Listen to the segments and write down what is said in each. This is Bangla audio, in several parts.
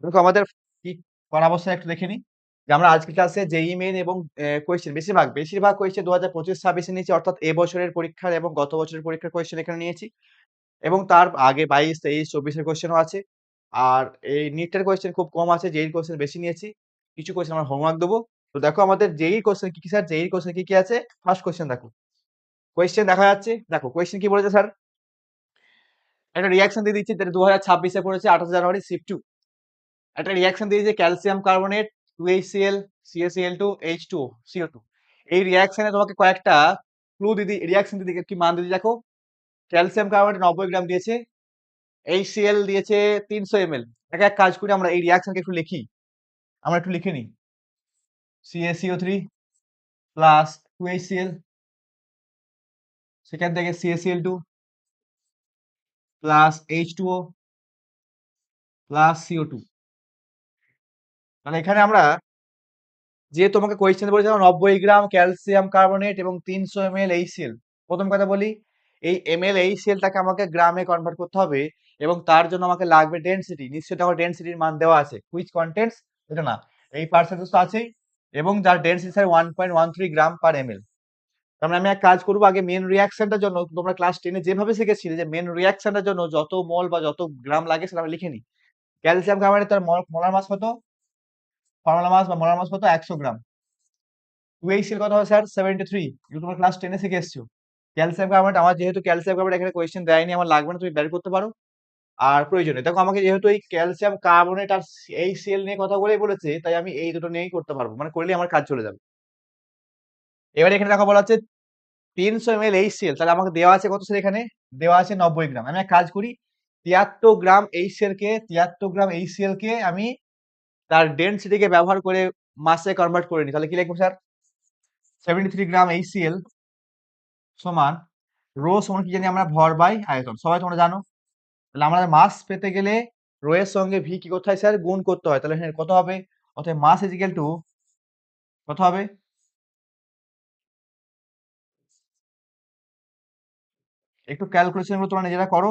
দেখো আমাদের কি করা অবস্থায় একটু দেখে নিই যে আমরা আজকের ক্লাসে জেইই মেইন এবং কোয়েশ্চেন বেশিরভাগ কোয়েশ্চেন 2025-26 নিয়েছি, অর্থাৎ এ বছরের পরীক্ষার এবং গত বছরের পরীক্ষার কোয়েশ্চেন এখানে নিয়েছি এবং তার আগে 22, 23, 24 এর কোয়েশ্চেনও আছে। আর এই নিটের কোয়েশ্চেন খুব কম আছে, জেইই কোয়েশ্চেন বেশি নিয়েছি। কিছু কোয়েশ্চেন আমরা হোমওয়ার্ক দেবো। তো দেখো আমাদের জেইই কোয়েশ্চেন কি স্যার, জেইই কোয়েশ্চেন কি আছে। ফার্স্ট কোয়েশ্চেন দেখো, কোয়েশ্চেন দেখা যাচ্ছে। দেখো কোয়েশ্চেন কি বলেছে স্যার, একটা রিঅ্যাকশন দিয়ে দিচ্ছে যেটা 2026-এ পড়েছে 28 জানুয়ারি শিফট 2। একটা রিঅ্যাকশন দিয়েছে calcium carbonate 2HCl CaCl2 H2O CO2। এই রিঅ্যাকশনে তোমাকে কয়েকটা ক্লু দিদি রিঅ্যাকশন দিদি কি মান দিদি দেখো। ক্যালসিয়াম কার্বনেট 90 গ্রাম দিয়েছে, HCl দিয়েছে 300 ml। এক এক কাজ করে আমরা এই রিঅ্যাকশনকে একটু লিখি, আমরা একটু লিখে নিই। CaCO3 প্লাস 2HCl, সেখান থেকে CaCl2 plus H2O plus CO2। মানে এখানে আমরা যে তোমাকে কোয়েশ্চেন বলেছে 90 গ্রাম ক্যালসিয়াম কার্বনেট এবং 300 ml HCl। প্রথম কথা বলি, এই ml HClটাকে আমাকে গ্রামে কনভার্ট করতে হবে এবং তার জন্য আমাকে লাগবে ডেনসিটি। নিশ্চয়ই দেখো ডেনসিটির মান দেওয়া আছে, হুইচ কন্টেন্টস, এটা না, এই পার্সেন্টেজ তো আছেই এবং যার ডেনসিটি স্যার 1.13 গ্রাম পার ml। তার মানে আমি এক কাজ করবো, আগে মেন রিঅ্যাকশনটার জন্য তোমরা ক্লাস 10-এ যেভাবে শিখেছিলে যে মেন রিঅ্যাকশনটার জন্য যত মোল বা যত গ্রাম লাগে সেটা আমি লিখে নিই। ক্যালসিয়াম কার্বনেট তার মোলার মাস কত, ফর্মুলা মাস বা মোলার মাস কত, 100 গ্রাম। 2HCl কত হয় স্যার, 73। এগুলো তোমরা ক্লাস 10-এ শিখে এসছো। ক্যালসিয়াম কার্বনেট, আমার যেহেতু ক্যালসিয়াম কার্বনেট এখানে কোয়েশ্চেন দেয়নি, আমার লাগবে না, তুমি বের করতে পারো। আর প্রয়োজনে দেখো আমাকে যেহেতু এই ক্যালসিয়াম কার্বনেট আর HCl নিয়ে কথা বলেই বলেছে, তাই আমি এই দুটো নিয়েই করতে পারবো, মানে করলেই আমার কাজ চলে যাবে। এবার এখানে দেখো বলা হচ্ছে 300 ml HCl, তাহলে আমাকে দেওয়া আছে কত স্যার, এখানে দেওয়া আছে 90 গ্রাম। আমি এক কাজ করি, 73 গ্রাম HCl কে আমি তার ডেনসিটিকে ব্যবহার করে মাসে কনভার্ট করে নিই। তাহলে কি লিখবো স্যার, 73 গ্রাম HCl সমান রো সমান কি জানি আমরা, ভর বাই আয়তন, সবাই তোমরা জানো। তাহলে আমাদের মাস পেতে গেলে রো এর সঙ্গে ভি কি করতে হয় স্যার, গুণ করতে হয়। তাহলে এখানে কত হবে, অতএব মাস ইজ ইকুয়াল টু কত হবে, একটু ক্যালকুলেশন গুলো তোমরা নিজেরা করো।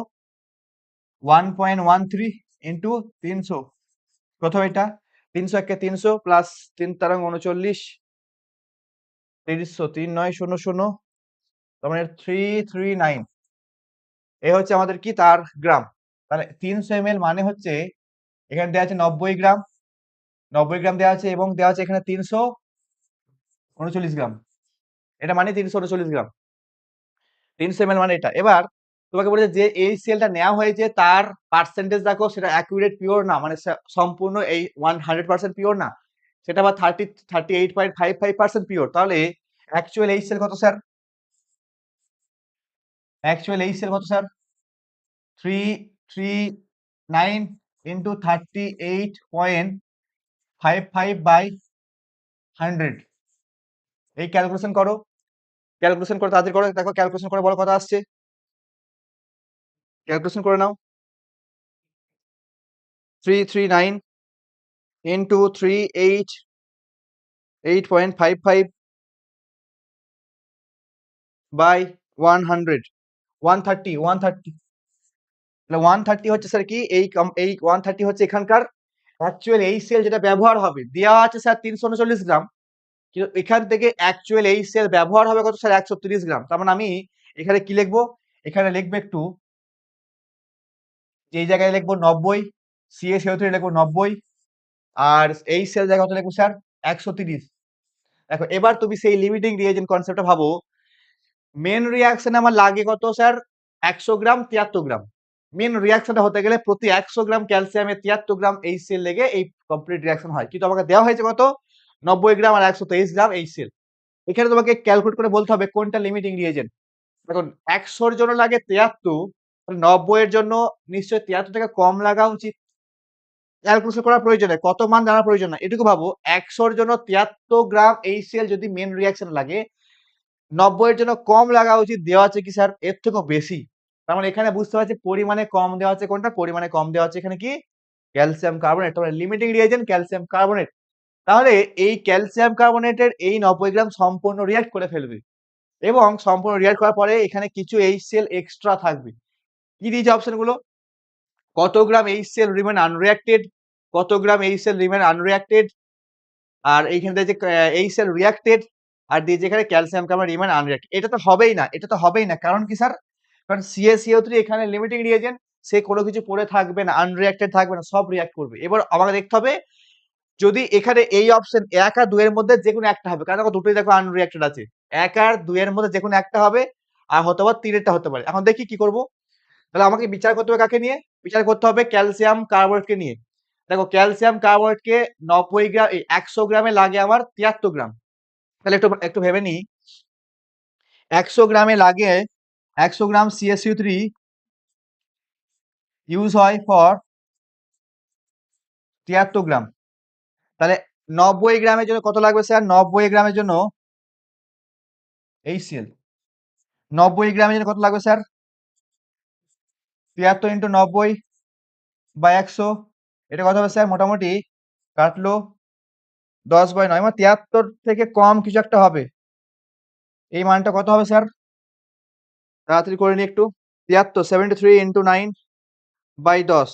1.13 ইন্টু 300, কত হবে এটা, 300 একে 300 প্লাস 3 তারাং 39, 300 3 9 0 0, তার মানে 339। এই হচ্ছে আমাদের কি তার গ্রাম। তাহলে 300 ml মানে হচ্ছে এখানে দেওয়া আছে 90 গ্রাম, 90 গ্রাম দেওয়া আছে এবং দেওয়া আছে এখানে 339 গ্রাম। এটা মানে 339 গ্রাম, 300 ml মানে এটা। এবার তোমাকে বলেছে যে এই সেলটা নেওয়া হয়েছে তার পার্সেন্টেজ দেখো, সেটা অ্যাকুরেট পিওর না, মানে সম্পূর্ণ এই 100% পিওর না, সেটা আবার 38.55% পিওর। তাহলে অ্যাকচুয়াল এই সেল কত স্যার, অ্যাকচুয়াল এই সেল কত স্যার, 339 ইন্টু 38.55 বাই 100। এই ক্যালকুলেশন করো, ক্যালকুলেশন করে তাড়াতাড়ি করো, দেখো ক্যালকুলেশন করে বড় কথা আসছে, ক্যালকুলেশন করে নাও। 339 ইন্টু 388.55 বাই 100, 130, 130। তাহলে 130 হচ্ছে স্যার কি, এই 130 হচ্ছে এখানকার অ্যাকচুয়াল এই সেল যেটা ব্যবহার হবে। দেওয়া আছে স্যার 339 গ্রাম, কিন্তু এখান থেকে অ্যাকচুয়াল এই সেল ব্যবহার হবে কত স্যার, 130 গ্রাম। তার মানে আমি এখানে কি লিখবো, এখানে লিখবো একটু, যে এই জায়গায় লিখবো 90, CaCO3 লিখবো 90, আর এই সেল জায়গায় কত লিখবো স্যার, 130। দেখো এবার তুমি সেই লিমিটিং রিয়েজেন্ট কনসেপ্টটা ভাবো। মেন রিঅ্যাকশনে আমার লাগে কত স্যার, 100 গ্রাম 73 গ্রাম। মেন রিঅ্যাকশনটা হতে গেলে প্রতি 100 গ্রাম ক্যালসিয়ামে 73 গ্রাম HCl লেগে এই কমপ্লিট রিঅ্যাকশন হয়, কিন্তু আমাকে দেওয়া হয়েছে কত, 90 গ্রাম আর 123 গ্রাম HCl। এখানে তোমাকে ক্যালকুলেট করে বলতে হবে কোনটা লিমিটিং রিয়েজেন্ট। দেখুন 100 এর জন্য লাগে 73, 90 এর জন্য নিশ্চয়ই 73 থেকে কম লাগা উচিত। ক্যালকুলেশন করার প্রয়োজন নেই, কত মান জানার প্রয়োজন না, এটুকু ভাবো 100 এর জন্য 73 গ্রাম HCl যদি মেন রিঅ্যাকশন লাগে, 90 এর জন্য কম লাগা উচিত, দেওয়া আছে কি স্যার এর থেকেও বেশি। তার মানে এখানে বুঝতে পারছি পরিমাণে কম দেওয়া আছে কোনটা, পরিমাণে কম দেওয়া আছে এখানে কি, ক্যালসিয়াম কার্বনেট। তার মানে লিমিটিং রিয়েজেন্ট ক্যালসিয়াম কার্বনেট। তাহলে এই ক্যালসিয়াম কার্বনেটের এই 90 গ্রাম সম্পূর্ণ রিঅ্যাক্ট করে ফেলবে এবং সম্পূর্ণ রিঅ্যাক্ট করার পরে এখানে কিছু HCl এক্সট্রা থাকবে। কি দিয়েছে অপশন গুলো, কত গ্রাম HCl রিমেন আনরিঅ্যাক্টেড, কত গ্রাম HCl রিমেন আনরিঅ্যাক্টেড, আর এইখানে যে HCl রিঅ্যাক্টেড, আর দিয়ে যেখানে ক্যালসিয়াম কার্বনেট রিমেন আনরিঅ্যাক্টেড। এটা তো হবেই না, এটা তো হবেই না। কারণ কি স্যার? কারণ CaCO3 এখানে লিমিটিং রিয়েজেন্ট, সে কোনো কিছু পড়ে থাকবে না, আনরিঅ্যাক্টেড থাকবে না, সব রিঅ্যাক্ট করবে। এবার আমাকে দেখতে হবে যদি এখানে এই অপশন 1 আর 2 এর মধ্যে যেকোনো একটা হবে, কারণ দেখো দুটোই দেখো আনরিঅ্যাক্টেড আছে। 1 আর 2 এর মধ্যে যেকোনো একটা হবে, আর হতে পারে 3 এরটা হতে পারে। এখন দেখি কি করব। তাহলে আমাকে বিচার করতে হবে কাকে নিয়ে? বিচার করতে হবে ক্যালসিয়াম কার্বনেটকে নিয়ে। দেখো ক্যালসিয়াম কার্বনেটকে 90 গ্রাম, এই 100 গ্রামে লাগে আমার 73 গ্রাম। তাহলে একটু একটু ভেবে নিই, 100 গ্রামে লাগে 100 গ্রাম CaCO3 ইউজ হয় ফর 73 গ্রাম। তাহলে 90 গ্রামের জন্য কত লাগবে স্যার? 90 গ্রামের জন্য HCl 90 গ্রামের জন্য কত লাগবে স্যার? 73 ইন্টু 90 বাই 100, এটা কত হবে স্যার? মোটামুটি কাটলো 10/9, মানে 73 থেকে কম কিছু একটা হবে। এই মানটা কত হবে স্যার? তাড়াতাড়ি করে নিই একটু। 73 73 ইন্টু 9 বাই 10,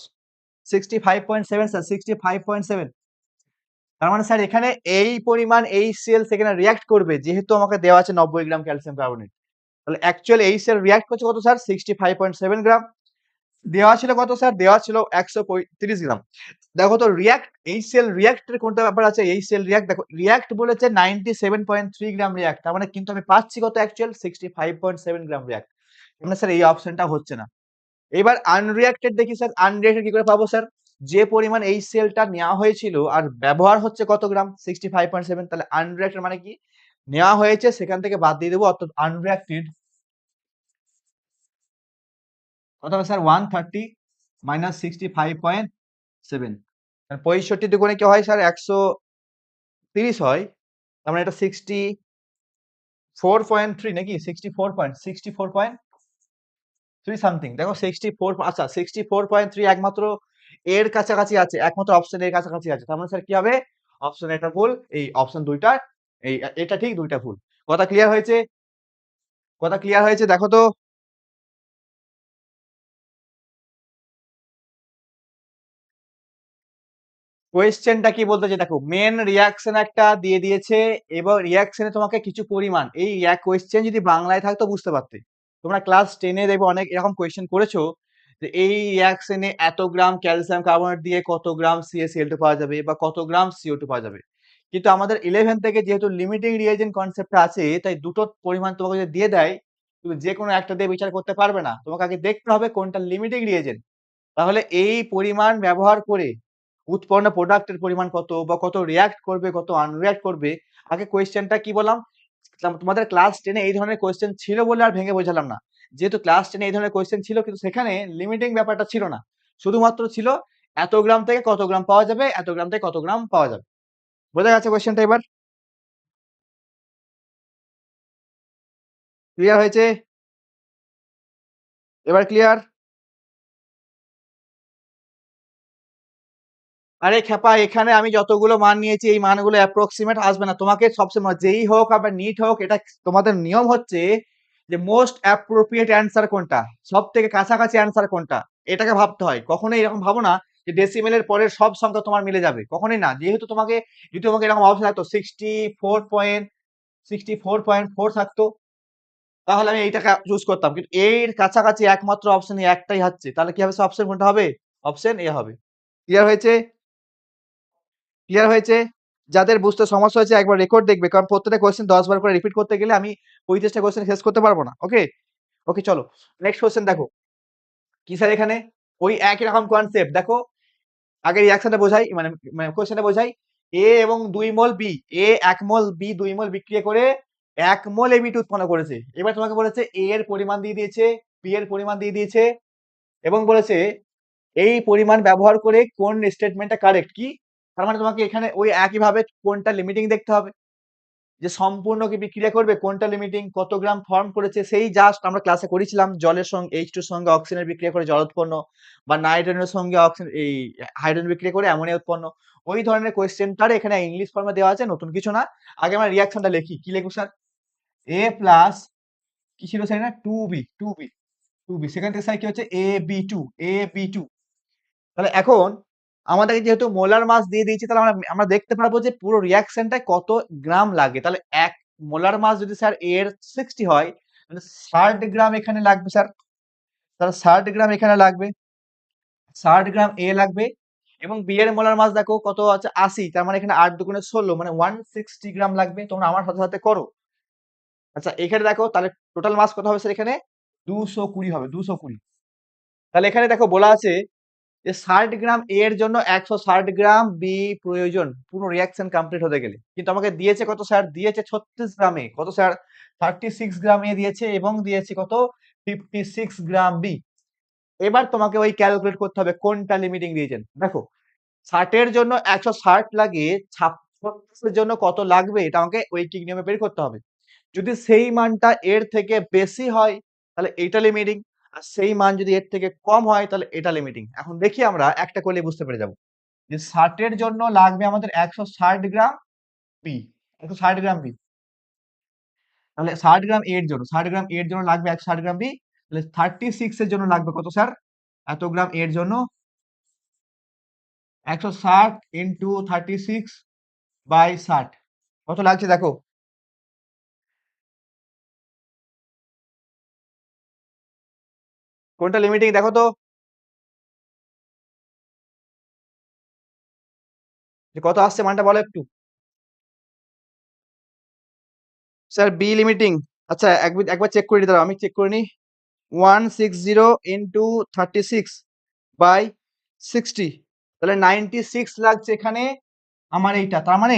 65.7 স্যার, 65.7। তার মানে স্যার এখানে এই পরিমাণ HCl সেখানে রিঅ্যাক্ট করবে, যেহেতু আমাকে দেওয়া আছে 90 গ্রাম ক্যালসিয়াম কার্বনেট। তাহলে অ্যাকচুয়াল HCl রিঅ্যাক্ট করছে কত স্যার? 65.7 গ্রাম। দেওয়া ছিল কত স্যার? দেওয়া ছিল 135 গ্রাম। দেখো তো রিঅ্যাক্ট, HCl রিঅ্যাক্টের কোনটা ব্যাপার আছে? HCl রিঅ্যাক্ট, দেখো রিঅ্যাক্ট বলেছে 97.3 গ্রাম রিঅ্যাক্ট, তার মানে কিন্তু আমি পাচ্ছি কত অ্যাকচুয়াল? 65.7 গ্রাম রিঅ্যাক্ট। মানে স্যার এই অপশনটা হচ্ছে না। এবার আনরিঅ্যাক্টেড দেখি স্যার, আনরিঅ্যাক্টেড কি করে পাবো স্যার? যে পরিমাণ HCl টা নেওয়া হয়েছিল আর ব্যবহার হচ্ছে কত গ্রাম? 65.7। তাহলে আনরিঅ্যাক্টেড মানে কি? নেওয়া হয়েছে সেখান থেকে বাদ দিয়ে দেবো, অর্থাৎ আনরিঅ্যাক্টেড কত হবে স্যার? 130 মাইনাস 65.7। 65 দুগুণে কি হয় স্যার? 130 হয়। তার মানে এটা 64.3 নাকি? 64 সামথিং। দেখো 64, আচ্ছা 64.3 একমাত্র এর কাছাকাছি আছে, একমাত্র অপশন এর কাছাকাছি আছে। তার মানে স্যার কি হবে? অপশন এটা ভুল, এই অপশন দুইটা, এই এটা ঠিক, দুইটা ভুল। কথা ক্লিয়ার হয়েছে? কথা ক্লিয়ার হয়েছে? দেখো তো কোয়েশ্চেনটা কি বলতেছে, দেখো মেন রিয়াকশন একটা দিয়ে দিয়েছে, এবং রিয়াকশনে তোমাকে কিছু পরিমাণ, এই এক কোয়েশ্চেন যদি বাংলায় থাকতো বুঝতে পারতে। তোমরা ক্লাস 10-এ দেখবে অনেক এরকম কোয়েশ্চেন করেছো, যে এই রিয়াকশনে এত গ্রাম ক্যালসিয়াম কার্বনেট দিয়ে কত গ্রাম CaCl2 পাওয়া যাবে, বা কত গ্রাম CO2 পাওয়া যাবে। কিন্তু আমাদের 11 থেকে যেহেতু লিমিটিং রিয়েজেন্ট কনসেপ্টটা আছে, তাই দুটো পরিমাণ তোমাকে যদি দিয়ে দেয়, তুমি যে কোনো একটা দিয়ে বিচার করতে পারবে না। তোমাকে আগে দেখতে হবে কোনটা লিমিটিং রিয়েজেন্ট। তাহলে এই পরিমাণ ব্যবহার করে উৎপন্ন প্রোডাক্টের পরিমাণ কত, বা কত রিঅ্যাক্ট করবে, কত আনরিঅ্যাক্ট করবে। আগে কোয়েশ্চেনটা কি বললাম, তোমাদের ক্লাস 10-এ এই ধরনের কোয়েশ্চেন ছিল বলে আর ভেঙে বোঝালাম না। যেহেতু ক্লাস 10-এ এই ধরনের কোয়েশ্চেন ছিল, কিন্তু সেখানে লিমিটিং ব্যাপারটা ছিল না। শুধুমাত্র ছিল এত গ্রাম থেকে কত গ্রাম পাওয়া যাবে, এত গ্রাম থেকে কত গ্রাম পাওয়া যাবে। বোঝা গেছে কোয়েশ্চেনটা এবার? ক্লিয়ার হয়েছে? এবার ক্লিয়ার? আরে খেপা, এখানে আমি যতগুলো মান নিয়েছি এই মানগুলো অ্যাপ্রক্সিমেট আসবে না। তোমাকে সবসময় যেই হোক আবার নিট হোক, এটা তোমাদের নিয়ম হচ্ছে যে মোস্ট অ্যাপ্রোপ্রিয়েট অ্যান্সার কোনটা, সব থেকে কাছাকাছি অ্যান্সার কোনটা, এটাকে ভাবতে হয়। কখনোই এরকম ভাবো না যে ডেসিমেলের পরের সব সংখ্যা তোমার মিলে যাবে, কখনোই না। যেহেতু তোমাকে, যদি তোমাকে এরকম অপশন থাকতো 64.4 থাকতো, তাহলে আমি এইটাকে চুজ করতাম। কিন্তু এর কাছাকাছি একমাত্র অপশন একটাই হচ্ছে, তাহলে কি হবে? অপশন কোনটা হবে? অপশন এ হবে। ক্লিয়ার হয়েছে? ক্লিয়ার হয়েছে? যাদের বুঝতে সমস্যা হয়েছে একবার রেকর্ড দেখবে, কারণ প্রত্যেকটা কোয়েশ্চেন 10 বার করে রিপিট করতে গেলে আমি 35টা কোয়েশ্চেন শেষ করতে পারবো না। ওকে, ওকে চলো নেক্সট কোয়েশ্চেন দেখো। কি স্যার এখানে ওই একই রকম কনসেপ্ট, দেখো আগে রিঅ্যাকশনটা বোঝাই, মানে কোয়েশ্চেনটা বোঝাই। এ এবং 2 মোল বি, এ 1 মোল, বি 2 মোল বিক্রিয়া করে 1 মোল এবিটি উৎপন্ন করেছে। এবার তোমাকে বলেছে এ এর পরিমাণ দিয়ে দিয়েছে, বি এর পরিমাণ দিয়ে দিয়েছে, এবং বলেছে এই পরিমাণ ব্যবহার করে কোন স্টেটমেন্টটা কারেক্ট কি। তার মানে তোমাকে এখানে ওই একই ভাবে কোনটা লিমিটিং দেখতে হবে, যে সম্পূর্ণ কি বিক্রিয়া করবে, কোনটা লিমিটিং, কত গ্রাম ফর্ম করেছে। সেই জাস্ট আমরা ক্লাসে করেছিলাম জলের সঙ্গে H2 এর সঙ্গে অক্সিজেনের বিক্রিয়া করে জল উৎপন্ন, বা নাইট্রোজেনের সঙ্গে অক্সিজেন এই হাইড্রোজেন বিক্রিয়া করে অ্যামোনিয়া উৎপন্ন। ওই ধরনের কোয়েশ্চেনটার এখানে ইংলিশ ফর্মে দেওয়া আছে, নতুন কিছু না। আগে আমরা রিয়াকশনটা লিখি, কি লিখবো স্যার? এ প্লাস কি ছিল স্যার? না 2b সেখান থেকে স্যার কি হচ্ছে? A B two. তাহলে এখন আমাদেরকে যেহেতু মোলার মাস দিয়ে দিয়েছে, তাহলে আমরা আমরা দেখতে পারবো যে পুরো রিয়াকশনটায় কত গ্রাম লাগে। তাহলে 1 মোলার মাস যদি স্যার A এর 60 হয়, তাহলে 60 গ্রাম এখানে লাগবে স্যার। তাহলে 60 গ্রাম এখানে লাগবে। 60 গ্রাম A লাগবে এবং B এর মোলার মাস দেখো কত আছে 80, তার মানে এখানে 8 দুগুণে 16, মানে 160 গ্রাম লাগবে। তোমরা আমার সাথে সাথে করো। আচ্ছা এখানে দেখো তাহলে টোটাল মাস কত হবে স্যার? এখানে 220 হবে, 220। তাহলে এখানে দেখো বলা আছে যে 60 গ্রাম A এর জন্য 160 গ্রাম B প্রয়োজন পুরো রিয়াকশন কমপ্লিট হতে গেলে। কিন্তু আমাকে দিয়েছে কত স্যার? দিয়েছে 36 গ্রামে। কত স্যার? 36 গ্রাম A দিয়েছে এবং দিয়েছে কত? 56 গ্রাম B। এবার তোমাকে ওই ক্যালকুলেট করতে হবে কোনটা লিমিটিং রিয়েজেন্ট। দেখো 60 এর জন্য 160 লাগে, 36 এর জন্য কত লাগবে এটা আমাকে ঐকিক নিয়মে বের করতে হবে। যদি সেই মানটা এর থেকে বেশি হয় তাহলে এইটা লিমিটিং, আর সেই মান যদি এর থেকে কম হয় তাহলে এটা লিমিটিং। এখন দেখি আমরা একটা করলে বুঝতে পেরে যাব যে 60 এর জন্য লাগবে আমাদের 160 গ্রাম বি, 160 গ্রাম বি। তাহলে 60 গ্রাম এর জন্য 60 গ্রাম এর জন্য লাগবে 160 গ্রাম বি। তাহলে 36 এর জন্য লাগবে কত স্যার? এত গ্রাম এর জন্য 160 ইন্টু 36 বাই 60 কত লাগছে দেখো। কোনটা লিমিটিং দেখো তো, যে কত আসছে মানটা বলো একটু। Sir B limiting. আচ্ছা একবার চেক করে নিতে দাও, আমি চেক করে নিই। 160 ইন্টু 36 বাই 60, তাহলে 96 লাগছে এখানে আমার এইটা। তার মানে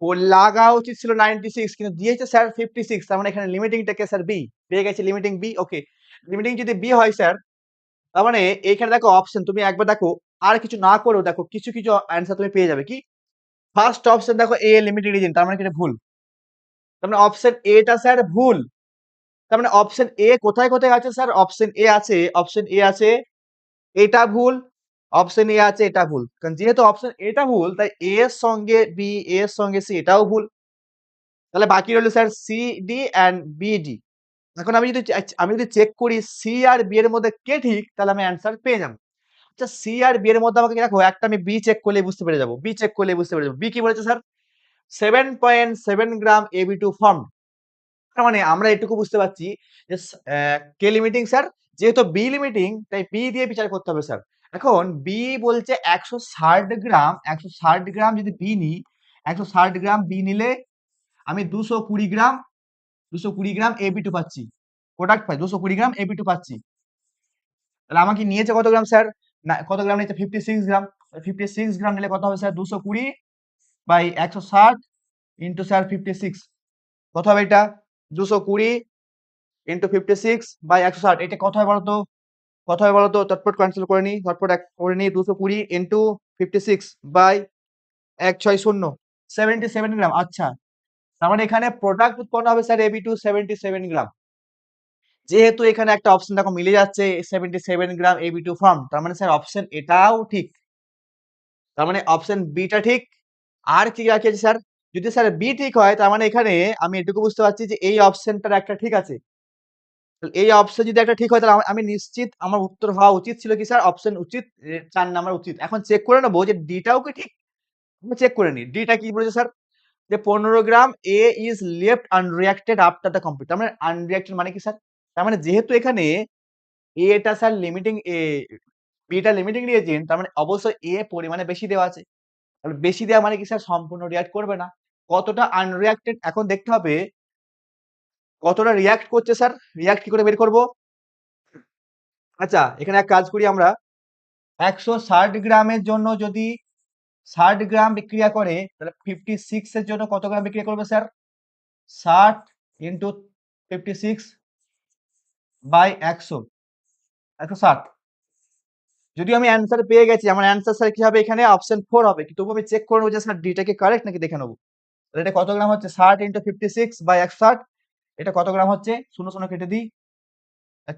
ও লাগা উচিত ছিল 96, কিন্তু দিয়েছে স্যার 56। তার মানে এখানে লিমিটিংটাকে স্যার বি পেয়ে গেছে, লিমিটিং বি। ওকে, লিমিটিং যদি বি হয় স্যার, তার মানে এইখানে দেখো অপশন তুমি একবার দেখো, আর কিছু না করেও দেখো কিছু কিছু অ্যান্সার তুমি পেয়ে যাবে। কি ফার্স্ট অপশন দেখো এ লিমিটিং রিজন, তার মানে কি এটা ভুল। তার মানে অপশন এটা স্যার ভুল। তার মানে অপশন এ কোথায় কোথায় আছে স্যার? অপশন এ আছে, অপশন এ আছে এটা ভুল, অপশন এ আছে এটা ভুল। কারণ যেহেতু অপশন এটা ভুল, তাই এ এর সঙ্গে বি, এ এর সঙ্গে সি এটাও ভুল। তাহলে বাকি রইল sir C D and B D. এখন আমি যদি চেক করি সি আর বি এর মধ্যে কে ঠিক, তাহলে আমি অ্যান্সার পেয়ে যাবো। আচ্ছা সি আর বি এর মধ্যে আমাকে দেখো একটা আমি বি চেক করলে বুঝতে পেরে যাবো। বি চেক করলে বুঝতে পেরে যাবো। বি কি বলেছে স্যার? 7.7 গ্রাম AB2 ফর্ম। তার মানে আমরা এটুকু বুঝতে পারছি যে কে লিমিটিং স্যার? যেহেতু বি লিমিটিং, তাই বি দিয়ে বিচার করতে হবে স্যার। এখন বি বলছে 160 গ্রাম, 160 গ্রাম যদি বি নিই, 160 গ্রাম বি নিলে আমি 220 গ্রাম, 220 গ্রাম AB2 পাচ্ছি। প্রোডাক্ট পাই 220 গ্রাম AB2 পাচ্ছি। তাহলে আমাকে নিয়েছে কত গ্রাম স্যার? না কত গ্রাম নিয়েছে? 56 গ্রাম। 56 গ্রাম নিলে কত হবে স্যার? 220 বাই 160 ইন্টু স্যার 56 কত হবে এটা? 220 ইন্টু 56 বাই 160, এটা কত হয় বলতো? কত হয় বলতো? চটপট ক্যান্সেল করে নিই, চটপট করে নিই। 220 ইন্টু 56 বাই 160, 77 গ্রাম। আচ্ছা তার মানে এখানে প্রোডাক্ট উৎপন্ন হবে স্যার AB2 77 গ্রাম। যেহেতু এখানে একটা অপশন দেখো মিলে যাচ্ছে 77 গ্রাম AB2 ফর্ম, তার মানে স্যার অপশন এটাও ঠিক। তার মানে অপশন বিটা ঠিক। আর কি বাকি আছে স্যার? যদি স্যার বি ঠিক হয়, তার মানে এখানে আমি এটুকু বুঝতে পারছি যে এই অপশনটার একটা ঠিক আছে। এই অপশন যদি একটা ঠিক হয়, তাহলে আমি নিশ্চিত আমার উত্তর হওয়া উচিত ছিল কি স্যার? অপশন উচিত, 4 নাম্বার উচিত। এখন চেক করে নেবো যে ডিটাও কি ঠিক। আমি চেক করে নিই ডিটা কি বলেছে স্যার, যে 15 gram A is left unreacted after the complete. তার মানে আনরিঅ্যাক্টেড মানে কি স্যার? তার মানে যেহেতু এখানে এটা স্যার লিমিটিং এ, বিটা লিমিটিং রিয়েজেন্ট, তার মানে অবশ্যই এ পরিমাণে বেশি দেওয়া আছে। তাহলে বেশি দেওয়া মানে কি স্যার? সম্পূর্ণ রিঅ্যাক্ট করবে না। কতটা আনরিঅ্যাক্টেড এখন দেখতে হবে, কতটা রিঅ্যাক্ট করছে স্যার? রিঅ্যাক্ট কি করে বের করব? আচ্ছা এখানে এক কাজ করি আমরা, 160 গ্রামের জন্য যদি 60 গ্রাম বিক্রিয়া করে, তাহলে 56 এর জন্য কত গ্রাম বিক্রিয়া করবে স্যার? 60 into 56 by 100, 160। যদিও আমি অ্যান্সার পেয়ে গেছি, আমার অ্যান্সার স্যার কি হবে? এখানে অপশন 4 হবে, কিন্তু তবু আমি চেক করে নেবো যে স্যার ডিটা কি কারেক্ট নাকি দেখে নেবো। তাহলে এটা কত গ্রাম হচ্ছে? 60 ইন্টু 56 বাই 160, এটা কত গ্রাম হচ্ছে? শূন্য শূন্য কেটে দিই,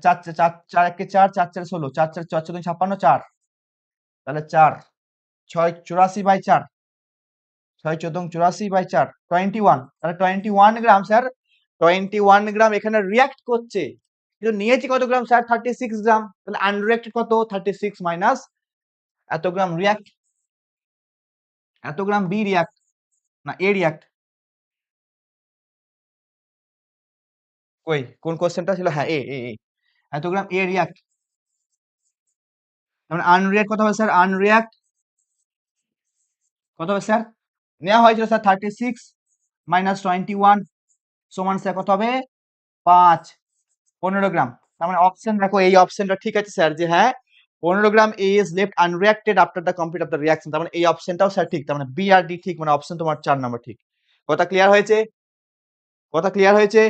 4 4 4 1 4, 4 4 16, 4 4 4 14 56, 4, তাহলে 4 6 84 বাই 4, 6 14 84 বাই 4, 21। তাহলে 21 গ্রাম স্যার, 21 গ্রাম এখানে রিয়াক্ট করছে। কিন্তু নিয়েছি কত গ্রাম স্যার? 36 গ্রাম। তাহলে আনরিঅ্যাক্টেড কত? 36 মাইনাস এত গ্রাম রিয়াক্ট, এত গ্রাম বি রিয়াক্ট, না এ রিয়াক্ট। কই কোন কোশ্চেনটা ছিল? হ্যাঁ এ এত গ্রাম এ রিয়াক্ট, মানে আনরিয়াক্ট কত হবে স্যার? আনরিয়াক্ট কত হবে স্যার? নেওয়া হয়েছিল স্যার 36 মাইনাস 21 সমান স্যার কত হবে? 5, 15 গ্রাম। তার মানে অপশন দেখো, এই অপশনটা ঠিক আছে স্যার, যে হ্যাঁ 15 gram A is left unreacted after the complete of the reaction. তার মানে এই অপশনটাও স্যার ঠিক, তার মানে বি আর ডি ঠিক, মানে অপশন তোমার 4 নম্বর ঠিক। কথা ক্লিয়ার হয়েছে? কথা ক্লিয়ার হয়েছে?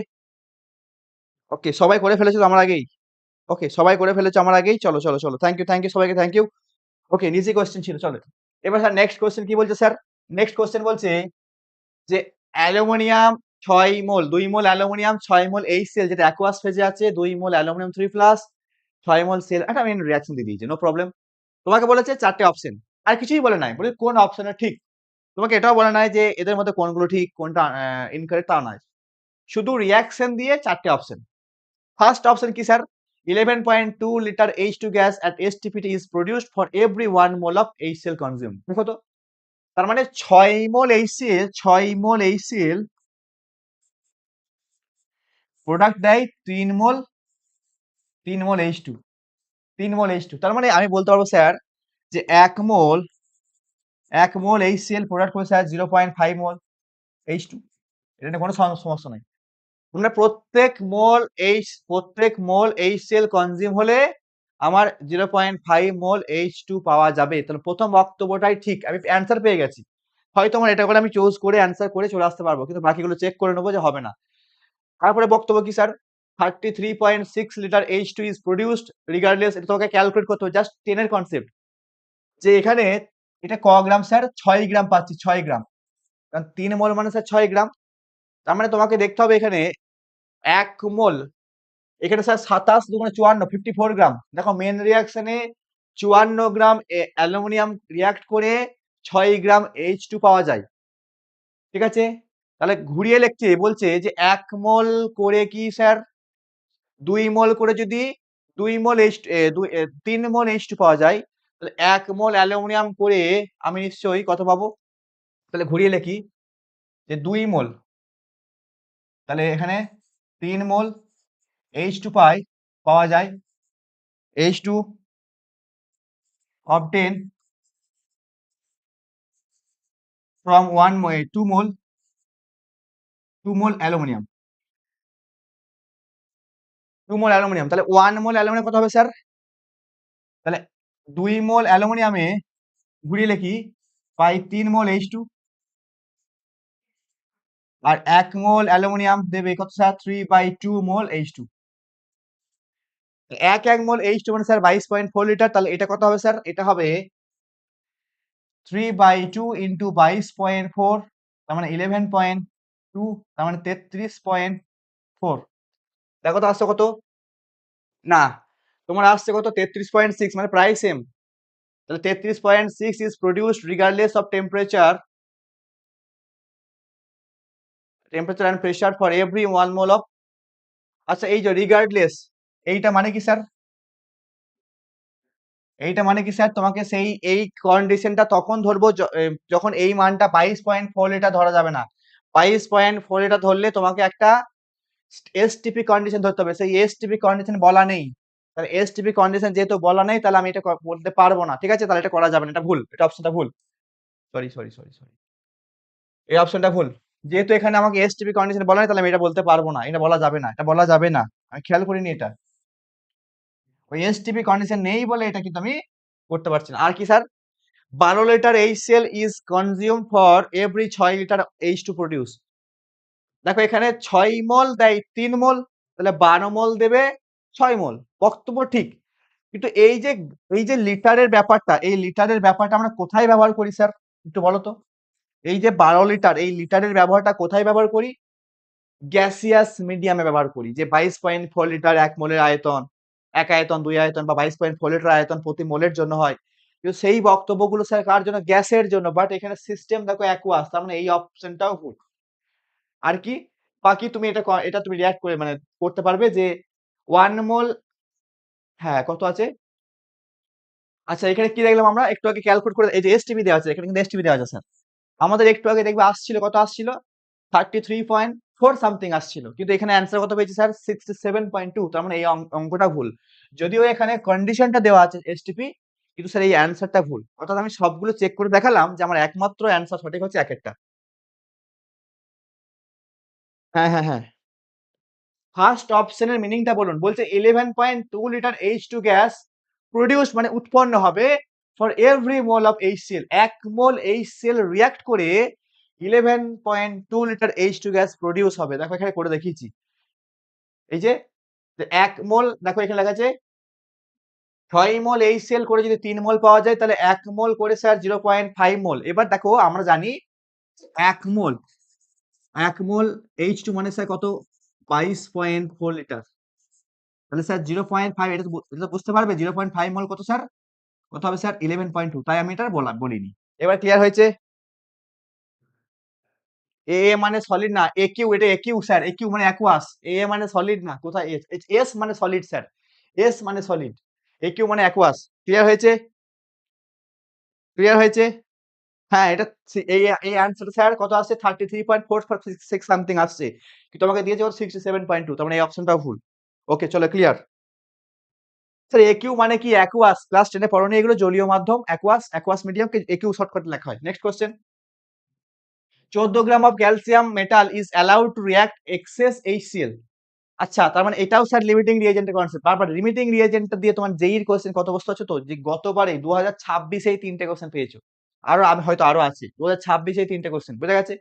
ওকে, সবাই করে ফেলেছো তো আমার আগেই? ওকে, সবাই করে ফেলেছো আমার আগেই। চলো চলো চলো, থ্যাংক ইউ সবাইকে, thank you. Okay, easy question ছিল, চলো। এবার স্যার নেক্সট কোশ্চেন কি বলছে স্যার? নেক্সট কোশ্চেন বলছে যে অ্যালুমিনিয়াম 6 মোল, 2 মোল অ্যালুমিনিয়াম 6 মোল HCl, যেটা অ্যাকুয়াস ফেজে আছে, 2 মোল অ্যালুমিনিয়াম 3 প্লাস 6 মোল সেল, একটা মেন রিঅ্যাকশন দিয়ে দিয়েছে, নো প্রবলেম। তোমাকে বলেছে 4টে অপশন, আর কিছুই বলে নাই, বলে কোন অপশনটা ঠিক। তোমাকে এটাও বলে নাই যে এদের মধ্যে কোনগুলো ঠিক কোনটা ইনকারেক্ট, তা নয়, শুধু রিঅ্যাকশন দিয়ে 4টে অপশন। ফার্স্ট অপশন কি sir? 11.2 litre H2 gas at STPT is produced for every 1 mole of HCl consumed। দেখো তো, তার মানে 6 মোল HCl, 6 মোল HCl প্রোডাক্ট দেয় 3 মোল, 3 মোল H2, 3 মোল H2। তার মানে আমি বলতে পারবো স্যার যে 1 মোল HCl প্রোডাক্ট করে স্যার 0.5 মোল H2। এটা নিয়ে কোনো সমস্যা নাই। মানে প্রত্যেক মোল HCl কনজিউম হলে আমার 0.5 মোল H2 পাওয়া যাবে। তাহলে প্রথম বক্তব্যটাই ঠিক, আমি অ্যান্সার পেয়ে গেছি। হয়তো আমার এটা করে আমি চুজ করে অ্যান্সার করে চলে আসতে পারবো, কিন্তু বাকিগুলো চেক করে নেবো যে হবে না। তারপরে বক্তব্য কি sir? 33.6 litre H2 is produced regardless, এটা তোমাকে ক্যালকুলেট করতে হবে, জাস্ট 10 এর কনসেপ্ট, যে এখানে এটা ক গ্রাম স্যার? 6 গ্রাম পাচ্ছি, 6 গ্রাম, কারণ 3 মোল মানে স্যার 6 গ্রাম। তার মানে তোমাকে দেখতে হবে এখানে 1 মোল, এখানে স্যার 27 দুগুণে 54, 54 গ্রাম। দেখো মেন রিয়াকশনে 54 গ্রাম অ্যালুমিনিয়াম রিয়াক্ট করে 6 গ্রাম H2 পাওয়া যায়, ঠিক আছে? তাহলে ঘুরিয়ে লিখছে, বলছে যে 1 মোল করে কি স্যার 2 মোল করে, যদি 2 মোল H 3 মোল H2 পাওয়া যায়, তাহলে 1 মোল অ্যালুমিনিয়াম করে আমি নিশ্চয়ই কত পাবো? তাহলে ঘুরিয়ে লিখি যে 2 মোল, তাহলে এখানে 3 মোল H2 পাওয়া যায়, H2 obtained from 2 mole, 2 mole aluminium, 2 mole aluminium. তাহলে 1 মোল অ্যালুমিনিয়াম কত হবে স্যার? তাহলে 2 মোল অ্যালুমিনিয়ামে ঘুরিয়ে লিখি পাই 3 মোল H2, আর 1 মোল অ্যালুমিনিয়াম দেবে কত স্যার? 3/2 মোল H2। 1 মোল H2 মানে স্যার 22.4 লিটার। তাহলে এটা কত হবে স্যার? এটা হবে 3/2 ইন্টু 22.4, তার মানে 11.2, তার মানে 33.4। দেখো তো আসছে কত? না, তোমার আসছে কত? 33.6, মানে প্রায় সেম। তাহলে 33.6 is produced regardless of temperature and pressure for every 1 mole of। আচ্ছা, এই যে রিগার্ডলেস, এইটা মানে কি স্যার? এইটা মানে কি স্যার? তোমাকে সেই এই কন্ডিশনটা তখন ধরবো যখন এই মানটা 22.4 লিটার ধরা যাবে না। 22.4 লিটার ধরলে তোমাকে একটা এসটিপি কন্ডিশন ধরতে হবে, সেই এসটিপি কন্ডিশন বলা নেই। তাহলে এসটিপি কন্ডিশন যেহেতু বলা নেই, তাহলে আমি এটা বলতে পারবো না, ঠিক আছে? তাহলে এটা করা যাবে না, এটা ভুল, এটা অপশনটা ভুল। সরি, এই অপশনটা ভুল। যেহেতু এখানে আমাকে এসটিপি কন্ডিশন বলা নেই, তাহলে আমি এটা বলতে পারবো না, এটা বলা যাবে না, এটা বলা যাবে না। আমি খেয়াল করিনি এটা, ওই এসটিপি কন্ডিশন নেই বলে এটা কিন্তু আমি করতে পারছি না। আর কি sir? 12 litre HCl is consume for every 6 litre H2 produce. দেখো এখানে 6 মোল দেয় 3 মোল, তাহলে 12 মোল দেবে 6 মোল, বক্তব্য ঠিক। কিন্তু এই যে লিটারের ব্যাপারটা, এই লিটারের ব্যাপারটা আমরা কোথায় ব্যবহার করি স্যার? একটু বলো তো। এই যে 12 লিটার, এই লিটারের ব্যবহারটা কোথায় ব্যবহার করি? গ্যাসিয়াস মিডিয়ামে ব্যবহার করি, যে 22.4 লিটার 1 মোলের আয়তন, 1 আয়তন 2 আয়তন বা 22.4 লিটার আয়তন প্রতি মোলের জন্য হয়। কিন্তু সেই বক্তব্যগুলো স্যার কার জন্য? গ্যাসের জন্য। বাট এখানে সিস্টেম দেখো অ্যাকুয়াস, তার মানে এই অপশনটাও ভুল। আর কি বাকি? তুমি এটা তুমি রিঅ্যাক্ট করে মানে করতে পারবে যে 1 মোল, হ্যাঁ কত আছে? আচ্ছা, এখানে কি দেখলাম আমরা একটু আগে ক্যালকুলেট করে, এই যে এসটিপি দেওয়া আছে, এখানে কিন্তু এসটিপি দেওয়া আছে স্যার। আমাদের একটু আগে দেখবে আসছিল, কত আসছিল, 33.4 সামথিং আসছিল, কিন্তু এখানে অ্যান্সার কত পেয়েছি স্যার, 67.2। তার মানে এই অঙ্কটা ভুল। যদিও এখানে কন্ডিশনটা দেওয়া আছে এসটিপি, কিন্তু স্যার এই অ্যান্সারটা ভুল। অর্থাৎ আমি সবগুলো চেক করে দেখালাম যে আমার একমাত্র অ্যান্সার সঠিক হচ্ছে এক একটা। হ্যাঁ, হ্যাঁ, হ্যাঁ। ফার্স্ট অপশনের মিনিংটা বলুন। বলছে 11.2 লিটার H2 গ্যাস প্রডিউস মানে উৎপন্ন হবে for every mole of HCl। 1 mole HCl react করে 11.2 লিটার H2 গ্যাস প্রডিউস হবে। দেখো এখানে করে দেখিয়েছি। এই যে 1 মোল, দেখো এখানে লেখা আছে 6 মোল HCl করে যদি 3 মোল পাওয়া যায়, তাহলে 1 মোল করে স্যার 0.5 মোল। এবার দেখো আমরা জানি 1 মোল 1 মোল H2 মানে স্যার কত, 22.4 লিটার। তাহলে স্যার 0.5, এটা তো বুঝতে পারবে 0.5 মোল কত স্যার, কত হবে স্যার, 11.2। তাই আমি এটা বলিনি। এবার ক্লিয়ার হয়েছে? এ মানে সলিড না, এ কিউ, এটা এ কিউ স্যার, এ কিউ মানে অ্যাকুয়াস। এ মানে সলিড না, কোথায় এস, এস মানে সলিড স্যার, এস মানে সলিড, এ কিউ মানে অ্যাকুয়াস। ক্লিয়ার হয়েছে? ক্লিয়ার হয়েছে? হ্যাঁ, এটা এই অ্যান্সার স্যার কত আসছে, 33.446 সামথিং আসছে, কিন্তু আমাকে দিয়েছে ওর 67.2। তার মানে এই অপশনটাও ভুল। ওকে, চলো ক্লিয়ার। স্যার একিউ মানে কি, অ্যাকুয়াস, ক্লাস 10 এ পড়োনি এগুলো, জলীয় মাধ্যম অ্যাকুয়াস, অ্যাকুয়াস মিডিয়ামকে একিউ শর্টকাট লেখা হয়। Next question. 14 gram of calcium metal is allowed to react excess HCl। আচ্ছা, তার মানে এটাও স্যার লিমিটিং রিএজেন্টের কনসেপ্ট। বারবার লিমিটিং রিএজেন্টটা দিয়ে তোমার জেইর কোশ্চেন কত বস্তু আছে, তো যে গতবারে 2026 তিনটে কোশ্চেন পেয়েছো, আরো আমি হয়তো আরো আছে, 2026 তিনটে কোশ্চেন বোঝা গেছে।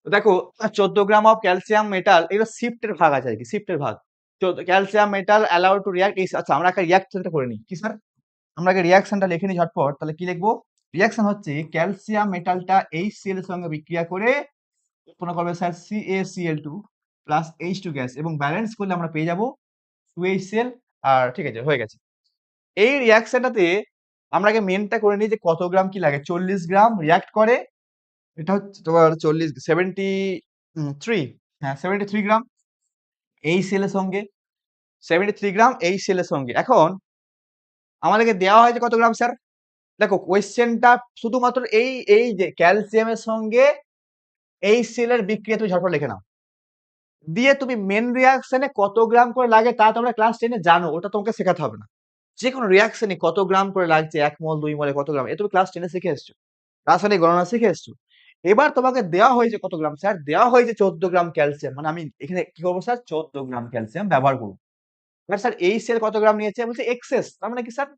তো দেখো 14 গ্রাম অফ ক্যালসিয়াম মেটাল, এগুলো শিফটের ভাগ আছে আর কি, শিফটের ভাগ। Calcium metal allowed to react. আচ্ছা, আমরা একটা রিঅ্যাকশনটা করে নিই কি স্যার, আমরা আগে রিঅ্যাকশনটা লিখে নিই ঝটপট। তাহলে কি লিখবো, রিঅ্যাকশন হচ্ছে ক্যালসিয়াম মেটালটা HCl এর সঙ্গে বিক্রিয়া করে উৎপন্ন করবে sir CaCl2 plus H2 gas, এবং ব্যালেন্স করলে আমরা পেয়ে যাব 2HCl। আর ঠিক আছে, হয়ে গেছে। এই রিঅ্যাকশনটাতে আমরা আগে মেনটা করে নিই যে কত গ্রাম কি লাগে, 40 গ্রাম রিঅ্যাক্ট করে, এটা হচ্ছে তোমার 40, 73, হ্যাঁ 73 গ্রাম HCl এর সঙ্গে, 73 গ্রাম HCl এর সঙ্গে। এখন আমাদেরকে দেওয়া হয়েছে কত গ্রাম স্যার, দেখো কোয়েশ্চেনটা শুধুমাত্র এই যে ক্যালসিয়ামের সঙ্গে HCl এর বিক্রিয়া তুমি ঝটপট লিখে নাও, দিয়ে তুমি মেন রিঅ্যাকশনে কত গ্রাম করে লাগে তা তোমরা ক্লাস 10 এ জানো, ওটা তোমাকে শেখাতে হবে না। যে কোনো রিঅ্যাকশনে কত গ্রাম করে লাগছে, 1 মোল 2 মোলে কত গ্রাম, এ তুমি ক্লাস 10 এ শিখে এসছো, রাসায়নিক গণনা শিখে এসছো। এবার তোমাকে দেওয়া হয়েছে কত গ্রাম স্যার, দেওয়া হয়েছে 14 গ্রাম ক্যালসিয়াম, মানে আমি এখানে কি করবো স্যার, 14 গ্রাম ক্যালসিয়াম ব্যবহার করবো। এবার স্যার HCl কত গ্রাম নিয়েছে, বলছে এক্সেস, তার মানে কি স্যার,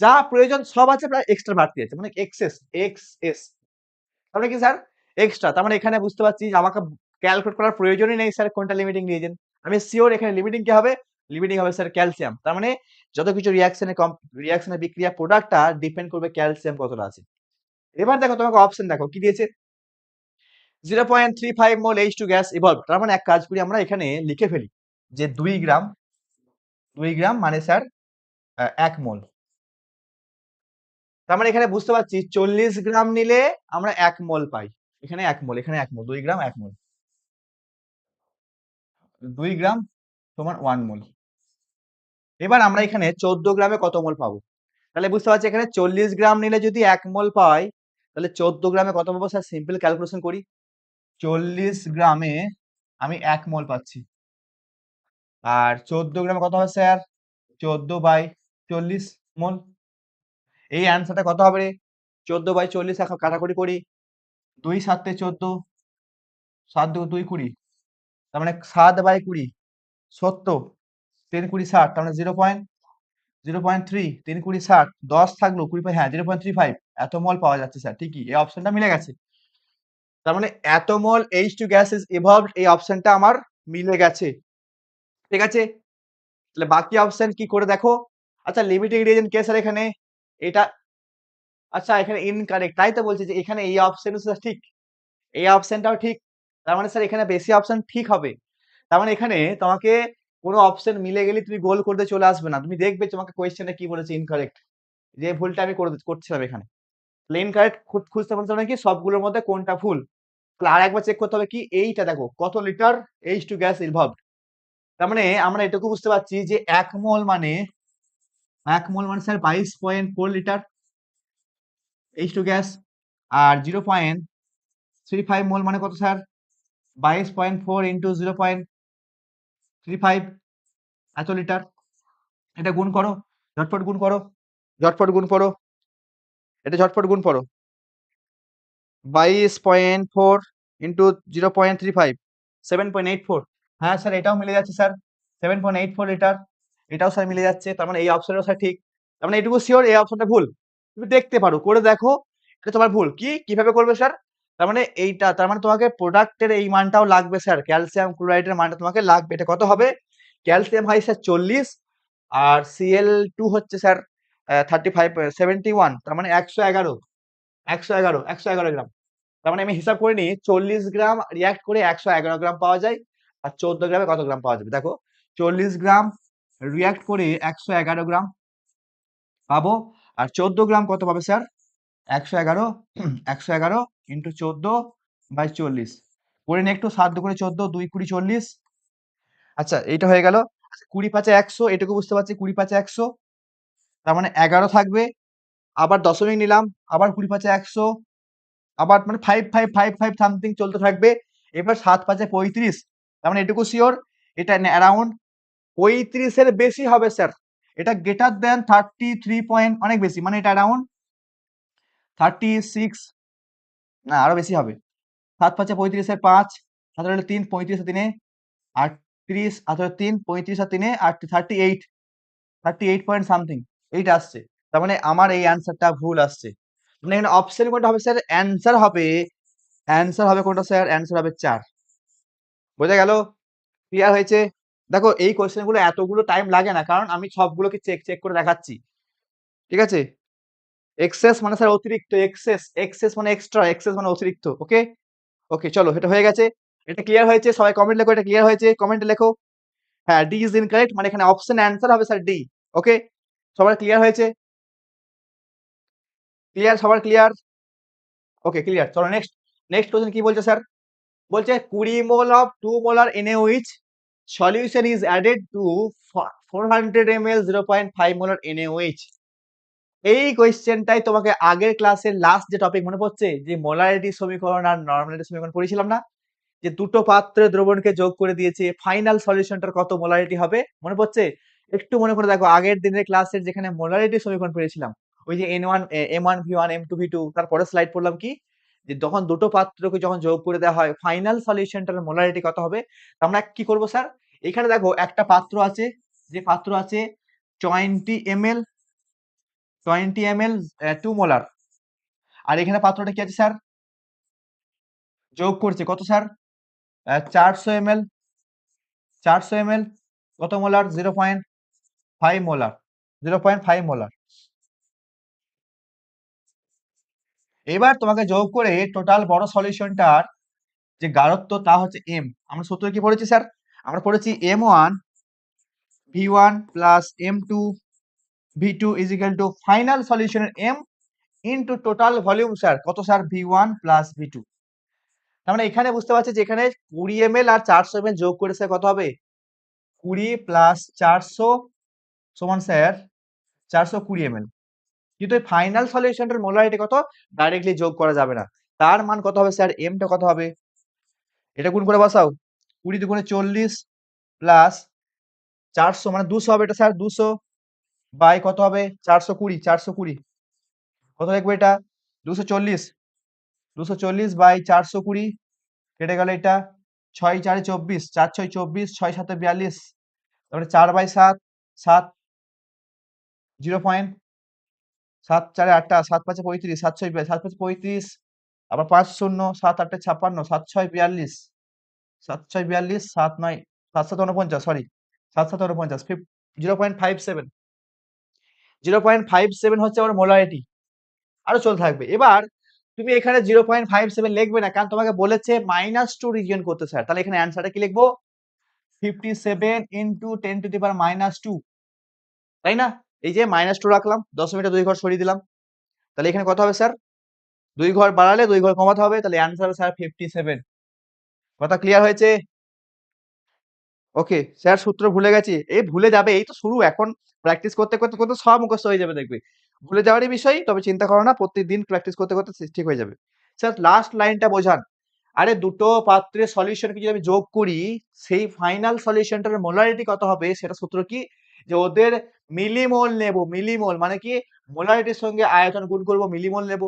যা প্রয়োজন সব আছে, প্রায় এক্সট্রা বাড়তি আছে, মানে এক্সেস, এক্সএস, তাহলে কি স্যার, এক্সট্রা। তার মানে এখানে বুঝতে পারছি যে আমাকে ক্যালকুলেট করার প্রয়োজনই নেই স্যার কোনটা লিমিটিং রিএজেন্ট। আমি সিওর এখানে লিমিটিং কি হবে, লিমিটিং হবে স্যার ক্যালসিয়াম। তার মানে যত কিছু রিঅ্যাকশনের বিক্রিয়া প্রোডাক্টটা ডিপেন্ড করবে ক্যালসিয়াম কতটা আছে। এবার দেখো তোমাকে অপশন দেখো কি দিয়েছে, 0.35 মোল H2 গ্যাস ইভলভ। তার মানে এক কাজ করি, আমরা এখানে লিখে ফেলি যে 2 গ্রাম, 2 গ্রাম মানে স্যার 1 মোল। তার মানে এখানে বুঝতে পারছি 40 গ্রাম নিলে আমরা 1 মোল পাই, এখানে 1 মোল, এখানে 1 মোল, 2 গ্রাম 1 মোল, 2 গ্রাম সমান 1 মোল। এবার আমরা এখানে 14 গ্রামে কত মোল পাবো, তাহলে বুঝতে পারছি এখানে 40 গ্রাম নিলে যদি 1 মোল পাই, তাহলে 14 গ্রামে কত পাবো স্যার, সিম্পল ক্যালকুলেশন করি, 40 গ্রামে আমি 1 মোল পাচ্ছি, আর 14 গ্রামে কত হবে স্যার, 14/40 মোল। এই অ্যান্সারটা কত হবে রে, 14/40, এখন কাটাকুটি করি, 2 7 14, 7 2 2 20, তার মানে 7/20 70, 10 20 60, তার মানে 0.3, 3 20 60, 10 থাকলো 20, হ্যাঁ 0.35, এত মল পাওয়া যাচ্ছে স্যার, ঠিকই এই অপশনটা মিলে গেছে। তার মানে এত মল H2 গ্যাস ইজ ইভলভড, এই অপশনটা আমার মিলে গেছে। ঠিক আছে, তাহলে বাকি অপশন কি করে দেখো। আচ্ছা, লিমিটিং রিএজেন্ট কে স্যার এখানে, এটা, আচ্ছা এখানে ইনকারেক্ট, তাই তো বলছি যে এখানে এই অপশন ঠিক, এই অপশনটাও ঠিক। তার মানে স্যার এখানে বেশি অপশন ঠিক হবে। তার মানে এখানে তোমাকে কোনো অপশন মিলে গেলে তুমি গোল করতে চলে আসবে না, তুমি দেখবে তোমাকে কোয়েশ্চেনে কি বলেছে ইনকারেক্ট, যে ভুলটা আমি করছিলাম এখানে। ইনকারেক্ট খুঁজতে বলতে হবে কি, সবগুলোর মধ্যে কোনটা ভুল। তাহলে আর একবার চেক করতে হবে কি, এইটা দেখো কত লিটার H2 গ্যাস ইনভলভড। তার মানে আমরা এটুকু বুঝতে পারছি যে 1 মোল মানে 1 মোল মানে স্যার 22.4 লিটার H2 গ্যাস। আর 0.35 মোল মানে কত স্যার? 22.4 ইন্টু 0.35 এত লিটার। এটা গুণ করো, ঝটপট গুণ করো, ঝটপট গুণ করো, এটা ঝটপট গুণ করো। 22.4 ইন্টু 0.35 7.84। হ্যাঁ স্যার, এটাও মিলে যাচ্ছে স্যার, 7.84 লিটার। এটাও স্যার মিলে যাচ্ছে, তার মানে এই অপশনটাও স্যার ঠিক। তার মানে এটুকু শিওর এই অপশনটা ভুল। তুমি দেখতে পারো, করে দেখো এটা তোমার ভুল। কিভাবে করবে স্যার? তার মানে এইটা, তার মানে তোমাকে প্রোডাক্টের এই মানটাও লাগবে স্যার, ক্যালসিয়াম ক্লোরাইডের মানটা তোমাকে লাগবে। এটা কত হবে? ক্যালসিয়াম হয় স্যার 40, আর Cl2 হচ্ছে স্যার 71, তার মানে 111, 111 গ্রাম। তার মানে আমি হিসাব করে নিই, 40 গ্রাম রিয়াক্ট করে 111 গ্রাম পাওয়া যায়। আর 14 গ্রামে কত গ্রাম পাওয়া যাবে? দেখো, 40 গ্রাম রিয়াক্ট করে 111 গ্রাম পাবো। আর 14 গ্রাম কত পাবে স্যার? 111, 111 ইন্টু 14/40 করে নিয়ে একটু, 7 2 14, 2 20 40। আচ্ছা, এইটা হয়ে গেল। আচ্ছা, 20 5 100, এটুকু বুঝতে পারছি, 20 5 100, তার মানে 11 থাকবে। আবার দশমিক নিলাম, আবার 20 5 100, আবার মানে 5 সামথিং চলতে থাকবে। এবার 7 5 35, তার মানে এটুকু শিওর এটা অ্যারাউন্ড 35 এর বেশি হবে স্যার। এটা গ্রেটার দেন 33 পয়েন্ট, অনেক বেশি, মানে এটা অ্যারাউন্ড 36, না আরো বেশি হবে। 7 5 35 এর 5, 7 হলে 3, 35 আর 3 38, আর 3 35 আর 3 38 পয়েন্ট সামথিং এইটা আসছে। তার মানে আমার এই অ্যান্সারটা ভুল আসছে। মানে এখানে অপশন কোনটা হবে স্যার? অ্যান্সার হবে কোনটা স্যার? অ্যান্সার হবে 4। বোঝা গেল? ক্লিয়ার হয়েছে? দেখো, এই কোয়েশ্চেন গুলো এতগুলো টাইম লাগে না, কারণ আমি সবগুলোকে চেক চেক করে দেখাচ্ছি। ঠিক আছে? এক্সেস মানে স্যার অতিরিক্ত, এক্সেস মানে এক্সট্রা, এক্সেস মানে অতিরিক্ত। ওকে, ওকে, চলো, এটা হয়ে গেছে। এটা ক্লিয়ার হয়েছে? সবাই কমেন্ট লেখো, এটা ক্লিয়ার হয়েছে, কমেন্টে লেখো। হ্যাঁ, ডি ইজ ইনকারেক্ট, মানে এখানে অপশন অ্যান্সার হবে স্যার ডি। ওকে, সবার ক্লিয়ার হয়েছে? ক্লিয়ার? সবার ক্লিয়ার? ওকে, ক্লিয়ার। চলো নেক্সট। নেক্সট কোশ্চেন কি বলছে স্যার? বলছে 20 mole of 2 molar NaOH solution is added to 400 ml 0.5 molar NaOH। এই কোয়েশ্চেনটাই তোমাকে আগের ক্লাসের লাস্ট যে টপিক মনে পড়ছে, যে মোলারিটি সমীকরণ আর নরমালিটি সমীকরণ পড়েছিলাম না, যে দুটো পাত্রে দ্রবণকে যোগ করে দিয়েছে, ফাইনাল সলিউশনটার কত মোলারিটি হবে মনে পড়ছে? একটু মনে করে দেখো, আগের দিনের ক্লাসের যেখানে মোলারিটি সমীকরণ পড়েছিলাম, ওই যে N1 M1V1 M2V2, তারপরে স্লাইড পড়লাম কি, যে যখন দুটো পাত্রকে যখন যোগ করে দেওয়া হয়, ফাইনাল সলিউশনটার মোলারিটি কত হবে। তো আমরা কি করব স্যার? এখানে দেখো একটা পাত্র আছে, যে পাত্র আছে 20 ml, 2 মোলার। আর এখানে পাত্রটা কি আছে স্যার? যোগ করছে কত স্যার? 400 ml, 400 ml কত মোলার? 0.5 molar, 0.5 molar. এবার তোমাকে যোগ করে টোটাল বড় সলিউশনটার যে গাঢ়ত্ব তা হচ্ছে এম। আমরা সূত্র কি পড়েছি স্যার? আমরা পড়েছি M1V1 plus M2V2 is equal to final সলিউশনের M into total volume sir, কত স্যার? V1 plus V2। তার মানে এখানে বুঝতে পারছি যে এখানে 20 ml আর 400 ml যোগ করে স্যার কত হবে? 20 প্লাস 400 সমান স্যার 420 ml। কিন্তু এই ফাইনাল সলিউশনটার মোলারিটি কত? ডাইরেক্টলি যোগ করা যাবে না। তার মান কত হবে স্যার? এমটা কত হবে? এটা গুণ করে বসাও। 20 দুগুণে 40 প্লাস 400 মানে 200 হবে এটা স্যার, 200 বাই কত হবে? 420, 420 কত লিখবো এটা? 240, 240 বাই 420 কেটে গেল এটা। 6 4 24, 4 6 24, 6 7 42, তারপরে 4/7, 7, 0.7 4 8, 7 5 35, 7 6 7 5 35, আবার 5 0, 7 8 56, 7 6 42, 7 6 42, 7 9 7 7 49, সরি 7 7 49, 0.57, 0.57 হচ্ছে আমার মোলারিটি। আরো চলতে থাকবে। এবার তুমি এখানে 0.57 লিখবে না, কারণ তোমাকে বলেছে -2 রিজিয়ন করতে স্যার। তাহলে এখানে অ্যান্সারটা কি লিখবো? 57 ইন্টু 10 টু দি পাওয়ার -2, তাই না? এই যে -2 রাখলাম, দশমিকটা 2 ঘর সরিয়ে দিলাম। তাহলে এখানে কত হবে স্যার? 2 ঘর বাড়ালে 2 ঘর কমাতে হবে, তাহলে অ্যান্সার হবে স্যার 57। কথা ক্লিয়ার হয়েছে? ওকে স্যার সূত্র ভুলে গেছি, এই ভুলে যাবে, এই তো শুরু, এখন প্র্যাকটিস করতে করতে করতে সব মুখস্থ হয়ে যাবে দেখবে। ভুলে যাওয়ারই বিষয়, তবে চিন্তা করো না, প্রত্যেকদিন প্র্যাকটিস করতে করতে ঠিক হয়ে যাবে। স্যার লাস্ট লাইনটা বোঝান। আরে দুটো পাত্রের সলিউশনকে যদি আমি যোগ করি, সেই ফাইনাল সলিউশনটার মোলারিটি কত হবে, সেটা সূত্র কি, যে ওদের মিলিমোল নেব, মিলিমোল মানে কি, মোলারিটির সঙ্গে আয়তন গুণ করব, মিলিমোল নেব,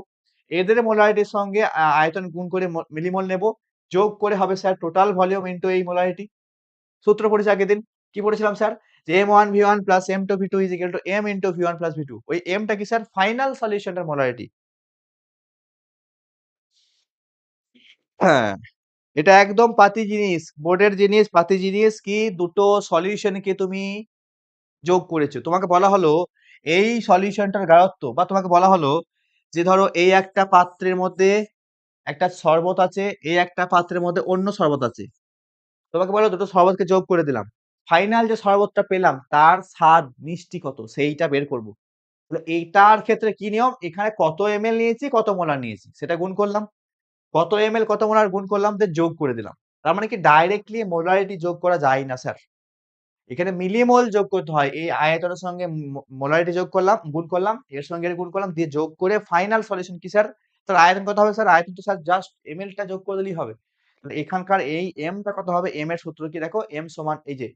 এদের মোলারিটির সঙ্গে আয়তন গুণ করে মিলিমোল নেব, যোগ করে হবে স্যার টোটাল ভলিউম ইনটু এই মোলারিটি। সূত্র পড়েছি আগের দিন, কি পড়েছিলাম স্যার, যে m1v1 plus m2v2 is equal two m into v1 plus v2, ওই mটা কি স্যার, ফাইনাল সলিউশনটার মোলারিটি। হ্যাঁ, এটা একদম পাতি জিনিস, বোর্ডের জিনিস, পাতি জিনিস, কি দুটো সলিউশনকে তুমি যোগ করেছো, তোমাকে বলা হলো এই সলিউশনটার গাঢ়ত্ব, বা তোমাকে বলা হলো যে ধরো এই একটা পাত্রের মধ্যে একটা শরবত আছে, এই একটা পাত্রের মধ্যে অন্য শরবত আছে, তোমাকে বলো দুটো শরবতকে যোগ করে দিলাম, ফাইনাল যে শরবতটা পেলাম তার স্বাদ মিষ্টি কত সেইটা বের করব। তাহলে এইটার ক্ষেত্রে কি নিয়ম, এখানে কত এমএল নিয়েছি কত মোলার নিয়েছি সেটা গুণ করলাম, কত এমএল কত মোলার গুণ করলাম, দিয়ে যোগ করে দিলাম। তার মানে কি ডাইরেক্টলি মোলারিটি যোগ করা যায় না স্যার, এখানে মিলিমোল যোগ করতে হয়, এই আয়তনের সঙ্গে মোলারিটি যোগ করলাম, গুণ করলাম, এর সঙ্গে এর গুণ করলাম, দিয়ে যোগ করে ফাইনাল সলিউশন কি স্যার, তার আয়তন কত হবে স্যার, আয়তন তো স্যার জাস্ট এমএল টা যোগ করে দিলেই হবে। তাহলে এখানকার এই এম টা কত হবে, এম এর সূত্র কি দেখো, এম সমান এই যে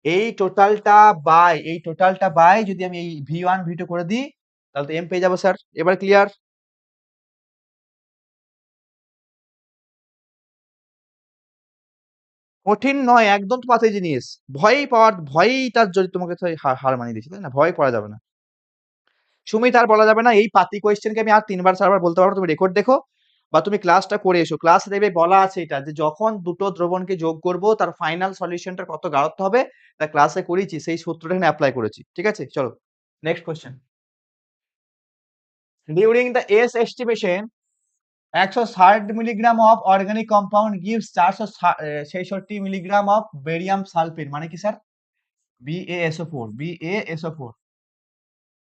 এই টোটালটা বাই যদি আমি এই V1 V2 করে দিই, তাহলে তো এম পেয়ে যাবো স্যার। এবার ক্লিয়ার? কঠিন নয়, একদম তো পাতলা জিনিস, ভয়েই তার যদি তোমাকে তো হার হার মানিয়ে দিয়েছি, তাই না, ভয় করা যাবে না। সুমিত আর বলা যাবে না, এই পাতি কোয়েশ্চেনকে আমি আর 3 বার 4 বার বলতে পারবো, তুমি রেকর্ড দেখো বা তুমি ক্লাসটা করে এসো, ক্লাস দেবে বলা আছে এটা, যে যখন দুটো দ্রবণকে যোগ করব তার ফাইনাল সলিউশনটা কত গাঢ়ত্ব হবে, তা ক্লাসে করেছি, সেই সূত্রটা এখানে অ্যাপ্লাই করেছি, ঠিক আছে চলো next question. During the S estimation 160 milligram of organic compound gives 466 milligram of barium sulphate, মানে কি স্যার, BaSO4, BaSO4,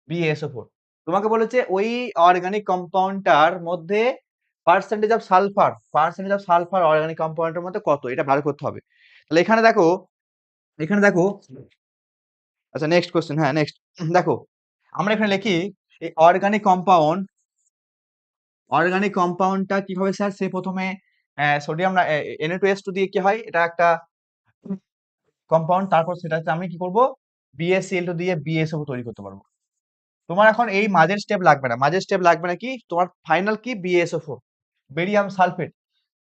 BaSO4, তোমাকে বলেছে ওই অর্গানিক কম্পাউন্ডটার মধ্যে পার্সেন্টেজ অফ সালফার অর্গানিক কম্পাউন্ডের মধ্যে কত, এটা বার করতে হবে। তাহলে এখানে দেখো, এখানে দেখো, আচ্ছা নেক্সট কোশ্চেন, হ্যাঁ নেক্সট দেখো, আমরা এখানে লিখি এই অর্গানিক কম্পাউন্ডটা কি হবে স্যার, সে প্রথমে সোডিয়াম Na2S2 দিয়ে কি হয়, এটা একটা কম্পাউন্ড, তারপর সেটাতে আমি কি করব, BaCl2 দিয়ে BaSO4 তৈরি করতে পারবো। তোমার এখন এই মাঝের স্টেপ লাগবে না, মাঝের স্টেপ লাগবে না, কি তোমার ফাইনাল কি, BaSO4, বেরিয়াম সালফেট।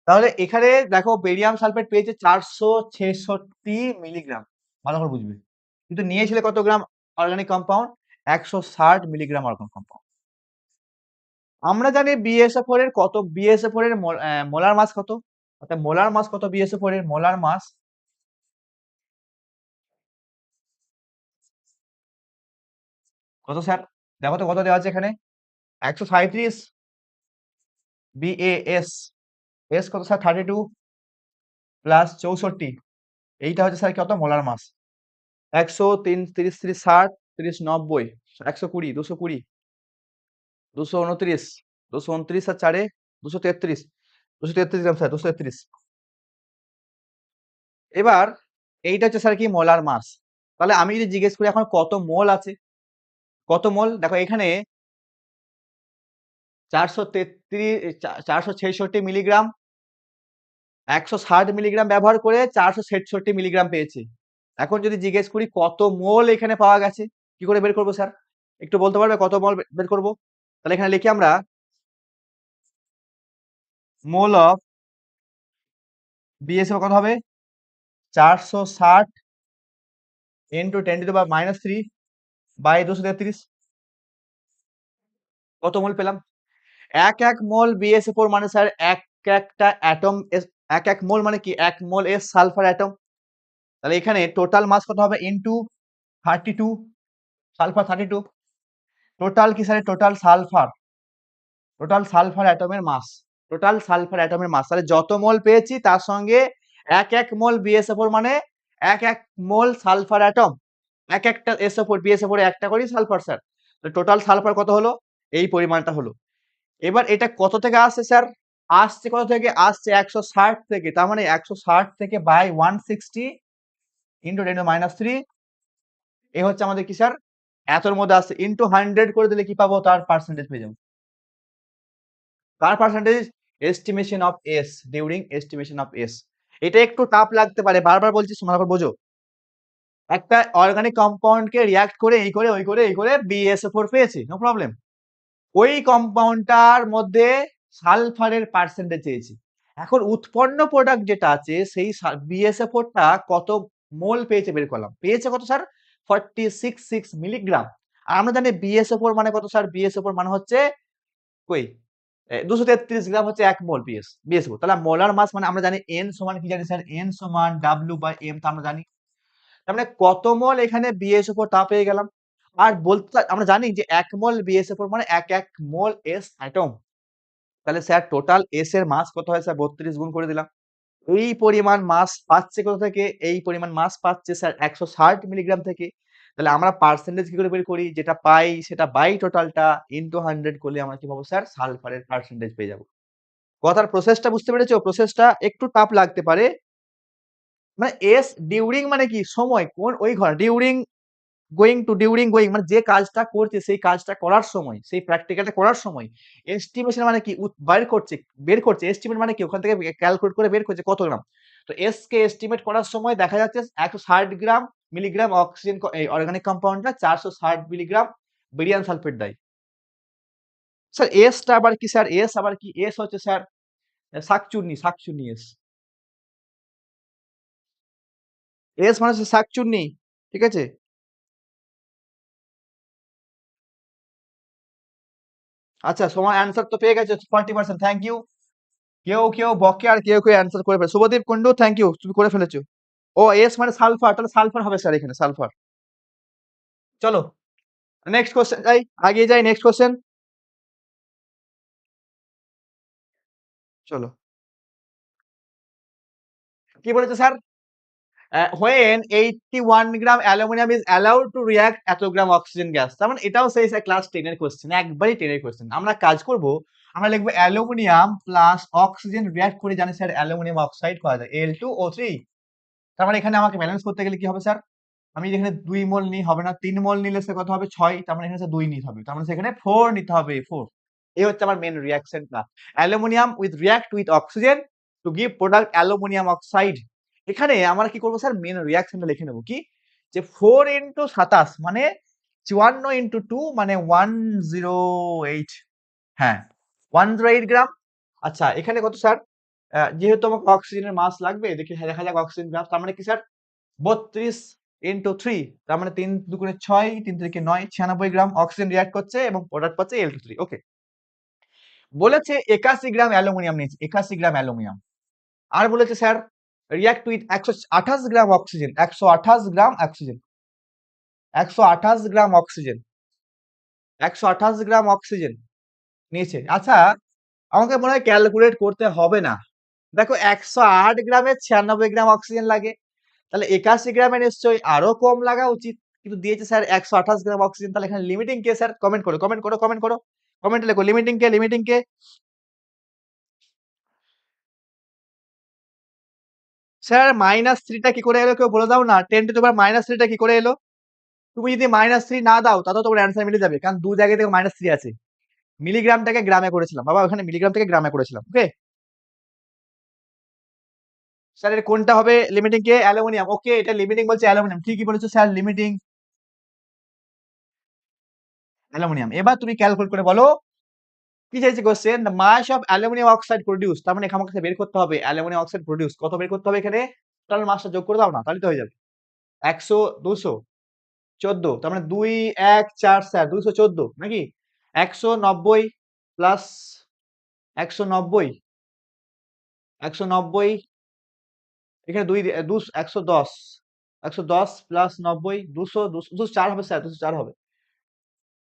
তাহলে এখানে দেখো বেরিয়াম সালফেট পেয়েছে 466 মিলিগ্রাম, ভালো করে বুঝবে, কিন্তু নিয়েছিলে কত gram organic compound, 160 milligram organic compound. আমরা জানি BaSO4 এর কত, BaSO4 এর মোলার মাস কত, অর্থাৎ মোলার মাস কত, BaSO4 এর মোলার মাস কত স্যার, দেখো তো কত দেওয়া আছে এখানে, 137, BaS, এস কত স্যার, 32 প্লাস 64, এইটা হচ্ছে স্যার কত, মোলার মাস। 103, 30, 30, 60, 30, 90, 120, 220, 229, 229 আর 4, 233, 233 গ্রাম স্যার, 233। এবার এইটা হচ্ছে স্যার কি, মোলার মাস। তাহলে আমি যদি জিজ্ঞেস করি এখন কত মোল আছে, কত মোল, দেখো এখানে 463, 466 মিলিগ্রাম, 160 মিলিগ্রাম ব্যবহার করে 466 মিলিগ্রাম পেয়েছে। এখন যদি জিজ্ঞেস করি কত মোল এখানে পাওয়া গেছে, কি করে বের করবো স্যার, একটু বলতে পারবে কত মোল বের করবো? তাহলে এখানে লিখি আমরা, মোল অফ BaSO কত হবে, 460 ইন্টু 10⁻³ বাই 233, কত মোল পেলাম, এক মোল BaSO4 মানে স্যার একটা অ্যাটম, এক মোল মানে কি, এক মোল এস সালফার অ্যাটম। তাহলে এখানে টোটাল মাস কত হবে, ইনটু 32, সালফার 32, টোটাল কি স্যার, টোটাল সালফার অ্যাটমের মাস, তাহলে যত মোল পেয়েছি তার সঙ্গে এক মোল BaSO4 মানে এক মোল সালফার অ্যাটম, একটা BaSO4 একটা করেই সালফার স্যার, টোটাল সালফার কত হলো, এই পরিমাণটা হলো। এবার এটা কত থেকে আসছে স্যার, আসছে কত থেকে, আসছে 160 থেকে, তার মানে 160 থেকে বাই 160, ইন্টু 10⁻³ এ হচ্ছে আমাদের কি স্যার এতর মধ্যে আসছে ইন্টু 100 করে দিলে কি পাবো তার পার্সেন্টেজ পেয়ে যাবো। কার percentage? Estimation of S during estimation of S. এটা একটু টাফ লাগতে পারে, বারবার বলছি ভালো করে বোঝো। একটা অর্গানিক কম্পাউন্ডকে রিয়াক্ট করে এই করে ওই করে এই করে BSO4 পেয়েছি, নো প্রবলেম। ওই কম্পাউন্ডটার মধ্যে সালফারের পার্সেন্টেজ চেয়েছি। এখন উৎপন্ন প্রোডাক্ট যেটা আছে সেই BSO4টা কত মোল পেয়েছে বের করলাম। পেয়েছে কত স্যার? 466 মিলিগ্রাম। আর আমরা জানি BSO4 মানে কত স্যার? BSO4 মানে হচ্ছে কই 233 গ্রাম হচ্ছে 1 মোল BSO4। তাহলে মোলার মাস মানে আমরা জানি N সমান কি জানি স্যার? N সমান W/M তা আমরা জানি। তার মানে কত মোল এখানে BSO4 তা পেয়ে গেলাম। আর বলতে আমরা জানি যে 1 মোল BSO4 মানে 1 মোল S অ্যাটম। তাহলে স্যার টোটাল S এর মাস কত হয় স্যার? 32 গুণ করে দিলাম। এই পরিমাণ মাস পাচ্ছে কোথা থেকে? এই পরিমাণ মাস পাচ্ছে স্যার 160 মিলিগ্রাম থেকে। তাহলে আমরা পার্সেন্টেজ কি করে বের করি? যেটা পাই সেটা বাই টোটালটা ইনটু 100 করলে আমরা কি পাবো স্যার? সালফারের পার্সেন্টেজ পেয়ে যাবো। কথার প্রসেসটা বুঝতে পেরেছো? প্রসেসটা একটু টাফ লাগতে পারে। মানে এস ডিউরিং মানে কি? সময় কোন ওই ঘর during going to during going মানে যে কাজটা করছে সেই কাজটা করার সময়, সেই প্র্যাকটিক্যালটা করার সময়। এস্টিমেশন মানে কি? বের করছে। এস্টিমেট মানে কি? ওখান থেকে ক্যালকুলেট করে বের করছে কত গ্রাম। তো এস কে এস্টিমেট করার সময় দেখা যাচ্ছে 160 গ্রাম মিলিগ্রাম অক্সিজেন এই অর্গানিক কম্পাউন্ডটা 460 মিলিগ্রাম বেরিয়াম সালফেট দেয়। স্যার এসটা আবার কি স্যার? এস আবার কি? এস হচ্ছে স্যার শাকচুন্নি এস। এস মানে হচ্ছে শাকচুন্নি। ঠিক আছে? আচ্ছা সময় অ্যান্সার তো পেয়ে গেছো 40%, থ্যাংক ইউ। কেউ বকে আর কেউ অ্যান্সার করে ফেলে। শুভদীপ কুন্ডু থ্যাংক ইউ, তুমি করে ফেলেছো। ও এস মানে সালফার, তাহলে সালফার হবে স্যার এখানে সালফার। চলো নেক্সট কোশ্চেন যাই, আগিয়ে যাই নেক্সট কোশ্চেন। চলো কি বলেছে sir? when 81 gram aluminium is allowed to react এত গ্রাম অক্সিজেন গ্যাস। তার মানে এটাও সেই ক্লাস 10 এর কোশ্চেন, একবারই 10 এর কোশ্চেন। আমরা কাজ করব, আমরা লিখবো অ্যালুমিনিয়াম প্লাস অক্সিজেন রিঅ্যাক্ট করে জানি স্যার অ্যালুমিনিয়াম অক্সাইড করা যায় Al2O3। তার মানে এখানে আমাকে ব্যালেন্স করতে গেলে কি হবে স্যার? আমি যেখানে 2 মোল নিই হবে না, 3 মোল নিলে সে কত হবে? 6। তার মানে এখানে 2 নিতে হবে, তার মানে সেখানে 4 নিতে হবে 4। এই হচ্ছে আমার মেন রিঅ্যাকশনটা। Aluminium with react with oxygen to give product aluminium oxide. এখানে আমরা কি করবো স্যার? মেন রিঅ্যাকশনটা লিখে নেবো কি, যে 4 ইন্টু 27 মানে 54 ইন্টু 2 মানে 108। হ্যাঁ 108 গ্রাম। আচ্ছা এখানে কত স্যার? যেহেতু আমাকে অক্সিজেনের মাস লাগবে, দেখি দেখা যাক অক্সিজেন গ্রাম। তার মানে কি স্যার? 32 ইন্টু 3 তার মানে 3 দুগুণে 6, 3 তিরিকে 9, 96 গ্রাম অক্সিজেন রিঅ্যাক্ট করছে এবং প্রোডাক্ট পাচ্ছে Al2O3। ওকে, বলেছে 81 গ্রাম অ্যালুমিনিয়াম নিয়েছে, 81 গ্রাম অ্যালুমিনিয়াম। আর বলেছে sir react with 128 gram oxygen, 128 gram oxygen, 128 gram oxygen, 128 gram oxygen নিয়েছে। আচ্ছা আমাকে মনে হয় ক্যালকুলেট করতে হবে না। দেখো 108 গ্রামে 96 গ্রাম অক্সিজেন লাগে, তাহলে 81 গ্রামে নিশ্চয়ই আরো কম লাগা উচিত। কিন্তু দিয়েছে স্যার 128 গ্রাম অক্সিজেন, তাহলে এখানে লিমিটিং কে স্যার? কমেন্ট করো কমেন্ট করো কমেন্ট করো, কমেন্টে লেখো লিমিটিং কে লিমিটিং কে। স্যার -3টা কি করে এলো কেউ বলে দাও না, 10 টু দি পাওয়ার -3টা কি করে এলো? তুমি যদি -3 না দাও তাতেও তোমার অ্যান্সার মিলে যাবে, কারণ দু জায়গায় থেকে -3 আছে। মিলিগ্রামটাকে গ্রামে করেছিলাম বাবা, ওখানে মিলিগ্রাম থেকে গ্রামে করেছিলাম। ওকে স্যার এর কোনটা হবে লিমিটিং কে? অ্যালুমিনিয়াম। ওকে এটা লিমিটিং বলছে অ্যালুমিনিয়াম, ঠিকই বলেছো স্যার, লিমিটিং অ্যালুমিনিয়াম। এবার তুমি ক্যালকুলেট করে বলো কি চাইছে question? The mass of aluminium oxide produce. তার মানে এখানে আমাকে বের করতে হবে অ্যালুমিনিয়াম অক্সাইড প্রডিউস কত বের করতে হবে এখানে। টোটাল মাসটা যোগ করে দাও না, তাহলে তো হয়ে যাবে 100 200 14, তার মানে 2 1 4 স্যার 214 নাকি? 190 প্লাস 190, 190 এখানে 2 110, 110 প্লাস 90 200 204 হবে স্যার, 204 হবে,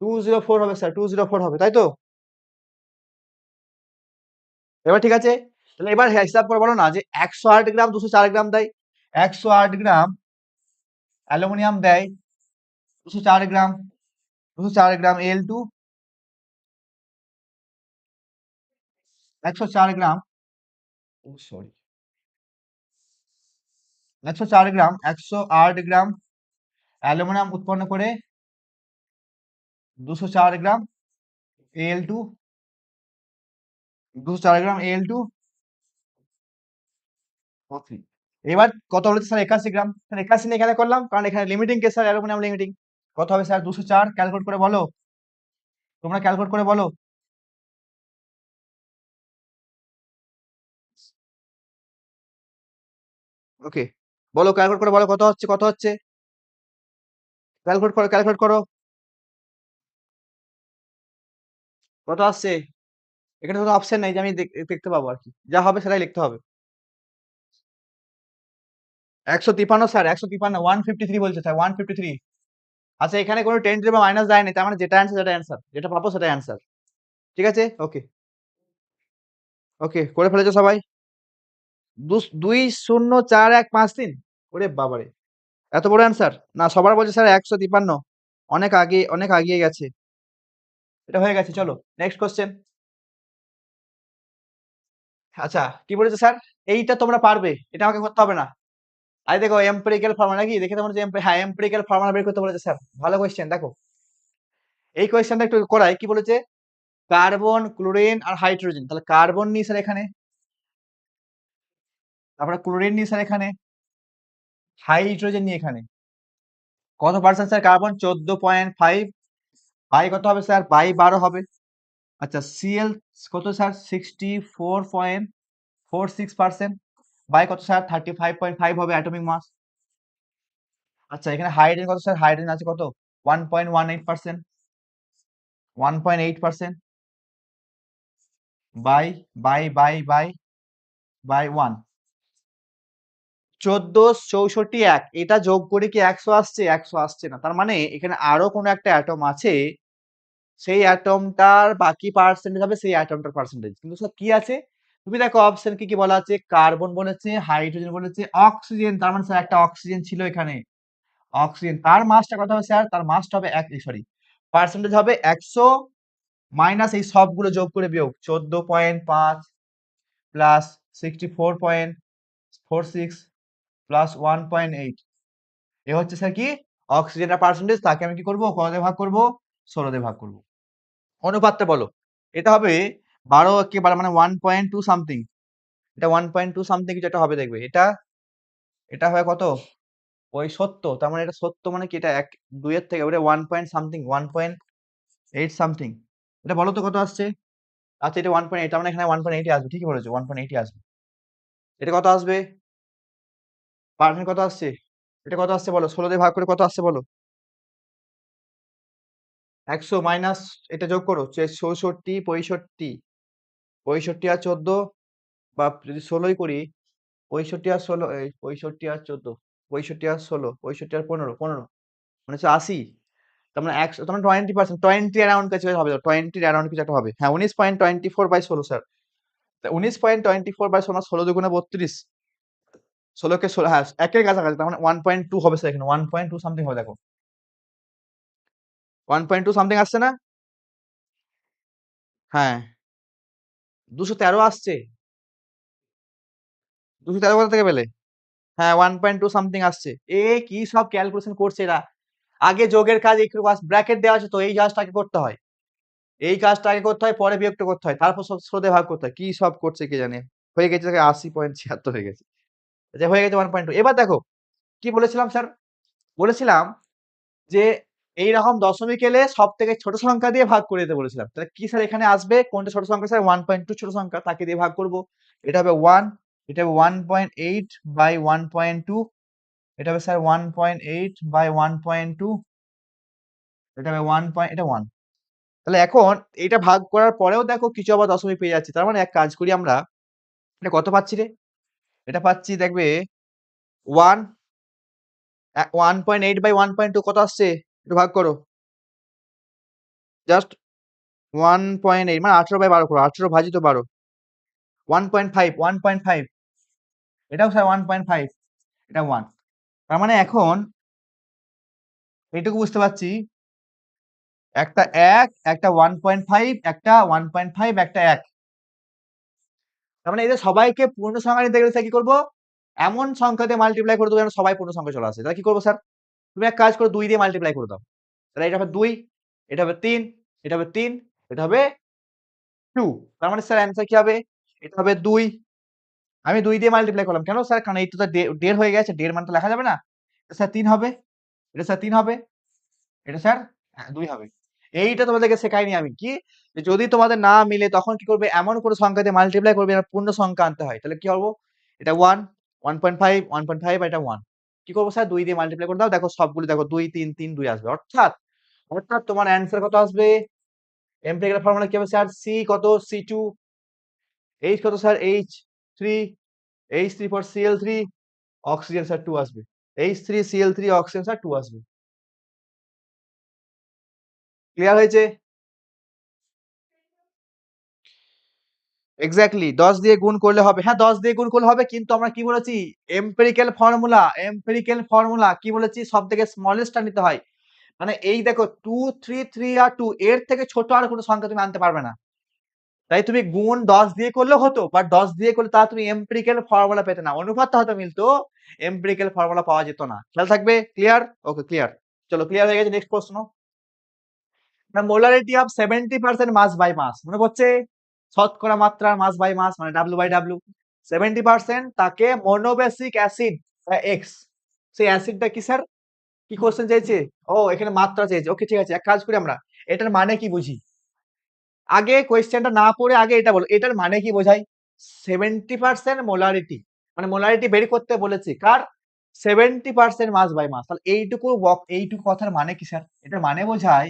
204 হবে স্যার, 204 হবে তাই তো? এবার ঠিক আছে, তাহলে এবার হিসাব করে বলো না যে 108 গ্রাম 204 গ্রাম দেয়, 108 গ্রাম অ্যালুমিনিয়াম দেয় 204 গ্রাম, 204 গ্রাম Al2, 104 গ্রাম, ও সরি 104 গ্রাম 108 গ্রাম অ্যালুমিনিয়াম উৎপন্ন করে 204 গ্রাম Al2 204 গ্রাম Al2 O3। এবার কত বলেছে স্যার? 81 গ্রাম। স্যার 81 নিয়ে এখানে করলাম কারণ এখানে limiting case sir, aluminium limiting. কত হবে স্যার? 204। ক্যালকুলেট করে বলো, তোমরা ক্যালকুলেট করে বলো। ওকে, বলো ক্যালকুলেট করে বলো, কত হচ্ছে কত হচ্ছে? ক্যালকুলেট করো ক্যালকুলেট করো, কত আসছে? এখানে কোনো অপশন নেই যে আমি দেখতে পাবো আর কি, যা হবে সেটাই লিখতে হবে। 153 স্যার, 153, 153 বলছে স্যার, 153। আচ্ছা, এখানে কোনো টেন বা মাইনাস দেয়নি, তার মানে যেটা অ্যান্সার সেটা অ্যান্সার, যেটা পাবো সেটা অ্যান্সার। ঠিক আছে, ওকে ওকে, করে ফেলেছো সবাই? 2 0 4 1 5 3। ওরে বাবারে, এত বড় অ্যান্সার! না, সবার বলছে স্যার 153, অনেক আগে, অনেক আগিয়ে গেছে। এটা হয়ে গেছে, চলো নেক্সট কোশ্চেন। আচ্ছা, কি বলেছে স্যার? এইটা তোমরা পারবে, এটা আমাকে করতে হবে না। আরে দেখো, এম্পিরিক্যাল ফর্মুলা নাকি দেখে তোমরা যে হ্যাঁ, এম্পিরিক্যাল ফর্মুলা বের করতে বলেছে স্যার। ভালো কোয়েশ্চেন, দেখো এই কোয়েশ্চেনটা একটু করাই। কি বলেছে? কার্বন, ক্লোরিন আর হাইড্রোজেন। তাহলে কার্বন নিই স্যার এখানে, তারপরে ক্লোরিন নিই স্যার এখানে, হাইড্রোজেন নিই এখানে। কত পার্সেন্ট স্যার কার্বন? 14.5। বাই কত হবে স্যার? বাই 12 হবে। আচ্ছা, সিএল কত স্যার? 64.46%। বাই কত স্যার? 35.5 হবে অ্যাটমিক মাস। আচ্ছা, এখানে হাইড্রোজেন কত স্যার? হাইড্রোজেন আছে কত? 1.18%। 1.8% bye bye bye bye bye 1। 14, 64, 1। এটা যোগ করে কি 100 আসছে? 100 আসছে না। তার মানে এখানে আরো কোনো একটা অ্যাটম আছে, সেই অ্যাটমটার বাকি পার্সেন্টেজ হবে সেই অ্যাটমটার পার্সেন্টেজ। কিন্তু স্যার কি আছে? তুমি দেখো অপশন কি কি বলা আছে? কার্বন বলেছে, হাইড্রোজেন বলেছে, অক্সিজেন। তার মানে স্যার একটা অক্সিজেন ছিল এখানে। অক্সিজেন তার মাসটা কত হবে স্যার? তার মাসটা হবে সরি, পার্সেন্টেজ হবে 100 মাইনাস এই সবগুলো যোগ করে বিয়োগ 14.5 প্লাস 64.46 প্লাস 1.8। এ হচ্ছে স্যার কি? অক্সিজেনের পার্সেন্টেজ। তাকে আমি কি করবো? কত দিয়ে ভাগ করবো? 16 দিয়ে ভাগ করবো। অনুপাতটা বলো। এটা হবে 12 একেবারে মানে 1.2 সামথিং। এটা 1.2 সামথিং কিছু একটা হবে, দেখবে এটা। এটা হবে কত? ওই 70। তার মানে এটা 70 মানে কি? এটা এক 2 এর থেকে ওটা 1 পয়েন্ট সামথিং, 1.8 সামথিং। এটা বলো তো কত আসছে? আচ্ছা, এটা 1.8, তার মানে এখানে 1.8 আসবে। ঠিকই বলেছো, 1.8 আসবে। এটা কত আসবে? পার্সেন্ট কত আসছে? এটা কত আসছে বলো? 16 দিয়ে ভাগ করে কত আসছে বলো? 100 মাইনাস এটা যোগ করো, 64, 65, 65 আর 14, বা যদি 16ই করি, 65 আর 16, এই 65 আর 14, 65 আর 16, 65 আর 15, 15 মানে হচ্ছে 80। তার মানে 100, তার মানে 20%, 20 অ্যারাউন্ড কিছু হবে, 20 অ্যারাউন্ড কিছু একটা হবে। হ্যাঁ, 19.24/16 স্যার। 19.24/16, 16 দুগুণে 32, 16 কে 16, হ্যাঁ একের কাছাকাছি। তার মানে 1.2 হবে স্যার এখানে, 1.2 সামথিং হবে। দেখো 1.2 সামথিং আসছে না? হ্যাঁ, 213 আসছে। 213 কোথা থেকে পেলে? হ্যাঁ, 1.2 সামথিং আসছে। কি সব ক্যালকুলেশন করছে এরা! আগে যোগের কাজ, একটু ব্র্যাকেট দেওয়া আছে তো এই কাজটা আগে করতে হয়, এই কাজটা আগে করতে হয়, পরে বিয়োগটা করতে হয়, তারপর স্রোতে ভাগ করতে হয়। কি সব করছে কে জানে। হয়ে গেছে 80.76 হয়ে গেছে। আচ্ছা, হয়ে গেছে 1.2। এবার দেখো কি বলেছিলাম স্যার? বলেছিলাম যে এইরকম দশমিক এলে সব থেকে ছোট সংখ্যা দিয়ে ভাগ করে দিতে বলেছিলাম। তাহলে কি স্যার এখানে আসবে? কোনটা ছোট সংখ্যা স্যার? 1.2 ছোট সংখ্যা, তাকে দিয়ে ভাগ করব। এটা হবে 1, এটা হবে 1.8/1.2, এটা হবে স্যার 1.8/1.2, এটা হবে 1. এটা 1। তাহলে এখন এটা ভাগ করার পরেও দেখো কিছু আবার দশমিক পেয়ে যাচ্ছে। তার মানে এক কাজ করি আমরা, এটা কত পাচ্ছি রে? এটা পাচ্ছি দেখবে 1, 1.8/1.2 কত আসছে? একটু ভাগ করো। জাস্ট 1.8 মানে 18/12 করো, 18 ভাজিত 12, 1.5, 1.5। এটাও স্যার 1.5, এটা 1। তার মানে এখন এইটুকু বুঝতে পারছি, একটা 1, একটা 1.5, একটা 1.5, একটা 1। তার মানে এদের সবাইকে পূর্ণ সংখ্যা নিতে গেলে স্যার কি করবো? এমন সংখ্যা দিয়ে মাল্টিপ্লাই করে দেবো যেন সবাই পূর্ণ সংখ্যা চলে আসে। তাহলে কি করবো স্যার? তুমি এক কাজ করো, 2 দিয়ে মাল্টিপ্লাই করে দাও। তাহলে এটা হবে 2, এটা হবে 3, এটা হবে 3, এটা হবে 2। তার মানে স্যার অ্যান্সার কি হবে? এটা হবে 2। আমি 2 দিয়ে মাল্টিপ্লাই করলাম। কেন স্যার? কারণ এইটা তো 1.5 হয়ে গেছে। 1.5 মান তো লেখা যাবে না। স্যার 3 হবে। এটা স্যার 3 হবে। এটা স্যার 2 হবে। এইটা তোমাদেরকে শেখাইনি আমি। কি? যে যদি তোমাদের না মিলে তখন কি করবে? এমন কোন সংখ্যা দিয়ে মাল্টিপ্লাই করবে যেন পূর্ণ সংখ্যা আনতে হয়। তাহলে কি করব? এটা 1, 1.5, 1.5 আর এটা 1। কি করব স্যার? 2 দিয়ে মাল্টিপ্লাই করে দাও। দেখো সবগুলো দেখো 2, 3, 3, 2 আসবে। অর্থাৎ তোমার অ্যান্সার কত আসবে? এম্পিরিক্যাল ফর্মুলা কি হবে স্যার? C কত? C2, H কত sir? H3, H3 for Cl3, oxygen sir 2 আসবে। H3Cl3 অক্সিজেন স্যার 2 আসবে। ক্লিয়ার হয়েছে? এক্স্যাক্টলি 10 দিয়ে গুণ করলে হবে। হ্যাঁ, 10 দিয়ে গুণ করলে হবে, কিন্তু আমরা কি বলেছি? এম্পিরিক্যাল ফর্মুলা কি বলেছি? সবথেকে স্মলেস্টটা নিতে হয়। মানে এই দেখো 2, 3, 3 আর 2 এর থেকে ছোট আর কোনো সংখ্যা তুমি আনতে পারবে না। তাই তুমি গুণ 10 দিয়ে করলেও হতো, বাট 10 দিয়ে করলে তা তুমি এম্পিরিক্যাল ফর্মুলা পেতে না। অনুপাতটা হয়তো মিলতো, এম্পিরিক্যাল ফর্মুলা পাওয়া যেত না। খেয়াল থাকবে? ক্লিয়ার? ওকে, ক্লিয়ার। চলো, ক্লিয়ার হয়ে গেছে। নেক্সট প্রশ্ন। The molarity of 70% mass by mass, মনে পড়ছে? শতকরা মাত্রার মাস বাই মাস মানে ডাব্লিউ বাই ডাব্লিউ। 70% তাকে মনোবেসিক অ্যাসিড এক্স। সেই অ্যাসিডটা কি স্যার? কি কোশ্চেন চাইছে? ও, এখানে মাত্রা চেয়েছে। ওকে, ঠিক আছে, এক কাজ করি আমরা। এটার মানে কি বুঝি? আগে কোয়েশ্চেনটা না পড়ে আগে এটা বলো, এটার মানে কি বোঝায়? 70% মোলারিটি, মানে মোলারিটি বের করতে বলেছে কার? 70% মাস বাই মাস। তাহলে এইটুকু কথার মানে কি স্যার? এটার মানে বোঝায়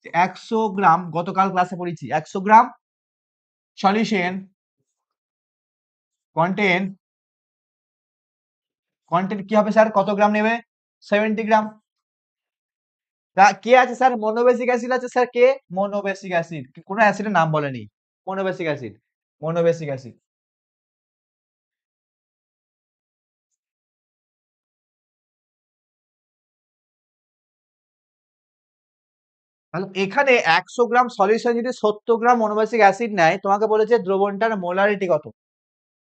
যে 100 গ্রাম, গতকাল ক্লাসে পড়েছি, 100 গ্রাম সলিউশন কন্টেন কন্টেন্ট কি হবে স্যার? কত গ্রাম নেবে? 70 গ্রাম। কে আছে স্যার? মনোবেসিক অ্যাসিড আছে স্যার। কে? মনোবেসিক অ্যাসিড। কোনো অ্যাসিডের নাম বলেনি। মনোবেসিক অ্যাসিড, মনোবেসিক অ্যাসিড। তাহলে এখানে 100 গ্রাম সলিউশন যদি 70 গ্রাম মনোবেসিক অ্যাসিড নেয়, তোমাকে বলেছে দ্রবণটার মোলারিটি কত।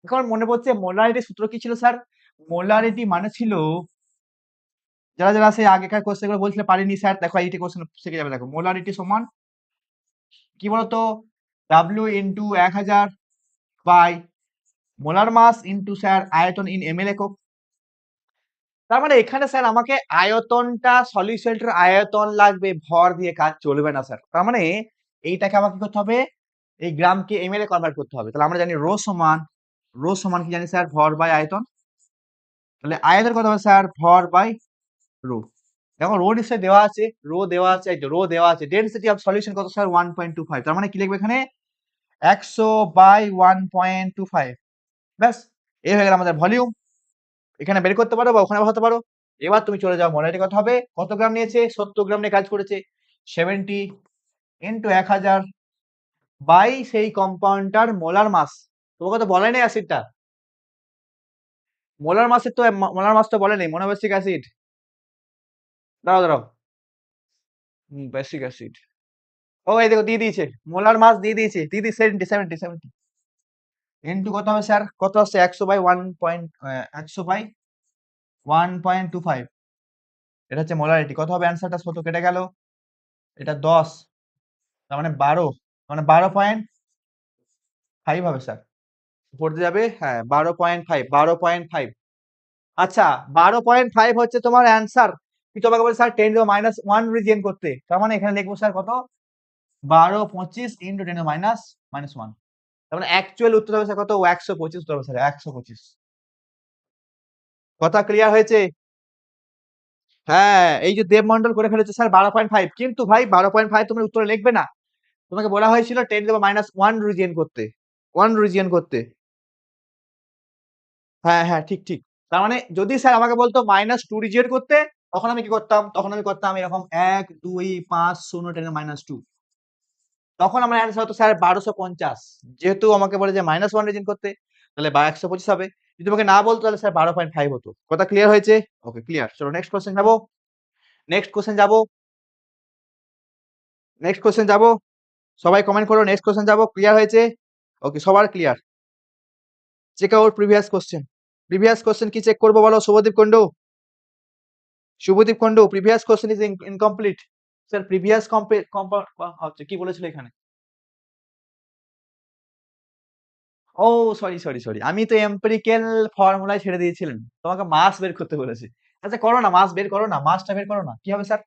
এখন মনে পড়ছে মোলারিটি সূত্র কি ছিল স্যার? মোলারিটি মানে ছিল, যারা যারা সেই আগেকার কোশ্চেন গুলো বলছিল পারিনি স্যার, দেখো এইটি কোশ্চেন শিখে যাবে। দেখো মোলারিটি সমান কি বলতো? W into 1000 by molar mass into sir আয়তন ইন এমএল একক। তার মানে এখানে স্যার আমাকে আয়তনটা, সলিউশনটার আয়তন লাগবে, ভর দিয়ে কাজ চলবে না স্যার। তার মানে এইটাকে আমাকে কি করতে হবে? এই গ্রামকে এমএল এ কনভার্ট করতে হবে। তাহলে আমরা জানি রো সমান কি জানি স্যার? ভর বাই আয়তন। তাহলে আয়তন কত হবে স্যার? ভর বাই রো। দেখো রো নিশ্চয়ই দেওয়া আছে, রো দেওয়া আছে, এই তো রো দেওয়া আছে। ডেনসিটি অফ সলিউশন কত স্যার? 1.25। তার মানে কি লিখবে এখানে? 100 বাই 1.25। ব্যাস, এই হয়ে গেল আমাদের ভলিউম। এখানে বের করতে পারো বা ওখানে বসাতে পারো। এবার তুমি চলে যাও, মোলারিটি কত হবে? কত গ্রাম নিয়েছে? 70 গ্রাম নিয়ে কাজ করেছে। 70 ইন্টু 1000 বাই সেই কম্পাউন্ডটার মোলার মাস। তোমাকে তো বলে নেই অ্যাসিডটা। মোলার মাস তো বলে নেই। মনোবেসিক অ্যাসিড, দাঁড়াও দাঁড়াও, বেসিক অ্যাসিড। ও, এই দেখো দিয়ে দিয়েছে, মোলার মাস দিয়ে দিয়েছে, দিয়ে দিয়েছে 70 ইন্টু কত হবে স্যার? কত আসছে? 100 বাই 1.25। এটা হচ্ছে মোলারিটি। কত হবে অ্যান্সারটা? 100 কেটে গেল, এটা 10, তার মানে 12, মানে 12.5 হবে স্যার। পড়তে যাবে, হ্যাঁ 12.5, 12.5। আচ্ছা, 12.5 হচ্ছে তোমার অ্যান্সার। কি তোমাকে বলে স্যার 10⁻⁻1 রিজিয়ন করতে? তার মানে এখানে লিখবো স্যার কত? 12, 25 ইন্টু 10⁻⁻1। তার মানে অ্যাকচুয়াল উত্তর হবে স্যার কত? 125 উত্তর হবে স্যার, 125। কথা ক্লিয়ার হয়েছে? হ্যাঁ, এই যে দেবমন্ডল করে ফেলেছে স্যার 12.5, কিন্তু ভাই 12.5 তুমি উত্তরে লিখবে না। তোমাকে বলা হয়েছিল 10⁻1 রিজিয়ন করতে, 1 রিজিয়ন করতে। হ্যাঁ হ্যাঁ, ঠিক ঠিক। তার মানে যদি স্যার আমাকে বলতো -2 রিজিয়ন করতে, তখন আমি কি করতাম? তখন আমি করতাম এরকম 1, 2, 5, 0, 10⁻2। তখন আমার অ্যান্সার হতো স্যার 1250। যেহেতু আমাকে বলে যে -1 রিজিয়ন করতে, তাহলে 125 হবে। যদি আমাকে না বলতো তাহলে স্যার 12.5 হতো। কথা ক্লিয়ার হয়েছে? ওকে, ক্লিয়ার। চলো নেক্সট কোশ্চেন যাবো। নেক্সট কোশ্চেন যাবো। নেক্সট কোশ্চেন যাবো। সবাই কমেন্ট করো, নেক্সট কোশ্চেন যাবো। ক্লিয়ার হয়েছে? ওকে, সবার clear. Check out previous question. Previous question কি চেক করবো বলো? Subhadeep Kundu, Subhadeep Kundu, previous question is incomplete. Sir previous complete আচ্ছা কি বলেছিল এখানে? ও সরি, আমি তো এম্পিরিক্যাল ফর্মুলায় ছেড়ে দিয়েছিলেন, তোমাকে মাস বের করতে বলেছি। আচ্ছা করো না, মাস বের করো না, মাসটা বের করো না, কি হবে স্যার?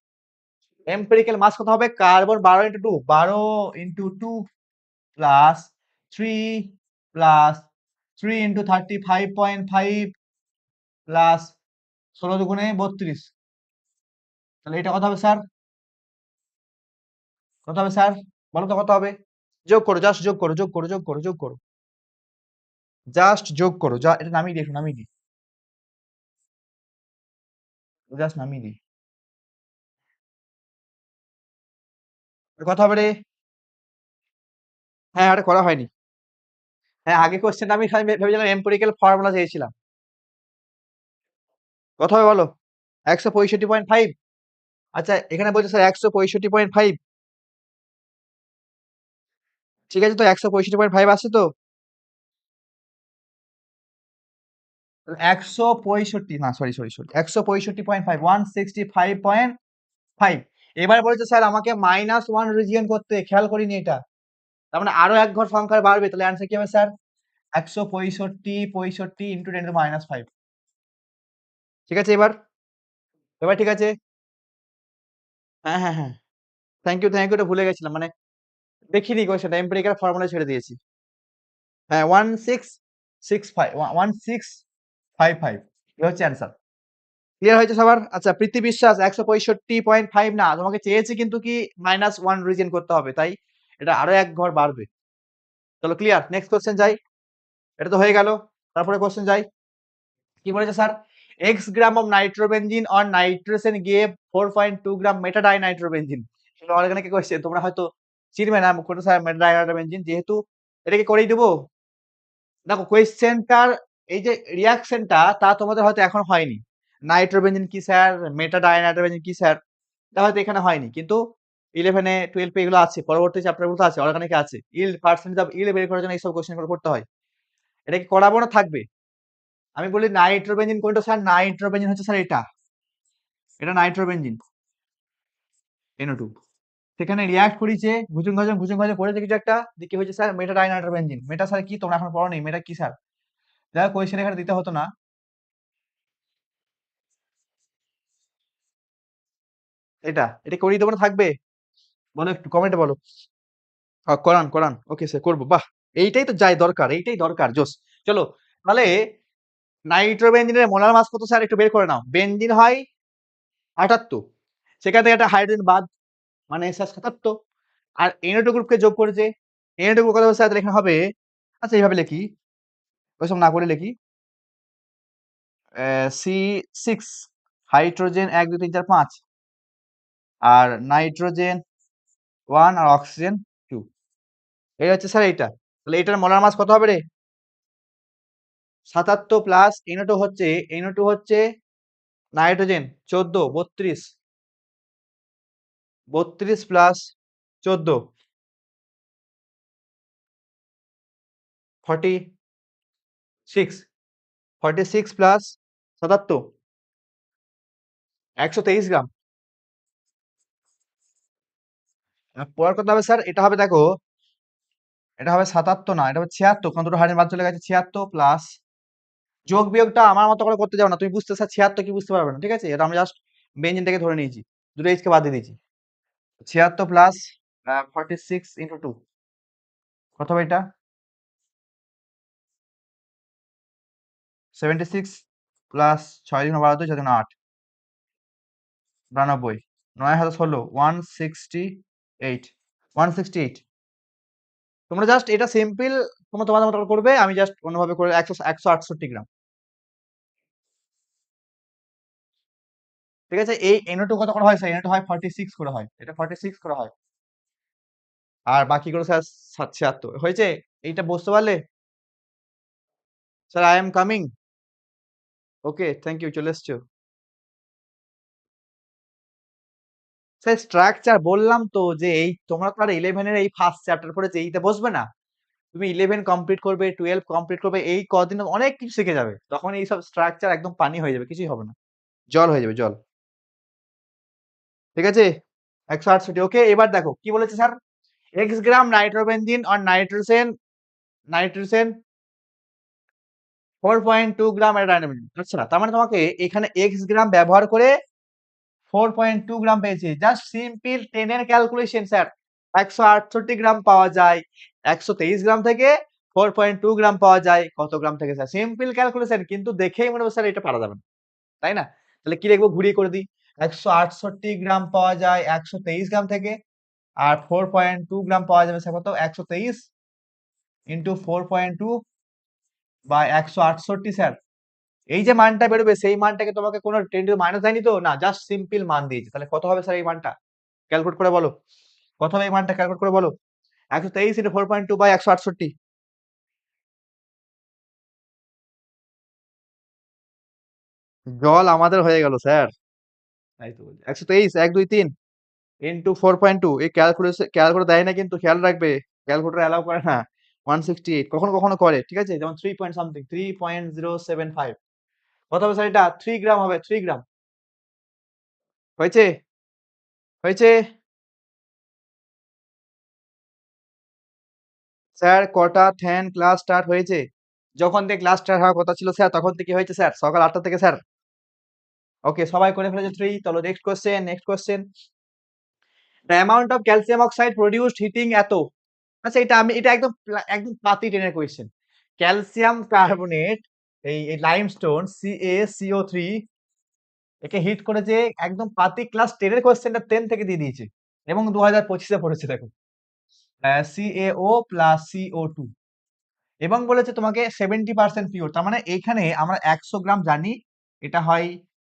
এম্পিরিক্যাল মাস কত হবে? Carbon 12 × 2, 12 × 2 plus 3 plus 3 × 35.5 plus 16 × 2 = 32। তাহলে এটা কত হবে স্যার? কত হবে স্যার? বলো তো কত হবে? যোগ করো, জাস্ট যোগ করো, যোগ করো, জাস্ট যোগ করো, যা এটা নামিয়ে দিই, একটু নামিয়ে দিই, জাস্ট নামিয়ে দিই। কত হবে রে? হ্যাঁ এটা করা হয়নি। হ্যাঁ আগে কোশ্চেনটা আমি ভেবেছিলাম এম্পিরিক্যাল ফর্মুলা চেয়েছিলাম। কত হবে বলো? 165.5। আচ্ছা এখানে বলছে স্যার 165.5। ঠিক আছে, তো 165.5 আছে তো? 165 না, সরি 165.5, 165.5। এবার বলেছে স্যার আমাকে -1 রিজিয়ন করতে, খেয়াল করিনি এটা। তার মানে আরো এক ঘর সংখ্যা বাড়বে, তাহলে অ্যান্সার কি হবে স্যার? 165 ইন্টু 10⁻5। ঠিক আছে এবার? এবার ঠিক আছে? হ্যাঁ। থ্যাংক ইউ, এটা ভুলে গেছিলাম, মানে দেখিনি কোশ্চেনটা, এম্পিরিক্যাল ফর্মুলা ছেড়ে দিয়েছি। হ্যাঁ 1655 এটা হচ্ছে অ্যান্সার। ক্লিয়ার হয়েছে সবার? আচ্ছা প্রীতি বিশ্বাস 165.5 না, তোমাকে চেয়েছি কিন্তু কি -1 রিজিয়ন করতে হবে, তাই এটা আরো এক ঘর বাড়বে। চলো ক্লিয়ার, নেক্সট কোশ্চেন যাই। এটা তো হয়ে গেল, তারপরে কোশ্চেন যাই। কি বলেছে sir? X gram of nitrobenzene on nitrogen gave 4.2 gram metadinitrobenzene. Organic question, তোমরা হয়তো চিনবে না কোনটা স্যার মেটাডাইনাইট্রোবেনজিন, যেহেতু এটাকে করেই দেবো। দেখো কোয়েশ্চেনটার এই যে রিয়াকশনটা তা তোমাদের হয়তো এখন হয়নি। নাইট্রোবেনজিন কি স্যার, মেটাডাইনাইট্রোবেনজিন কি স্যার, এটা হয়তো এখানে হয়নি, কিন্তু 11 এ 12 এ এগুলো আছে, পরবর্তী চ্যাপ্টার গুলো আছে, অর্গানিকে আছে। ইল্ড, পার্সেন্টেজ অফ ইল্ড বের করার জন্য এইসব কোশ্চেন গুলো করতে হয়। এটা কি করাবো না থাকবে? আমি বলি নাইট্রোবেনজিন কোনটা স্যার? নাইট্রোবেনজিন হচ্ছে স্যার এটা, এটা নাইট্রোবেনজিন NO2। সেখানে রিয়াক্ট করেছে, ঘুচুং ঘাচুং করেছে কিছু একটা, দিয়ে কি হয়েছে স্যার? মেটাডাইনাইট্রোবেনজিন। মেটা স্যার কি, তোমরা এখন পড়োনি মেটা কি স্যার? যাই হোক কোয়েশ্চেন এখানে দিতে হতো না। এটা করিয়ে দেবো না থাকবে? বলো একটু কমেন্টে বলো। করান ওকে স্যার করবো, বাহ। এইটাই তো যাই দরকার, এইটাই দরকার, জোস। চলো তাহলে নাইট্রোবেনজিনের মোলার মাস কত স্যার? একটু বের করে নাও। বেনজিন হয় 78, সেখান থেকে একটা হাইড্রোজেন বাদ, মানে স্যার 77। আর NO2 গ্রুপকে যোগ করেছে, NO2 গ্রুপ কত হবে স্যার? তাহলে এখানে হবে, আচ্ছা এইভাবে লিখি, ওইসব না করে লিখি, C6, হাইড্রোজেন 1 2 3 4 5, আর নাইট্রোজেন 1 আর অক্সিজেন 2। এই হচ্ছে স্যার এইটা। তাহলে এটার মোলার মাস কত হবে রে? 77 প্লাস NO2 হচ্ছে নাইট্রোজেন 14, 32 প্লাস 14, 46, 46 প্লাস 77, 123 গ্রাম। পরের কথা হবে স্যার, এটা হবে দেখো, এটা হবে 77 না, এটা হবে 76, কারণ দুটো হাইড্রোজেন বাদ চলে গেছে। 76 প্লাস, যোগ বিয়োগটা আমার মতো করে করতে যাও না, তুমি বুঝতে স্যার 76 কি বুঝতে পারবে না, ঠিক আছে? এটা আমি জাস্ট বেঞ্জিনটাকে ধরে নিয়েছি, দুটো এইচকে বাদ দিয়ে দিয়েছি। 76 প্লাস 46 ইন্টু 2, কত হবে এটা? 76 প্লাস 6 দিন 12 2 6 8, 92, 9 হাজার 16, 168, 168। তোমরা জাস্ট এটা সিম্পল, তোমরা তোমাদের মতো করে করবে, আমি জাস্ট অন্যভাবে করে 168 গ্রাম। ঠিক আছে, এই NO2 কত করে হয় স্যার? NO2 হয় 46 করে হয়, এটা 46 করে হয়, আর বাকিগুলো স্যার 76 হয়েছে। এইটা বুঝতে পারলে? Sir I am coming. Okay thank you, চলে এসছো। স্যার স্ট্রাকচার বললাম তো, যে এই তোমরা তো আর 11 এর এই ফার্স্ট চ্যাপ্টার পড়ে এইতে বসবে না, তুমি 11 কমপ্লিট করবে, 12 কমপ্লিট করবে, এই কদিন অনেক কিছু শিখে যাবে। তখন এইসব স্ট্রাকচার একদম পানি হয়ে যাবে, কিছুই হবে না। জল হয়ে যাবে, জল। ঠিক আছে? 168। ওকে, এবার দেখো কি বলেছে sir? x gram nitrobenzene or nitrogen 4.2 গ্রাম এর ডায়নামিক। আচ্ছা, তার মানে তোমাকে এখানে x গ্রাম ব্যবহার করে 4.2 গ্রাম পেয়েছি। জাস্ট সিম্পল 10 এর ক্যালকুলেশন স্যার। 168 গ্রাম পাওয়া যায় 123 গ্রাম থেকে, 4.2 গ্রাম পাওয়া যায় কত গ্রাম থেকে স্যার? সিম্পল ক্যালকুলেশন, কিন্তু দেখেই মনে হবে স্যার এটা পারা যাবে না, তাই না? তাহলে কি লিখবো, ঘুরিয়ে করে দিই। 168 গ্রাম পাওয়া যায় 123 গ্রাম থেকে, আর 4.2 গ্রাম পাওয়া যাবে স্যার কত, 123 ইন্টু 4.2 বা 168 স্যার। এই যে মানটা বেরোবে সেই মানটাকে তোমাকে কোনো 10 টু মাইনাস দেয়নি তো, না, জাস্ট সিম্পল মান দিয়েছে। তাহলে কত হবে স্যার এই মানটা? ক্যালকুলেট করে বলো, কত হবে এই মানটা, ক্যালকুলেট করে বলো। 123 ইন্টু 4.2 বাই 168। জল আমাদের হয়ে গেল স্যার। তাই তো বলছি, 123 1 2 3 ইন্টু 4.2। এই ক্যালকুলেটর দেয় না কিন্তু, খেয়াল রাখবে, ক্যালকুলেটর অ্যালাউ করে না। 168 কখনো কখনো করে, ঠিক আছে? যেমন 3 পয়েন্ট সামথিং, 3.075। কত হবে স্যার এটা? 3 গ্রাম হবে, 3 গ্রাম। হয়েছে? হয়েছে? স্যার কটা থ্যান ক্লাস স্টার্ট হয়েছে? যখন থেকে ক্লাস স্টার্ট হওয়ার কথা ছিল স্যার, তখন থেকে হয়েছে স্যার, সকাল 8টা থেকে স্যার। ওকে, সবাই করে ফেলেছে 3। চলো next question, next question. The amount of calcium oxide produced heating এত। আচ্ছা, এটা একদম একদম পাতি টেনের কোয়েশ্চেন। ক্যালসিয়াম কার্বনেট, এই লাইমস্টোন CaCO3, একে হিট করেছে, একদম পাতি ক্লাস 10 এর কোয়েশ্চেনটা 10 থেকে দিয়ে দিয়েছে, এবং 2025-এ পড়েছে দেখো। CaO প্লাস CO2, এবং বলেছে তোমাকে 70% পিওর। তার মানে এইখানে আমরা 100 গ্রাম জানি এটা হয়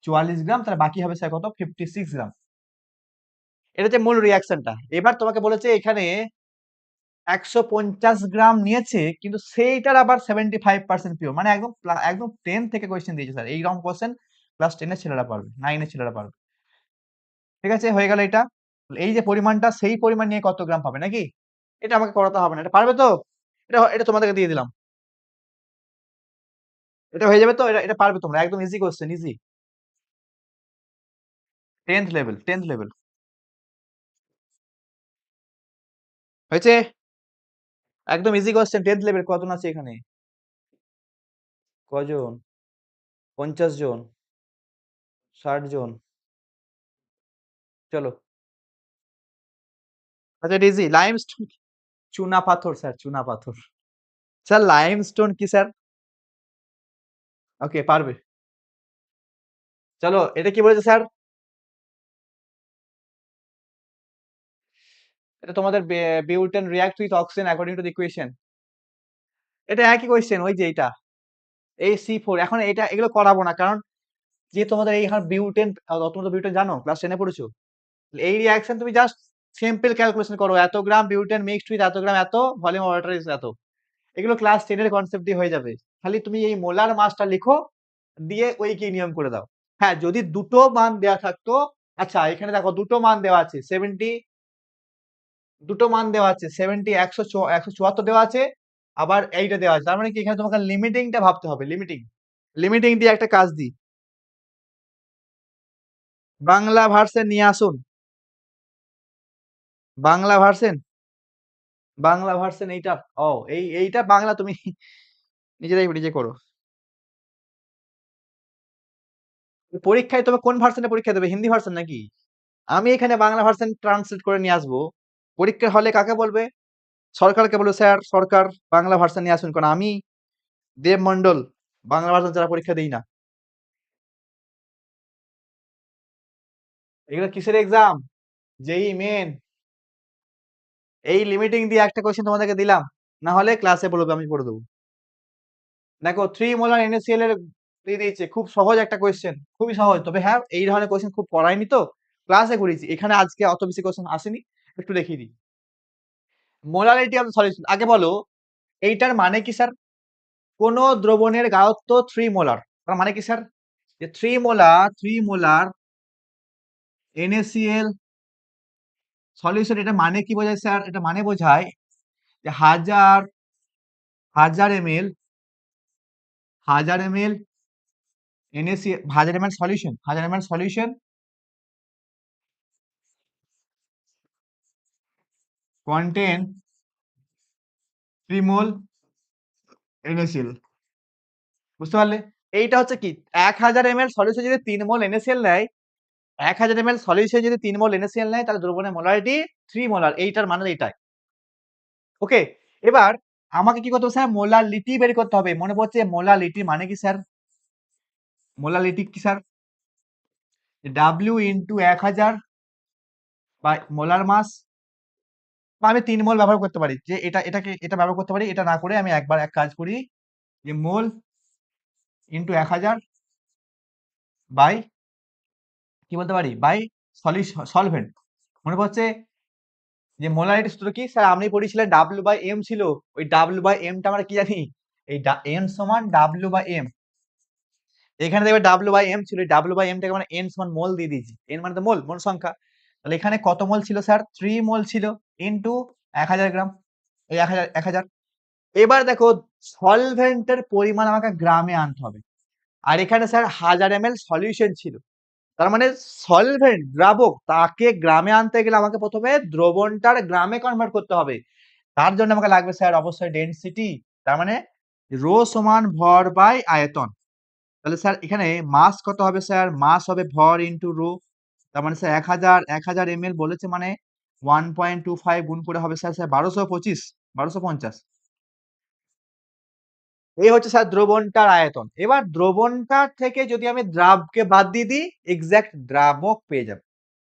44 গ্রাম, তাহলে বাকি হবে স্যার কত, 56 গ্রাম। এটা হচ্ছে মূল রিয়াকশনটা। এবার তোমাকে বলেছে এখানে 150 গ্রাম নিয়েছে, কিন্তু সেইটার আবার 75% পিওর, মানে একদম একদম 10 থেকে কোয়েশ্চেন দিয়েছে স্যার। এইরকম কোয়েশ্চেন ক্লাস 10 এর ছেলেরা পারবে, 9 এর ছেলেরা পারবে। ঠিক আছে, হয়ে গেল এটা। এই যে পরিমাণটা, সেই পরিমাণ নিয়ে কত গ্রাম পাবে নাকি? এটা আমাকে করাতে হবে না, এটা পারবে তো? এটা তোমাদেরকে দিয়ে দিলাম। এটা হয়ে যাবে তো? এটা পারবে তোমরা, একদম easy question, easy. 10th level, 10th level. হয়েছে? একদম ইজি কোয়েশ্চেন, 10th লেভেল। কজন আছে এখানে? কজন? 50 জন, 60 জন। চলো। আচ্ছা, এটা ইজি। লাইমস্টোন, চুনা পাথর স্যার, চুনা পাথর। স্যার লাইমস্টোন কি স্যার? ওকে, পারবে। চলো, এটা কি বলেছে স্যার? এটা তোমাদের butane react with oxygen according to the equation. এটা একই কোয়েশ্চেন, ওই যে এইটা, এই C4। এখন এটা এগুলো করাবো না, কারণ যে তোমাদের এই বিউটেন, তোমরা তো বিউটেন জানো, ক্লাস 10 এ পড়েছো। এই রিঅ্যাকশন তুমি জাস্ট সিম্পল ক্যালকুলেশন করো, এত গ্রাম বিউটেন মিক্সড উইথ এত গ্রাম এত ভলিউম অফ ওয়াটার ইজ এত। এগুলো ক্লাস 10 এর কনসেপ্ট দিয়ে হয়ে যাবে। খালি তুমি এই মোলার মাসটা লিখো, দিয়ে ওই কি নিয়ম করে দাও। হ্যাঁ, যদি দুটো মান দেওয়া থাকতো। আচ্ছা, এখানে দেখো দুটো মান দেওয়া আছে, 70, দুটো মান দেওয়া আছে 70, 174 দেওয়া আছে, আবার এইটা দেওয়া আছে। তার মানে কি, এখানে তোমাকে লিমিটিংটা ভাবতে হবে, লিমিটিং। লিমিটিং দিয়ে একটা কাজ দিই, বাংলা ভার্সন নিয়ে আসুন। বাংলা ভার্সন, বাংলা ভার্সন এইটা। ও, এইটা বাংলা তুমি নিজেরাই নিজে করো। পরীক্ষায় তুমি কোন ভার্সনে পরীক্ষা দেবে, হিন্দি ভার্সন নাকি? আমি এখানে বাংলা ভার্সন ট্রান্সলেট করে নিয়ে আসবো। পরীক্ষার হলে কাকে বলবে? সরকারকে বলবে, স্যার সরকার বাংলা ভার্সন নিয়ে আসুন, কারণ আমি দেব মন্ডল বাংলা ভার্সন ছাড়া পরীক্ষা দিই না। এগুলো কিসের এক্সাম? যেই মেন। এই লিমিটিং দিয়ে একটা কোয়েশ্চেন তোমাদেরকে দিলাম, না হলে ক্লাসে বলবে, আমি করে দেবো। দেখো 3 মোলার NaCl এর দিয়ে দিয়েছে, খুব সহজ একটা কোয়েশ্চেন, খুবই সহজ। তবে হ্যাঁ, এই ধরনের কোয়েশ্চেন খুব করায়নি তো, ক্লাসে করেছি, এখানে আজকে অত বেশি কোয়েশ্চেন আসেনি। একটু দেখিয়ে দিই। মোলারিটি অফ সলিউশন আগে বলো, এইটার মানে কি স্যার? কোন দ্রবণের গাঢ়ত্ব 3 মোলার, তার মানে কি স্যার? যে 3 মোলার NaCl সলিউশন, এটা মানে কি বোঝায় স্যার? এটা মানে বোঝায় যে 1000 1000 ml NaCl, 1000 ml solution, 1000 ml solution contain 3 mol NaCl। বুঝতে পারলে? এইটা হচ্ছে কি, 1000 ml সলিউশন যদি 3 মোল NaCl নেয়, 1000 ml সলিউশন যদি 3 মোল NaCl নেয়, তাহলে দ্রবণের মোলারিটি 3 মোলার। এইটার মানে এইটাই। ওকে, এবার আমাকে কি করতে হবে স্যার? মোলারিটি বের করতে হবে। মনে পড়ছে মোলারিটি মানে কি স্যার? মোলারিটি কি স্যার? W ইন্টু 1000 বা মোলার মাস, বা আমি 3 মোল ব্যবহার করতে পারি, যে এটা ব্যবহার করতে পারি। এটা না করে আমি একবার এক কাজ করি, যে মোল ইন্টু 1000 বাই কি বলতে পারি, বাই সলভেন্ট। মনে পড়ছে যে মোলারিটি সূত্র কি স্যার? আপনি পড়েছিলেন ডাব্লিউ বাই এম ছিল। ওই ডাব্লিউ বাই এমটা আমরা কি জানি? এই এন সমান ডাব্লিউ বাই এম। এখানে দেখবে ডাব্লিউ বাই এম ছিল, ডাব্লিউ বাই এমটাকে মানে এন সমান মোল দিয়ে দিয়েছি। এন মানে তো মোল, মোল সংখ্যা। তাহলে এখানে কত মোল ছিল স্যার? 3 মোল ছিল ইন্টু 1000 গ্রাম, এই 1000। এবার দেখো, সলভেন্টের পরিমাণ আমাকে গ্রামে আনতে হবে। আর এখানে স্যার 1000 ml সলিউশন ছিল। তার মানে সলভেন্ট, দ্রাবক, তাকে গ্রামে আনতে গেলে আমাকে প্রথমে দ্রবণটার গ্রামে কনভার্ট করতে হবে। তার জন্য আমাকে লাগবে স্যার অবশ্যই ডেনসিটি। তার মানে রো সমান ভর বাই আয়তন। তাহলে স্যার এখানে মাস কত হবে স্যার? মাস হবে ভর ইন্টু রো। তার মানে স্যার 1000 ml বলেছে মানে 1.25 গুণ করে হবে স্যার 1225, 1250। এই হচ্ছে স্যার দ্রবণটার আয়তন। এবার দ্রবণটার থেকে যদি আমি দ্রাবকে বাদ দিয়ে দিই, এক্সাক্ট দ্রাবক পেয়ে যাব,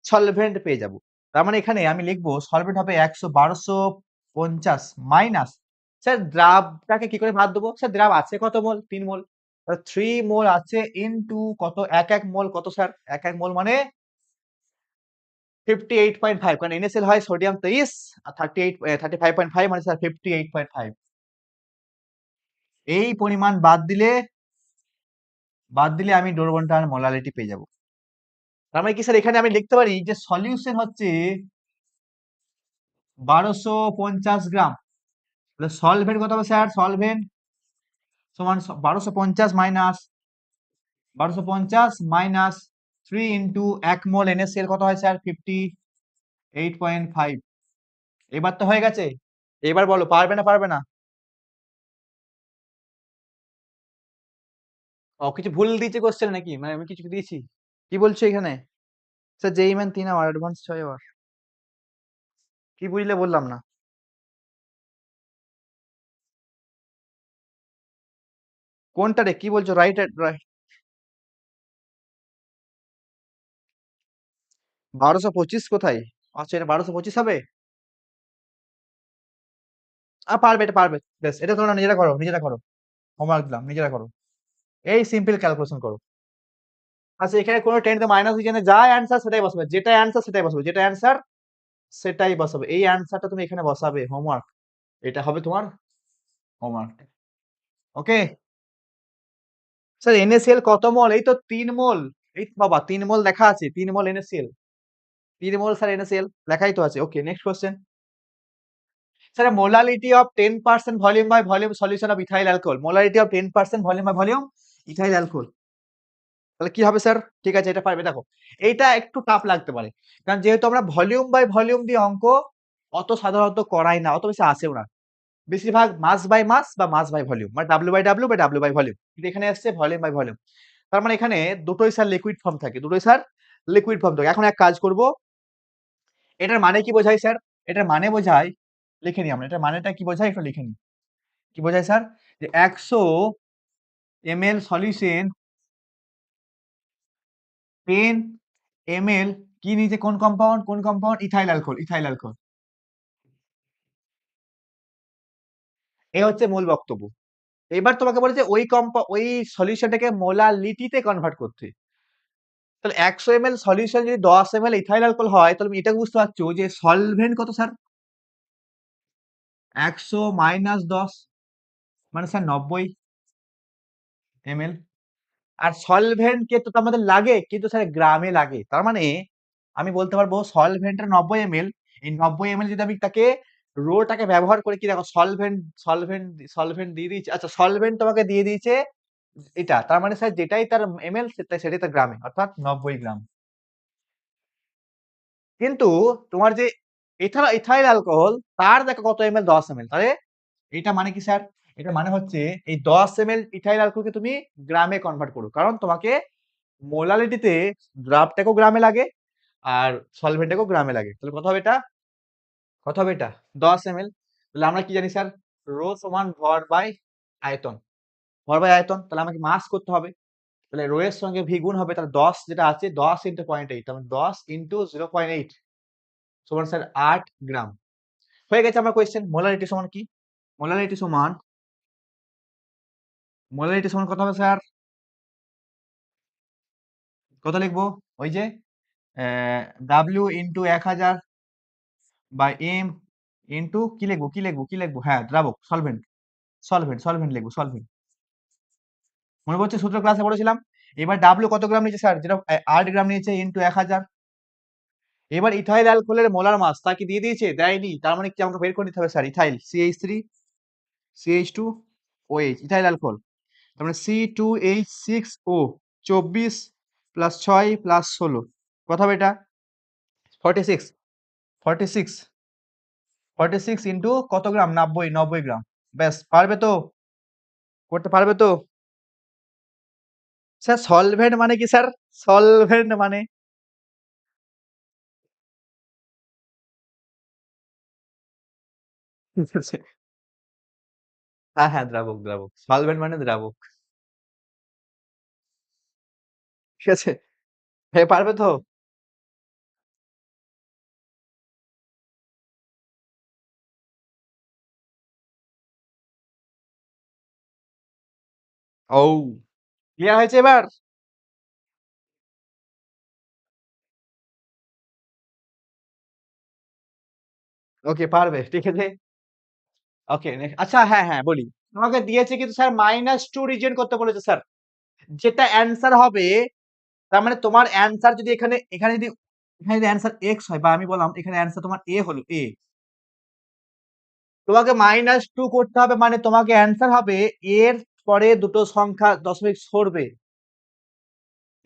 সলভেন্ট পেয়ে যাব। তার মানে এখানে আমি লিখবো সলভেন্ট হবে 1250 মাইনাস, স্যার দ্রাবটাকে কি করে বাদ দেবো? স্যার দ্রাব আছে কত মোল? 3 মোল। 3 মোল আছে ইনটু কত, এক মোল কত স্যার? এক মোল মানে 58.5, কারণ NaCl হয় সোডিয়াম 23 আর 35.5 মানে স্যার 58.5। এই পরিমাণ বাদ দিলে আমি দ্রবণটার মোলারিটি পেয়ে যাব। তার মানে কি স্যার? এখানে আমি লিখতে পারি যে সলিউশন হচ্ছে 1250 গ্রাম। তাহলে সলভেন্ট কত হবে স্যার? সলভেন্ট সমান 1250 মাইনাস 3 ইন্টু 1 মোল NaCl কত হয় স্যার? 58.5। এবার তো হয়ে গেছে। এবার বলো পারবে না পারবে না? ও কিছু ভুল দিয়েছে কোশ্চেন নাকি? মানে আমি কিছু দিয়েছি? কি বলছো এখানে? স্যার যেই ম্যান 3 আওয়ার অ্যাডভান্স 6 আওয়ার। কি বুঝলে বললাম না? কোনটা রে? কি বলছো? রাইট, 1225 কোথায়? আচ্ছা, এটা 1225 হবে? পারবে, এটা পারবে। বেশ, এটা তোমরা নিজেরা করো, নিজেরা করো। হোমওয়ার্ক দিলাম, নিজেরা করো। এই সিম্পল ক্যালকুলেশন করো। আচ্ছা, এখানে কোনো টেনতে মাইনাস দিচ্ছে না, যা অ্যান্সার সেটাই বসাবে, যেটা অ্যান্সার সেটাই বসাবে, যেটা অ্যান্সার সেটাই বসাবে। এই অ্যান্সারটা তুমি এখানে বসাবে, হোমওয়ার্ক। এটা হবে তোমার হোমওয়ার্ক। ওকে স্যার, NaCl কত মোল? এই তো 3 মোল। এই তো বাবা 3 মোল লেখা আছে, 3 mole NaCl। 3 mole sir NaCl লেখাই তো আছে। Okay, next question. Sir molarity of 10% volume by volume solution of ethyl alcohol. Molarity of 10% volume by volume ethyl alcohol. তাহলে কি হবে স্যার? ঠিক আছে, এটা পারবে। দেখো, এইটা একটু টাফ লাগতে পারে, কারণ যেহেতু আমরা ভলিউম বাই ভলিউম দিয়ে অঙ্ক অত সাধারণত করাই না, অত বেশি আসেও না। বেশিরভাগ মাস বাই মাস বা মাস বাই ভলিউম, মানে ডাব্লিউ বাই ডাব্লিউ বা ডাব্লিউ বাই ভলিউম। কিন্তু এখানে আসছে ভলিউম বাই ভলিউম। তার মানে এখানে দুটোই স্যার লিকুইড ফর্ম থাকে, দুটোই স্যার লিকুইড ফর্ম থাকে। এখন এক কাজ করব, এটার মানে কি বোঝায় স্যার? এটার মানে বোঝায়, লিখে নিই আমরা, এটার মানেটা কি বোঝায় একটু লিখে নিই। কি বোঝায় স্যার? যে 100 ml সলিউশন 10 ml কি নিচে, কোন কম্পাউন্ড? কোন compound? Ethyl alcohol, ethyl alcohol. এই হচ্ছে মূল বক্তব্য। এবার তোমাকে বলেছে ওই সলিউশনটাকে মোলালিটিতে কনভার্ট করতে। তাহলে 100 ml সলিউশন যদি 10 ml ইথাইল অ্যালকোহল হয়, তাহলে তুমি এটা বুঝতে পারছো যে সলভেন্ট কত স্যার? 100 মাইনাস 10 মানে স্যার 90 ml। আর সলভেন্ট কে তো আমাদের লাগে, কিন্তু স্যার গ্রামে লাগে। তার মানে আমি বলতে পারবো সলভেন্টের 90 ml, এই 90 ml যদি আমি তাকে রোটাকে ব্যবহার করে কি দেখো সলভেন্ট দিয়ে দিয়েছে। আচ্ছা, সলভেন্ট তোমাকে দিয়ে দিয়েছে এটা, তার মানে স্যার যেটাই তার এমএল সেটাই তার গ্রামে, অর্থাৎ 90 গ্রাম। কিন্তু তোমার যে ইথাইল অ্যালকোহল, তার দেখো কত এমএল, 10 এমএল। তাহলে এটা মানে কি স্যার? এটা মানে হচ্ছে এই 10 এমএল ইথাইল অ্যালকোহলকে তুমি গ্রামে কনভার্ট করো, কারণ তোমাকে মোলালিটিতে ড্রাফটাকেও গ্রামে লাগে আর সলভেন্টটাকেও গ্রামে লাগে। তাহলে কত হবে এটা? কত হবে এটা? 10 এমএল। তাহলে আমরা কি জানি স্যার? রো সমান ভর বাই আয়তন। ভর বাই আয়তন, তাহলে আমাকে মাস করতে হবে। তাহলে রো এর সঙ্গে ভি গুণ হবে, তাহলে 10 যেটা আছে 10 ইন্টু 0.8, তার মানে 10 ইন্টু 0.8 সমান স্যার 8 গ্রাম। হয়ে গেছে আমার কোয়েশ্চেন। মোলারিটি সমান কি? মোলারিটি সমান মোলারিটি সমান কত হবে স্যার? কত লিখবো? ওই যে W into 1000 by M into কি লিখবো? হ্যাঁ, দ্রাবক, সলভেন্ট লিখবো, সলভেন্ট। মনে পড়ছে? সূত্র ক্লাসে পড়েছিলাম। এবার ডাব্লিউ কত গ্রাম নিয়েছে স্যার? যেটা 8 গ্রাম নিয়েছে, ইন্টু 1000। এবার ইথাইল অ্যালকোহলের মোলার মাস তা কি দিয়ে দিয়েছে? দেয়নি। তার মানে কি আমাকে বের করে নিতে হবে sir? Ethyl CH3 CH2 OH, ethyl alcohol. তার মানে C2H6O, 24 প্লাস 6 প্লাস 16, কত হবে এটা? 46 46 46 ইন্টু কত গ্রাম? 90 গ্রাম। ব্যাস, পারবে তো? করতে পারবে তো? স্যার সলভেন্ট মানে কি স্যার? সলভেন্ট মানে ঠিক আছে। হ্যাঁ, হ্যাঁ, দ্রাবক, দ্রাবক। সলভেন্ট মানে দ্রাবক। ঠিক আছে? হ্যাঁ, পারবে তো? ও, ক্লিয়ার হয়েছে এবার? ওকে, পারবে। ঠিক আছে। ওকে, আচ্ছা, হ্যাঁ, হ্যাঁ, বলি। তোমাকে দিয়েছে কিন্তু স্যার -2 রিজিয়ন করতে বলেছে স্যার। যেটা অ্যান্সার হবে, তার মানে তোমার অ্যান্সার যদি এখানে যদি অ্যান্সার এক্স হয়, বা আমি বললাম এখানে অ্যান্সার তোমার এ হলো, তোমাকে -2 করতে হবে, মানে তোমাকে অ্যান্সার হবে এর পরে দুটো সংখ্যা দশমিক সরবে।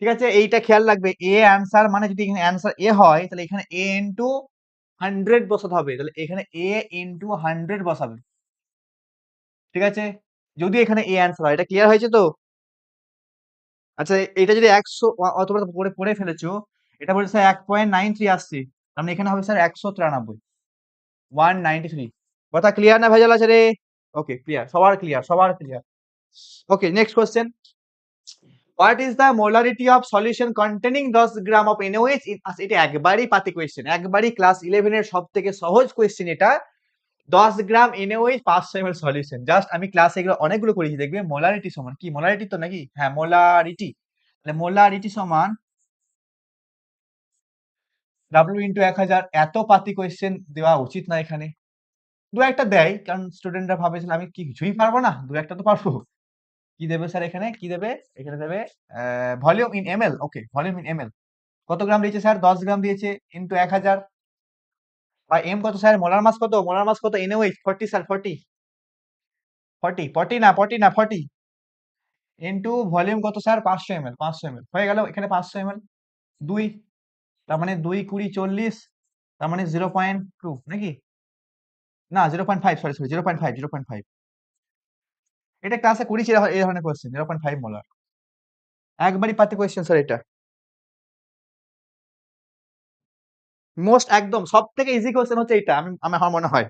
ঠিক আছে, এইটা খেয়াল রাখবে। এ অ্যান্সার মানে যদি এখানে অ্যান্সার এ হয়, তাহলে এখানে এ ইন্টু 100 বসাতে হবে। তাহলে এখানে এ ইন্টু 100 বসাবে। ঠিক আছে, যদি এখানে এ অ্যান্সার হয়। এটা ক্লিয়ার হয়েছে তো? আচ্ছা, এটা যদি 100, অথবা পড়ে পড়ে ফেলেছো, এটা বলছে স্যার 1.93 আসছে, তার মানে এখানে হবে স্যার 193, 193। কথা ক্লিয়ার না ভেজাল আছে রে? ওকে, ক্লিয়ার, সবার ক্লিয়ার, সবার clear. Okay, next question. What is the molarity of solution containing 10 gram of NaOH in? এটা একবারই পাতি কোয়েশ্চেন, একবারই ক্লাস 11 এর সব থেকে সহজ কোয়েশ্চেন এটা। 10 গ্রাম NaOH 500 ml সলিউশন। জাস্ট আমি ক্লাসে এগুলো অনেকগুলো করেছি, দেখবে। মোলারিটি সমান কি? মোলারিটি তো নাকি? হ্যাঁ, মোলারিটি। তাহলে মোলারিটি সমান ডাব্লিউ ইন্টু 1000। এত পাতি কোয়েশ্চেন দেওয়া উচিত না এখানে। দু একটা দেয়, কারণ স্টুডেন্টরা ভাবেছিল আমি কি কিছুই পারবো না, দু একটা তো পারবো। কি দেবে স্যার এখানে? কি দেবে? এখানে দেবে volume in ML. Okay, volume in ML. কত গ্রাম দিয়েছে স্যার? 10 গ্রাম দিয়েছে, ইন্টু 1000। বা এম কত স্যার? মোলার মাস কত? মোলার মাস কত? NaOH 40 sir, 40। 40 ইন্টু ভলিউম কত স্যার? 500 ml, 500 ml হয়ে গেল। এখানে 500 ml, 2, তার মানে 2 20 40, তার মানে 0.2 নাকি? না, 0.5, সরি সরি, 0.5, 0.5। এটা ক্লাসে করেছি, এই ধরনের কোয়েশ্চেন, 0.5 মোলার। একবারই পাতি কোয়েশ্চেন স্যার এটা। মোস্ট, একদম সব থেকে ইজি কোয়েশ্চেন হচ্ছে এটা, আমার মনে হয়।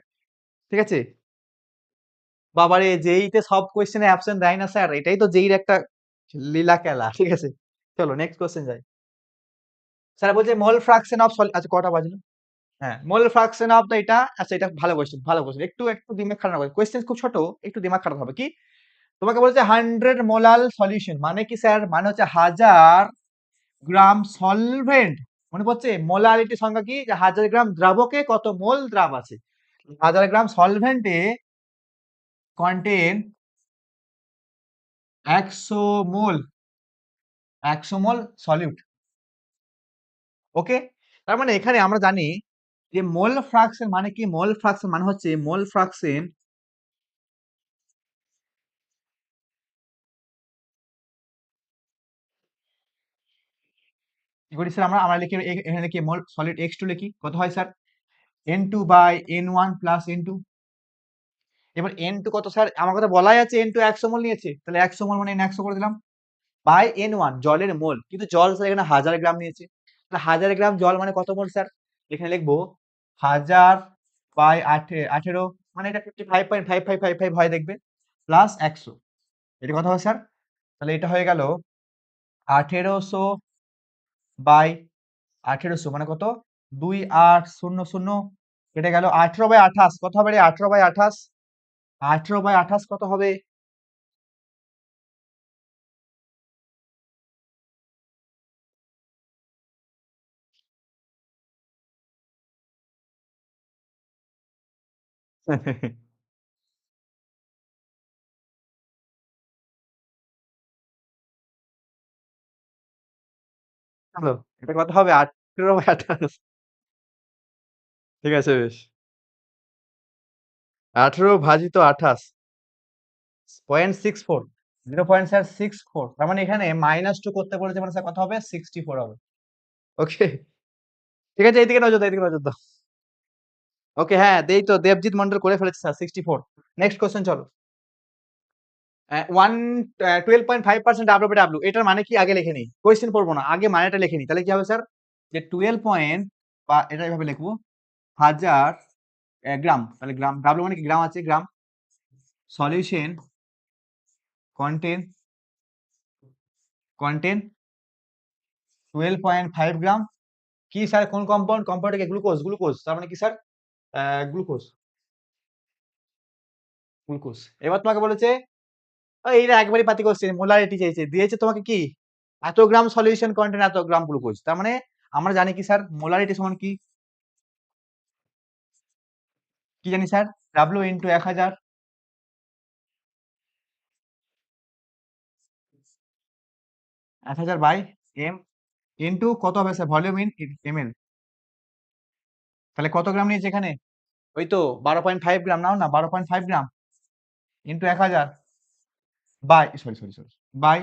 ঠিক আছে। বাবারে, জেইতে সব কোয়েশ্চেনে অ্যাবসেন্ট দেয় না স্যার, এটাই তো জেইর একটা লীলা খেলা। ঠিক আছে, চলো নেক্সট কোয়েশ্চেন যাই। স্যার বলছে মোল ফ্রাকশন অফ সল, আচ্ছা কটা বাজলো? হ্যাঁ, মোল ফ্রাকশন অফ দ্য, এটা আচ্ছা, এটা ভালো কোয়েশ্চেন, ভালো কোয়েশ্চেন। একটু একটু দিমাগ খারাপ হবে, কোয়েশ্চেন খুব ছোট, একটু দিমাগ খারাপ হবে। কি তোমাকে বলেছে 100 মোলাল সলিউশন, মানে কি স্যার? মানে হচ্ছে 1000 গ্রাম সলভেন্ট। মনে পড়ছে মোলারিটি সংখ্যা কি? যে 1000 গ্রাম দ্রাবকে কত মোল দ্রাব আছে। 1000 গ্রাম সলভেন্টে কন্টেন 100 মোল, 100 মোল সলিউট। ওকে, তার মানে এখানে আমরা জানি যে মোল ফ্রাকশন মানে কি? মোল ফ্রাকশন মানে হচ্ছে মোল ফ্রাকশন কি করি স্যার আমরা? আমরা লিখি এখানে লিখি মোল সলিড X2 লিখি। কত হয় sir? N2 by N1 plus N2। এবার N2 কত স্যার? আমার কথা বলাই আছে N2 100 মোল নিয়েছে। তাহলে 100 মোল মানে N100 করে দিলাম। বাই N1 জলের মোল। কিন্তু জল স্যার এখানে 1000 গ্রাম নিয়েছে। তাহলে 1000 গ্রাম জল মানে কত মোল স্যার? এখানে লিখবো 1000 বাই 18 মানে এটা 55.5555 হয় দেখবে প্লাস 100। এটা কত হবে স্যার? তাহলে এটা হয়ে গেল 1800 বাই 1800 মানে কত? 2800 কেটে গেল 18 বাই 28 কত হবে রে? 18 বাই 28 18 বাই 28 কত হবে? হলো এটা কত হবে? 18 বাই 28 ঠিক আছে বেশ। 18 ভাজিত 28 0.64 0.64 তার মানে এখানে -2 করতে বলেছে মানে স্যার কত হবে? 64 হবে। ওকে। ঠিক আছে এইদিকে নজর দাও, এইদিকে নজর দাও। ওকে হ্যাঁ, দেই তো দেবজিৎ মন্ডল করে ফেলেছে স্যার 64। নেক্সট কোয়েশ্চেন চলো। 12.5% W/W এটার মানে কি আগে লিখে নিই। কোয়েশ্চেন পড়বো না। আগে মানেটা লিখে নিই। তাহলে কি হবে স্যার? যে 12 পয়েন্ট বা এটা এভাবে লিখবো 1000 গ্রাম। তাহলে গ্রাম W মানে কি? গ্রাম আছে গ্রাম। সলিউশন কন্টেন 12.5 গ্রাম। কি স্যার কোন কম্পাউন্ড? কম্পাউন্ডটা কি? গ্লুকোজ। তার মানে কি স্যার? গ্লুকোজ। গ্লুকোজ। এবার তোমাকে বলেছে এইটা একবারই পাতি কোশ্চেন মোলারিটি চেয়েছে। দিয়েছে তোমাকে কি? এত গ্রাম সলিউশন কন্টেন এত গ্রাম গ্লুকোজ। তার মানে আমরা জানি কি স্যার? মোলারিটি সমান কি? কি জানি sir? W into 1000 1000 by M into কত হবে স্যার? Volume in ml। তাহলে কত গ্রাম নিয়েছে এখানে? ওই তো 12.5 গ্রাম নাও না 12.5 gram into 1000 by sorry by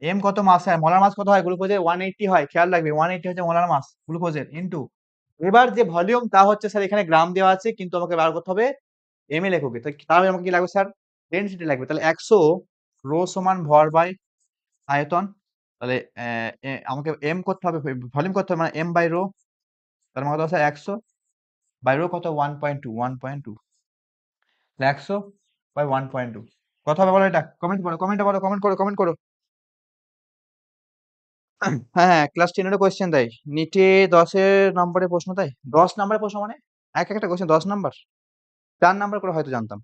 M কত মাস হয়? মোলার মাস কত হয় গ্লুকোজের? 180 হয়। খেয়াল রাখবে 180 হচ্ছে মোলার মাস গ্লুকোজের ইনটু এবার যে ভলিউম তা হচ্ছে স্যার এখানে গ্রাম দেওয়া আছে কিন্তু আমাকে বার করতে হবে এমএল এককে। তাহলে আমাকে কি লাগবে স্যার? ডেনসিটি লাগবে। তাহলে 100 রো সমান ভর বাই আয়তন। তাহলে আমাকে এম করতে হবে ভলিউম করতে হবে মানে এম বাই রো। তার মানে কত স্যার? 100 বাই রো কত? 1.2 তাহলে 100 বাই 1.2 কত হবে বলো এটা? কমেন্ট করো। হ্যাঁ, ক্লাস 10 এরও কোয়েশ্চেন দেয়। নিটে 10 নম্বরের প্রশ্ন দেয়। 10 নম্বরের প্রশ্ন মানে একটা কোয়েশ্চেন 10 নাম্বার? 4 নাম্বার করে হয়তো জানতাম।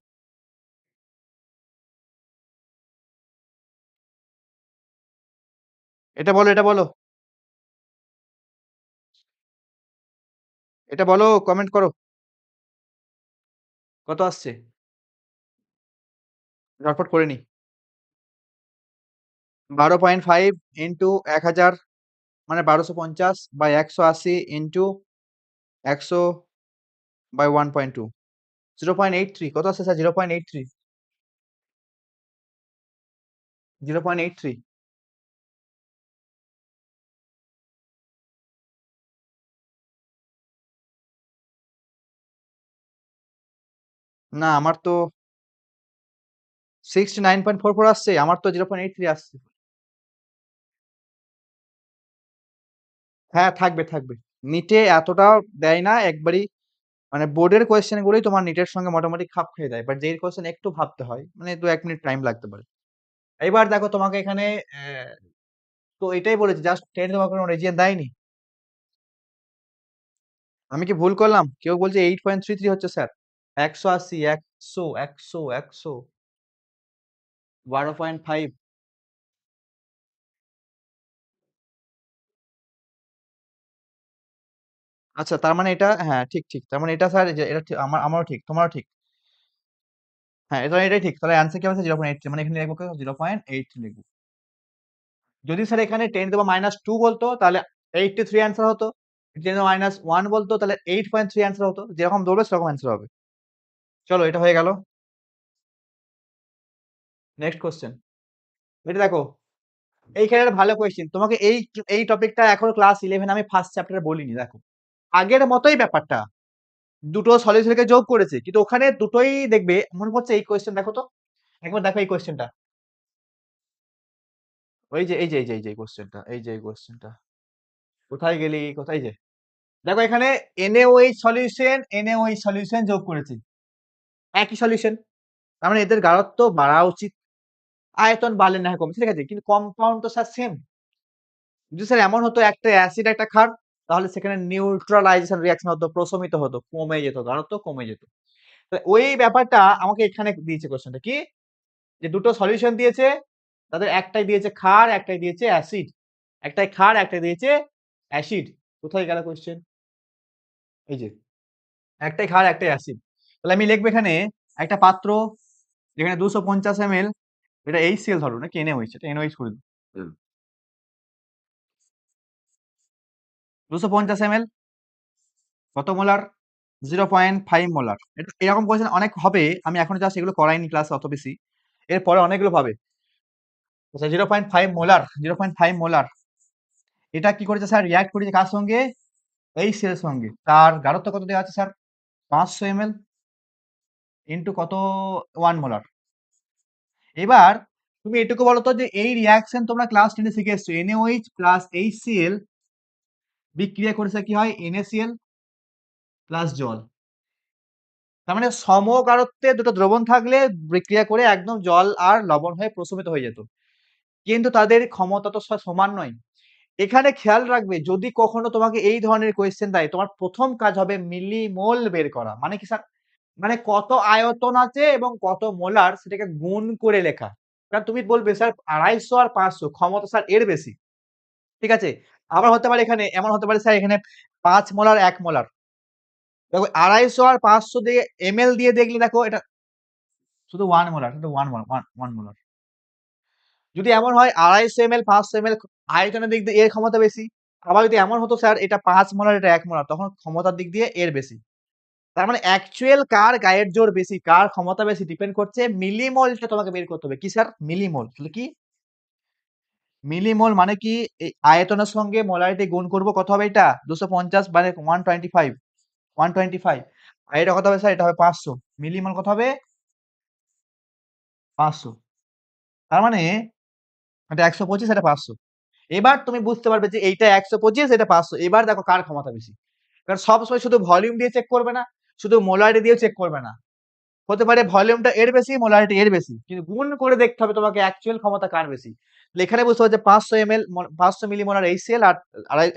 এটা বলো। এটা বলো, কমেন্ট করো। কত আসছে? ঝটপট করে নি। 12.5 ইনটু 1000 মানে 1250 বাই 180 ইনটু 100 বাই 1.2 0.83 কত আসছে স্যার? 0.83 0.83 না আমার তো 69.44 আসছে। আমার তো 0.83 আসছে। হ্যাঁ থাকবে। নিটে এতটাও দেয় না একবারই মানে বোর্ডের কোয়েশ্চেন গুলোই তোমার নিটের সঙ্গে মোটামুটি খাপ খেয়ে দেয়। বাট যেই কোয়েশ্চেন একটু ভাবতে হয় মানে 2-1 মিনিট টাইম লাগতে পারে। এবার দেখো তোমাকে এখানে তো এটাই বলেছি জাস্ট 10 তোমাকে কোনো রিজিয়ন দেয়নি। আমি কি ভুল করলাম? কেউ বলছে 8.33 হচ্ছে স্যার। 180 100 12.5 আচ্ছা তার মানে এটা হ্যাঁ ঠিক। তার মানে এটা স্যার যে এটা আমারও ঠিক তোমারও ঠিক। হ্যাঁ এটাই ঠিক। তাহলে অ্যান্সার কি হবে? 0.83 মানে এখানে লিখবো 0.83 লিখবো। যদি স্যার এখানে 10 to the minus 2 বলতো তাহলে 83 অ্যান্সার হতো। 10⁻1 বলতো তাহলে 8.3 অ্যান্সার হতো, যেরকম ধরবে সেরকম অ্যান্সার হবে। চলো এটা হয়ে গেল। নেক্সট কোশ্চেন, এটা দেখো, এইখানে একটা ভালো কোয়েশ্চেন, তোমাকে এই টপিকটা এখন ক্লাস 11 আমি ফার্স্ট চ্যাপ্টারে বলিনি। দেখো আগের মতোই ব্যাপারটা, দুটো সলিউশনকে যোগ করেছে, কিন্তু ওখানে দুটোই দেখবে মনে পড়ছে। এই কোয়েশ্চেন দেখো তো, একবার দেখো এই কোয়েশ্চেনটা, ওই যে এই কোয়েশ্চেনটা, এই কোয়েশ্চেনটা, কোথায় গেলি, কোথায় যে, দেখো এখানে NaOH সলিউশন যোগ করেছি, একই সলিউশন, তার মানে এদের গাঢ়ত্ব বাড়া উচিত, আয়তন বাড়লে না হয় কমছে, ঠিক আছে, কিন্তু কম্পাউন্ড তো স্যার সেম। যদি স্যার এমন হতো একটা অ্যাসিড একটা ক্ষার, তাহলে সেখানে নিউট্রালাইজেশন রিঅ্যাকশন হতো, প্রশমিত হতো, কমে যেত, গাঢ়ত্ব কমে যেত। তো ওই ব্যাপারটা আমাকে এখানে দিয়েছে কোশ্চেনটা কি, যে দুটো সলিউশন দিয়েছে, তাদের একটাই দিয়েছে ক্ষার, একটাই দিয়েছে অ্যাসিড, একটাই ক্ষার, একটাই দিয়েছে অ্যাসিড। কোথায় গেল কোশ্চেন, এই যে একটাই ক্ষার একটাই অ্যাসিড। তাহলে আমি লিখবো এখানে একটা পাত্র, যেখানে 250 ml, এটা HCl ধরো নাকি NaOH, এটা NaOH করে দিই, 250 ml কত মোলার, 0.5 মোলার। এরকম কোয়েশ্চেন অনেক হবে, আমি এখনো জাস্ট এগুলো করাইনি ক্লাস অত বেশি, এরপরে অনেকগুলো পাবে। আচ্ছা 0.5 মোলার, এটা কি করেছে স্যার, রিয়াক্ট করেছে কার সঙ্গে, এই সেলের সঙ্গে। তার গাঢ়ত্ব কত দেওয়া আছে স্যার, 500 ml ইন্টু কত, 1 মোলার। এবার তুমি এটুকু বলো তো, যে এই রিয়াকশন তোমরা ক্লাস 10 শিখে এসছো, NaOH প্লাস HCl বিক্রিয়া করেছে কি হয়, NaCl প্লাস জল। তার মানে সমগাঢ়ত্বে দুটো দ্রবণ থাকলে বিক্রিয়া করে একদম জল আর লবণ হয়ে প্রশমিত হয়ে যেত, কিন্তু তাদের ক্ষমতা তো সমান নয়। এখানে খেয়াল রাখবে, যদি কখনো তোমাকে এই ধরনের কোয়েশ্চেন দেয়, তোমার প্রথম কাজ হবে মিলিমোল বের করা। মানে কি স্যার, মানে কত আয়তন আছে এবং কত মোলার সেটাকে গুণ করে লেখা। কারণ তুমি বলবে স্যার 250 আর 500 ক্ষমতা স্যার এর বেশি, ঠিক আছে, আবার হতে পারে এখানে এমন হতে পারে স্যার এখানে 5 মোলার 1 মোলার। দেখো 250 আর 500 দিয়ে এমএল দিয়ে দেখলে দেখো এটা শুধু 1 মোলার, শুধু ওয়ান মোলার। যদি এমন হয় 250 ml 500 ml, আয়তনের দিক দিয়ে এর ক্ষমতা বেশি। আবার যদি এমন হতো স্যার এটা 5 মোলার এটা 1 মোলার, তখন ক্ষমতার দিক দিয়ে এর বেশি। তার মানে অ্যাকচুয়াল কার গায়ের জোর বেশি, কার ক্ষমতা বেশি ডিপেন্ড করছে মিলিমোলটা তোমাকে বের করতে হবে। কি স্যার, মিলিমোল। তাহলে কি মিলিমোল মানে কি, এই আয়তনের সঙ্গে মোলারিটি গুণ করব, কত হবে এটা 250 মানে 125 আর এটা কত হবে স্যার, এটা হবে 500। মিলিমোল কত হবে, 500। তার মানে এটা 125, এটা 500। এবার তুমি বুঝতে পারবে যে এইটা 125, এটা 500। এবার দেখো কার ক্ষমতা বেশি। কারণ সবসময় শুধু ভলিউম দিয়ে চেক করবে না, শুধু মোলারিটি দিয়েও চেক করবে না। হতে পারে ভলিউমটা এর বেশি, মোলারিটি এর বেশি, কিন্তু গুণ করে দেখতে হবে তোমাকে অ্যাকচুয়াল ক্ষমতা কার বেশি। তাহলে এখানে বুঝতে হবে যে 500 ml 500 মিলিমোলার HCl আর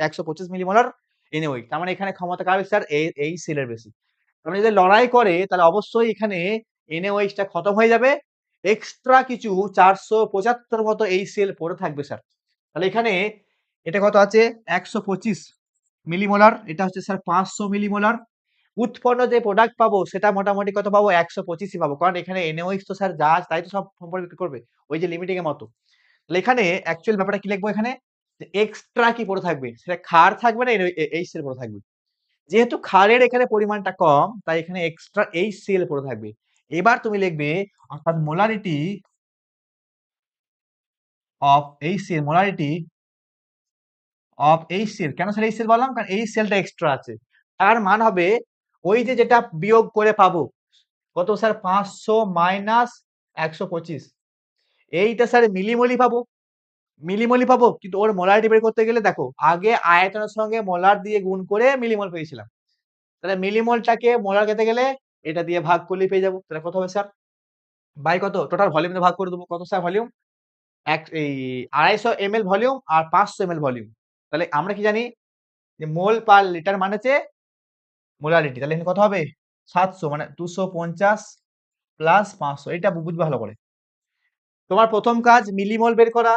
125 মিলিমোলার NaOH। তার মানে এখানে ক্ষমতা কার বেশি, আর HCl এর বেশি। তার মানে যদি লড়াই করে তাহলে অবশ্যই এখানে NaOH টা খতম হয়ে যাবে, এক্সট্রা কিছু 475 মতো HCl পড়ে থাকবে স্যার। তাহলে এখানে এটা কত আছে, 125 মিলিমোলার, এটা হচ্ছে স্যার 500 মিলিমোলার। উৎপন্ন যে প্রোডাক্ট পাবো সেটা মোটামুটি কত পাবো, 125ই পাবো, কারণ এখানে NaOH তো স্যার যা আছে তাই তো সব সম্পর্কিত করবে, ওই যে লিমিটিং এর মতো। তাহলে এখানে অ্যাকচুয়াল ব্যাপারটা কি লিখবো, এখানে এক্সট্রা কি পড়ে থাকবে, সেটা ক্ষার থাকবে না HCl পড়ে থাকবে। যেহেতু ক্ষারের এখানে পরিমাণটা কম, তাই এখানে এক্সট্রা HCl পড়ে থাকবে। এবার তুমি লিখবে, অর্থাৎ molarity of HCl, molarity of HCl। কেন স্যার HCl বললাম, কারণ HCl টা এক্সট্রা আছে। তার মান হবে ওই যে যেটা বিয়োগ করে পাবো, কত স্যার, 500 মাইনাস 125, এইটা স্যার মিলিমোলি পাবো, মিলিমোলি পাবো। কিন্তু ওর মোলারিটি বের করতে গেলে দেখো আগে আয়তনের সঙ্গে মোলার দিয়ে গুণ করে মিলিমোল পেয়েছিলাম, তাহলে মিলিমোলটাকে মোলার খেতে গেলে এটা দিয়ে ভাগ করলেই পেয়ে যাবো। তাহলে কত হবে স্যার, বাই কত, টোটাল ভলিউম দিয়ে ভাগ করে দেবো, কত স্যার ভলিউম, এই 250 ml ভলিউম আর 500 ml ভলিউম। তাহলে আমরা কি জানি, যে মোল পার লিটার মানে হচ্ছে মোলারিটি। তাহলে এখানে কত হবে, 700, মানে 250 প্লাস 500। এটা বুঝবে ভালো করে। তোমার প্রথম কাজ মিলিমোল বের করা,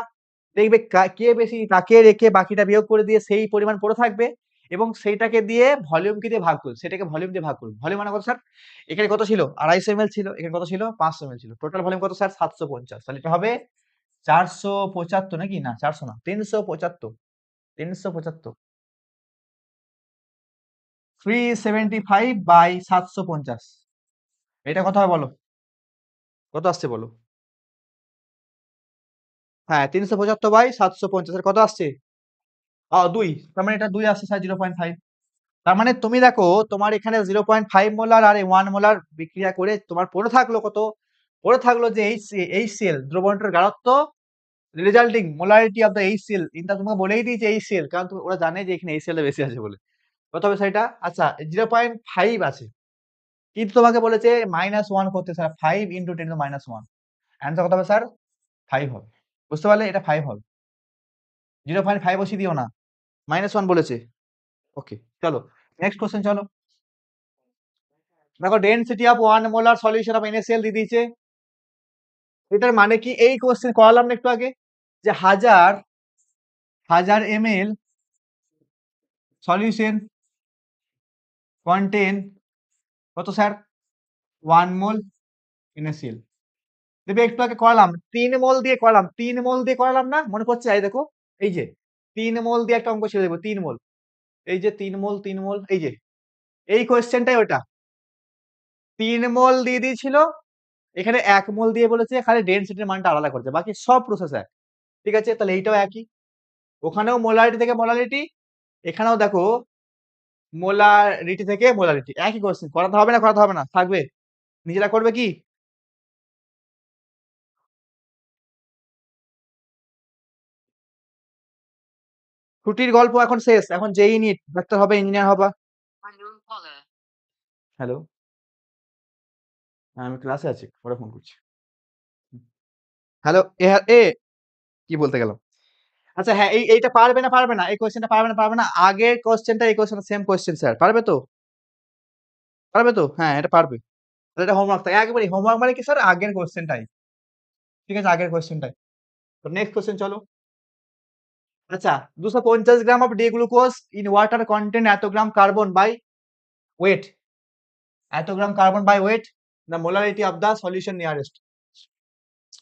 দেখবে কে বেশি তাকে রেখে বাকিটা বিয়োগ করে দিয়ে সেই পরিমাণ পড়ে থাকবে, এবং সেইটাকে দিয়ে ভলিউমকে দিয়ে ভাগ করবে, সেটাকে ভলিউম দিয়ে ভাগ করবে। ভলিউম মানে কত স্যার, এখানে কত ছিল, 250 ml ছিল, এখানে কত ছিল, 500 ml ছিল, টোটাল ভলিউম কত স্যার, 750। তাহলে এটা হবে 475 নাকি, না 400 না, 375, 375। 375/750, এটা কত হবে বলো? কত আসছে বলো? হ্যাঁ, 375/750 এর কত আসছে? 2, তার মানে এটা 2 আসছে স্যার, 0.5। তার মানে তুমি দেখো তোমার এখানে 0.5 মোলার আর 1 মোলার বিক্রিয়া করে তোমার পড়ে থাকলো কত? পড়ে থাকলো যে HCl দ্রবণটার গাঢ়ত্ব resulting molarity of the HCl, এটা তোমাকে বলেই দিয়েছে HCl, কারণ ওরা জানে যে এখানে HCl বেশি আছে বলে। কত হবে সেটা? আচ্ছা, 0.5 আছে, কিন্তু তোমাকে বলেছে -1 করতে স্যার, 5 × 10⁻⁻1। অ্যান্সার কত হবে স্যার? 5 হবে। বুঝতে পারলে? এটা 5 হবে। 0.5 বসিয়ে দিও না, -1 বলেছে। ওকে, চলো নেক্সট কোশ্চেন চলো। দেখো density of 1 molar solution of NaCl দিয়ে দিয়েছে। এটার মানে কি? এই কোশ্চেন করালাম না একটু আগে, যে 1000 ml সলিউশন কন্টেন কত স্যার? 1 মোল NaCl। দেখবে একটু আগে করালাম 3 মোল দিয়ে করালাম, 3 মোল দিয়ে করালাম না? মনে পড়ছে? এই দেখো, এই যে 3 মোল দিয়ে একটা অঙ্ক ছিল, দেখবো 3 মোল, এই যে 3 মোল 3 মোল, এই যে এই কোশ্চেনটাই ওটা 3 মোল দিয়ে দিয়েছিল, এখানে 1 মোল দিয়ে বলেছে, খালি ডেনসিটির মানটা আলাদা করতে, বাকি সব প্রসেস এক। ঠিক আছে, তাহলে এইটাও একই, ওখানেও মোলারিটি থেকে মোলারিটি, এখানেও দেখো মোলারিটি থেকে মোলারিটি, একই কোশ্চেন। করাতে হবে না? করাতে হবে না, থাকবে, নিজেরা করবে কি? ছুটির গল্প এখন শেষ, এখন যেই নিট ডাক্তার হবে, ইঞ্জিনিয়ার হবা। হ্যালো, আমি ক্লাসে আছি, পরে ফোন করছি। হ্যালো, এ কি বলতে গেলাম? আচ্ছা হ্যাঁ, এইটা পারবে না, পারবে না, এই কোশ্চেনটা পারবে না, পারবে না, আগের কোশ্চেনটা এই কোশ্চেন সেম কোশ্চেন স্যার, পারবে তো? পারবে তো? হ্যাঁ, এটা পারবে। তাহলে এটা হোমওয়ার্ক থাকে, একবারই হোমওয়ার্ক মানে কি স্যার? আগের কোশ্চেনটাই। ঠিক আছে, আগের কোশ্চেনটাই। তো নেক্সট কোশ্চেন চলো। আচ্ছা, 250 gram of D glucose in water contain এত গ্রাম কার্বন বাই ওয়েট, এত gram carbon by weight, the molarity of the solution nearest.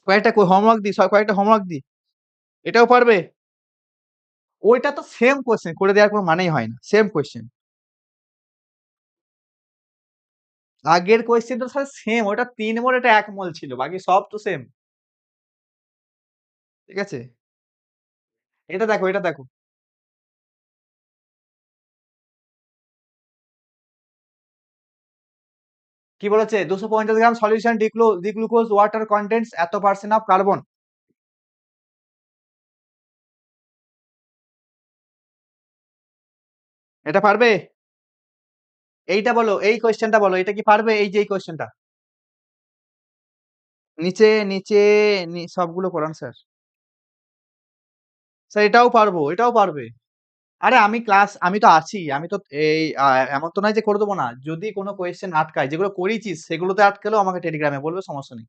কয়েকটা হোমওয়ার্ক দিই, কয়েকটা হোমওয়ার্ক দিই, এটাও পারবে? ওইটা তো সেম কোশ্চেন, করে দেওয়ার কোনো মানেই হয় না, সেম কোশ্চেন। আগের কোশ্চেন তো স্যার সেম, ওটা 3 মোল, এটা 1 মোল ছিল, বাকি সব তো সেম। ঠিক আছে, এটা দেখো, এটা দেখো কি বলেছে? 250 গ্রাম সলিউশন ডিগ্লুকোজ ওয়াটার কন্টেন্টস এত পার্সেন্ট অফ কার্বন। এটা পারবে? এইটা বলো, এই কোশ্চেনটা বলো, এটা কি পারবে? এই যে এই কোশ্চেনটা নিচে নিচে সবগুলো করান স্যার। স্যার এটাও পারবো, এটাও পারবে। আরে আমি ক্লাস, আমি তো আছি, আমি তো এই এমন তো নয় যে করে দেবো না, যদি কোনো কোয়েশ্চেন আটকায়, যেগুলো করেছিস সেগুলোতে আটকালেও আমাকে টেলিগ্রামে বলবে, সমস্যা নেই।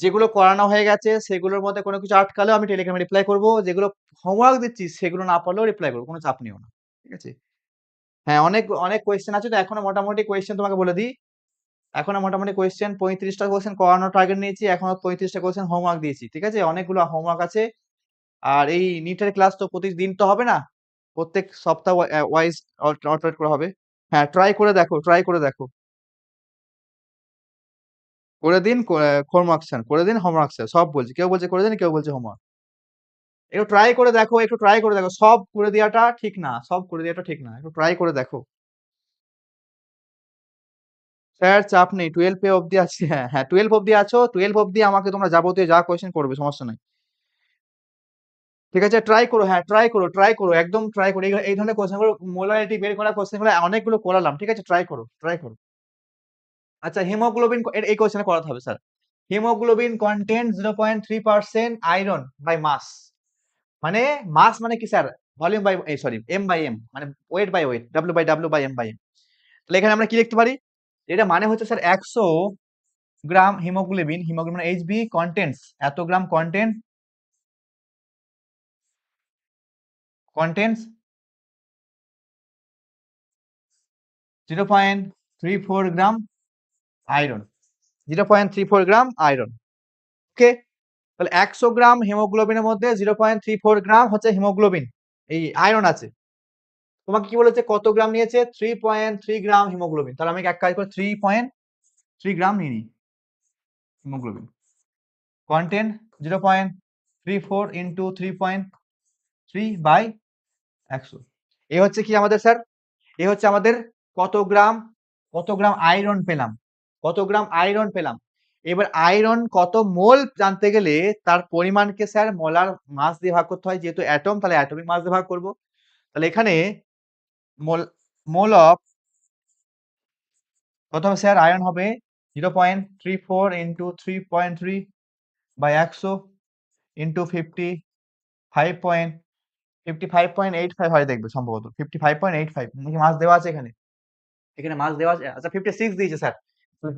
যেগুলো করানো হয়ে গেছে সেগুলোর মধ্যে কোনো কিছু আটকালেও আমি টেলিগ্রামে রিপ্লাই করবো, যেগুলো হোমওয়ার্ক দিচ্ছি সেগুলো না পারলেও রিপ্লাই করবো, কোনো চাপ নিও না। ঠিক আছে, হ্যাঁ, অনেক অনেক কোয়েশ্চেন আছে তো, এখনো মোটামুটি কোয়েশ্চেন তোমাকে বলে দিই, এখনো মোটামুটি কোয়েশ্চেন 35টা কোয়েশ্চেন করানোর টার্গেট নিয়েছি, এখনো 35টা কোয়েশ্চেন হোমওয়ার্ক দিয়েছি। ঠিক আছে, অনেকগুলো হোমওয়ার্ক আছে। আর এই নিটের ক্লাস তো প্রতিদিন তো হবে না, প্রত্যেক সপ্তাহ ওয়াইজ অল্টারনেট করা হবে। হ্যাঁ, ট্রাই করে দেখো, ট্রাই করে দেখো, করে দিন হোমওয়ার্ক স্যার, করে দিন হোমওয়ার্ক স্যার, সব বলছি, কেউ বলছে করে দিন, কেউ বলছে হোমওয়ার্ক। একটু ট্রাই করে দেখো, একটু ট্রাই করে দেখো, সব করে দেওয়াটা ঠিক না, সব করে দেওয়াটা ঠিক না, একটু ট্রাই করে দেখো। স্যার চাপ নেই, 12 অবধি আছি, হ্যাঁ হ্যাঁ, 12 অবধি আছো, 12 অবধি আমাকে তোমরা যাবতীয় যা কোয়েশ্চেন করবে, সমস্যা নাই। ঠিক আছে, ট্রাই করো, হ্যাঁ ট্রাই করো, ট্রাই করো, একদম ট্রাই করো, এই ধরনের কোশ্চেন গুলো, মোলারিটি বের করা কোশ্চেন গুলো অনেকগুলো করালাম। ঠিক আছে, ট্রাই করো, ট্রাই করো। আচ্ছা, হিমোগ্লোবিন, এই কোশ্চেনে করাতে হবে sir. Haemoglobin content 0.3% iron by mass, মানে মাস মানে কি sir? Volume by, sorry, M by M, মানে weight by weight, W by W by M by M. তাহলে এখানে আমরা কি লিখতে পারি? এটা মানে হচ্ছে sir 100 gram haemoglobin, haemoglobin Hb contents এত gram, contents 0.34 gram iron, 0.34 gram iron. Okay, তাহলে 100 গ্রাম হিমোগ্লোবিনের মধ্যে 0.34 গ্রাম হচ্ছে হিমোগ্লোবিন, এই আয়রন আছে। তোমাকে কি বলেছে, কত গ্রাম নিয়েছে? 3.3 গ্রাম হিমোগ্লোবিন। তাহলে আমি এক কাজ করে 3.3 গ্রাম নিয়ে নিই হিমোগ্লোবিন। Content 0.34 into 3.3 by 100। এ হচ্ছে কি আমাদের স্যার, এ হচ্ছে আমাদের কত গ্রাম, কত গ্রাম আয়রন পেলাম, কত গ্রাম আয়রন পেলাম। এবার আয়রন কত মোল জানতে গেলে তার পরিমাণকে স্যার মোলার মাস দিয়ে ভাগ করতে হয়, যেহেতু অ্যাটম তাহলে অ্যাটমিক মাস দিয়ে ভাগ করব। তাহলে এখানে মোল, মোল অফ কত হবে স্যার, আয়রন হবে 0.34 ইন্টু 3.3 বাই 100 ইন্টু 55.85 হয় দেখবে সম্ভবত 55.85 নাকি মাস দেওয়া আছে এখানে, এখানে মাস দেওয়া আছে। আচ্ছা 56 দিয়েছে স্যার,